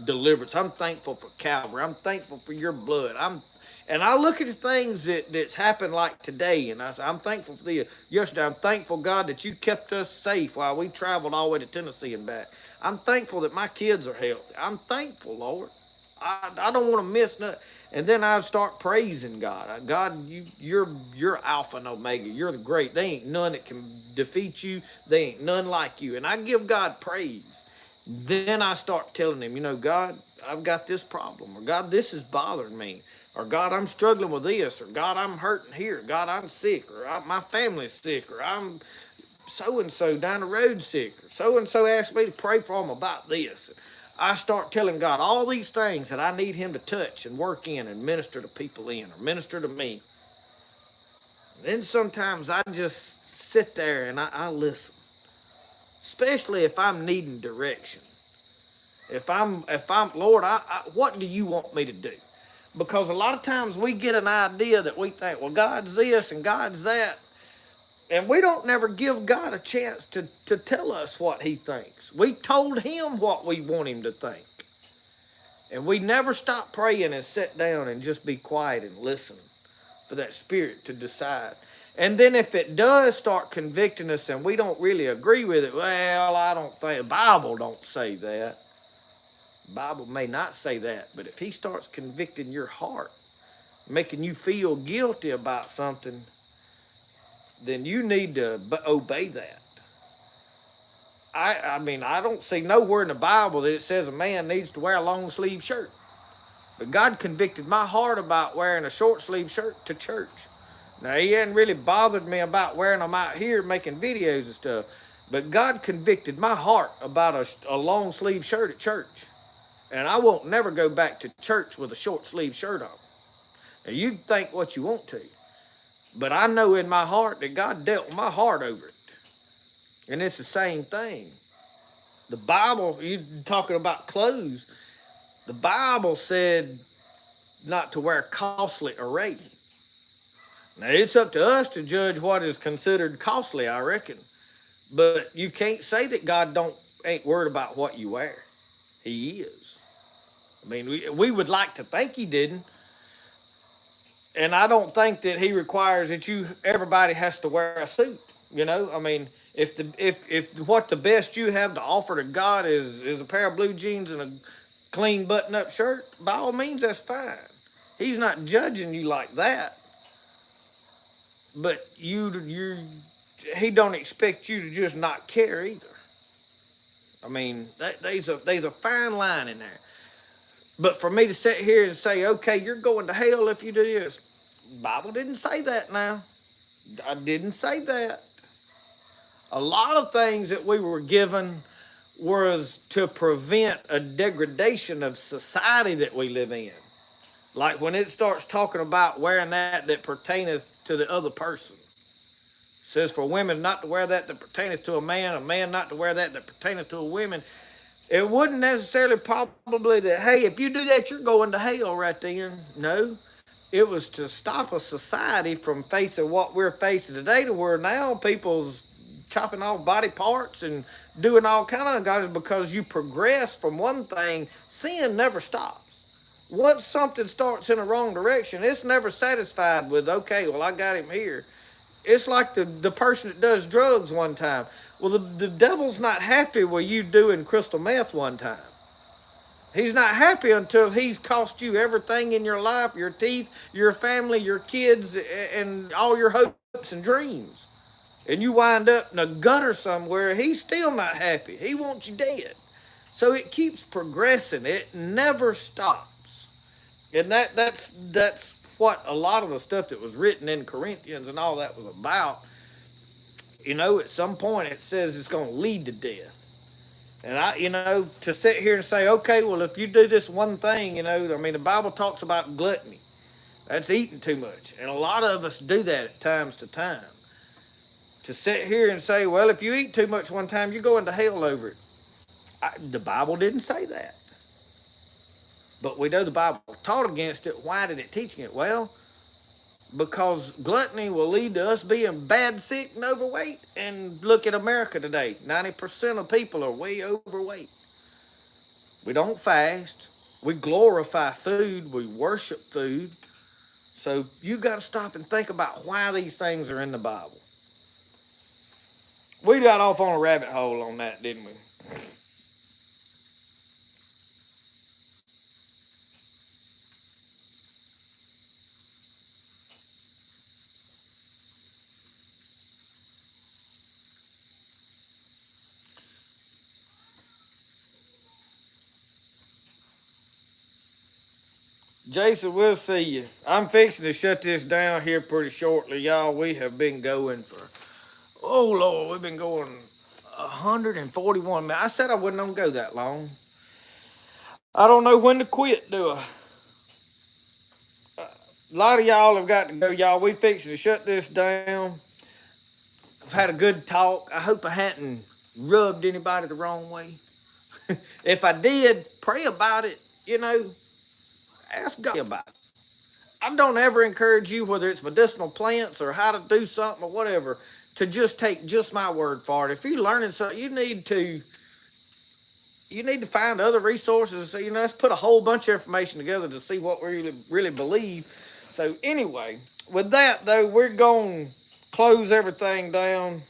deliverance. I'm thankful for Calvary. I'm thankful for your blood. And I look at the things that's happened like today, and I say, I'm thankful for yesterday. I'm thankful, God, that you kept us safe while we traveled all the way to Tennessee and back. I'm thankful that my kids are healthy. I'm thankful, Lord. I don't want to miss nothing. And then I start praising God. God, you're Alpha and Omega. You're the great. There ain't none that can defeat you. There ain't none like you. And I give God praise. Then I start telling Him, you know, God, I've got this problem. Or God, this is bothering me. Or God, I'm struggling with this. Or God, I'm hurting here. God, I'm sick. Or my family's sick. Or I'm so-and-so down the road sick. Or so-and-so asked me to pray for them about this. I start telling God all these things that I need Him to touch and work in and minister to people in or minister to me. And then sometimes I just sit there and I listen, especially if I'm needing direction. If I'm Lord, what do you want me to do? Because a lot of times we get an idea that we think, well, God's this and God's that. And we don't never give God a chance to tell us what He thinks. We told Him what we want Him to think. And we never stop praying and sit down and just be quiet and listen for that Spirit to decide. And then if it does start convicting us and we don't really agree with it, well, I don't think, the Bible don't say that. The Bible may not say that, but if He starts convicting your heart, making you feel guilty about something, then you need to obey that. I mean, I don't see nowhere in the Bible that it says a man needs to wear a long sleeve shirt. But God convicted my heart about wearing a short sleeve shirt to church. Now, He hadn't really bothered me about wearing them out here making videos and stuff. But God convicted my heart about a long sleeve shirt at church. And I won't never go back to church with a short sleeve shirt on. Now, you can think what you want to. But I know in my heart that God dealt with my heart over it. And it's the same thing. The Bible, you talking about clothes, the Bible said not to wear costly array. Now, it's up to us to judge what is considered costly, I reckon. But you can't say that God ain't worried about what you wear. He is. I mean, we would like to think He didn't. And I don't think that He requires that everybody has to wear a suit. You know, I mean, if what the best you have to offer to God is a pair of blue jeans and a clean button-up shirt, by all means, that's fine. He's not judging you like that. But He don't expect you to just not care either. I mean, there's a fine line in there. But for me to sit here and say, okay, you're going to hell if you do this, the Bible didn't say that now. I didn't say that. A lot of things that we were given was to prevent a degradation of society that we live in. Like when it starts talking about wearing that pertaineth to the other person. It says for women not to wear that pertaineth to a man not to wear that pertaineth to a woman. It wouldn't necessarily probably that, hey, if you do that, you're going to hell right then. No. It was to stop a society from facing what we're facing today, to where now people's chopping off body parts and doing all kind of guys because you progress from one thing. Sin never stops. Once something starts in the wrong direction, it's never satisfied with, okay, well, I got him here. It's like the person that does drugs one time. Well, the devil's not happy with you doing crystal meth one time. He's not happy until he's cost you everything in your life, your teeth, your family, your kids, and all your hopes and dreams. And you wind up in a gutter somewhere. He's still not happy. He wants you dead. So it keeps progressing. It never stops. And that's what a lot of the stuff that was written in Corinthians and all that was about. You know, at some point it says it's going to lead to death. And to sit here and say, okay, well, if you do this one thing, the Bible talks about gluttony. That's eating too much. And a lot of us do that at times to time. To sit here and say, well, if you eat too much one time, you're going to hell over it. The Bible didn't say that. But we know the Bible taught against it. Why did it teach it? Well, because gluttony will lead to us being bad, sick, and overweight. And look at America today. 90% of people are way overweight. We don't fast. We glorify food. We worship food. So you got to stop and think about why these things are in the Bible. We got off on a rabbit hole on that, didn't we? Jason, we'll see you. I'm fixing to shut this down here pretty shortly, y'all. We have been going for, oh Lord, we've been going 141 minutes. I said I wasn't gonna go that long. I don't know when to quit, do I? A lot of y'all have got to go, y'all. We fixing to shut this down. I've had a good talk. I hope I hadn't rubbed anybody the wrong way. If I did, pray about it, ask God about it. I don't ever encourage you, whether it's medicinal plants or how to do something or whatever, to just take just my word for it. If you're learning something, you need to find other resources. So, let's put a whole bunch of information together to see what we really believe. So anyway, with that though, we're going to close everything down.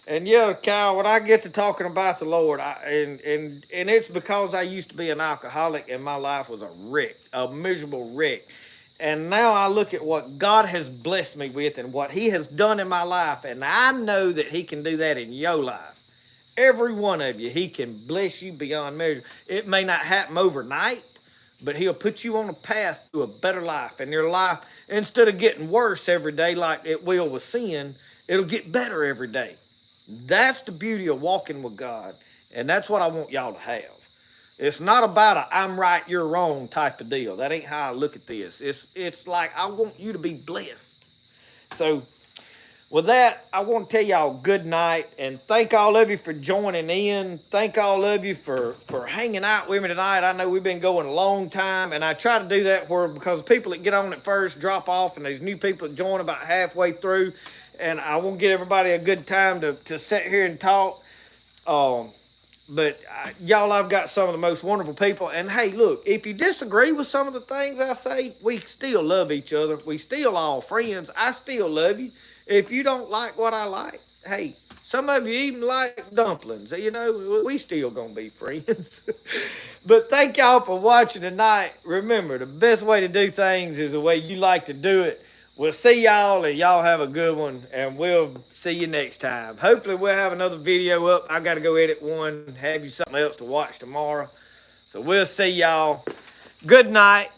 And yeah, Kyle, when I get to talking about the Lord, and it's because I used to be an alcoholic and my life was a wreck, a miserable wreck. And now I look at what God has blessed me with and what he has done in my life. And I know that he can do that in your life. Every one of you, he can bless you beyond measure. It may not happen overnight, but he'll put you on a path to a better life. And your life, instead of getting worse every day like it will with sin, it'll get better every day. That's the beauty of walking with God. And that's what I want y'all to have. It's not about a I'm right, you're wrong type of deal. That ain't how I look at this. It's like I want you to be blessed. So with that, I want to tell y'all good night and thank all of you for joining in. Thank all of you for hanging out with me tonight. I know we've been going a long time, and I try to do that because people that get on at first drop off, and there's new people that join about halfway through. And I won't get everybody a good time to sit here and talk. But y'all, I've got some of the most wonderful people. And hey, look, if you disagree with some of the things I say, we still love each other. We still all friends. I still love you. If you don't like what I like, hey, some of you even like dumplings. We still gonna be friends. But thank y'all for watching tonight. Remember, the best way to do things is the way you like to do it. We'll see y'all, and y'all have a good one, and we'll see you next time. Hopefully, we'll have another video up. I got to go edit one, have you something else to watch tomorrow. So we'll see y'all. Good night.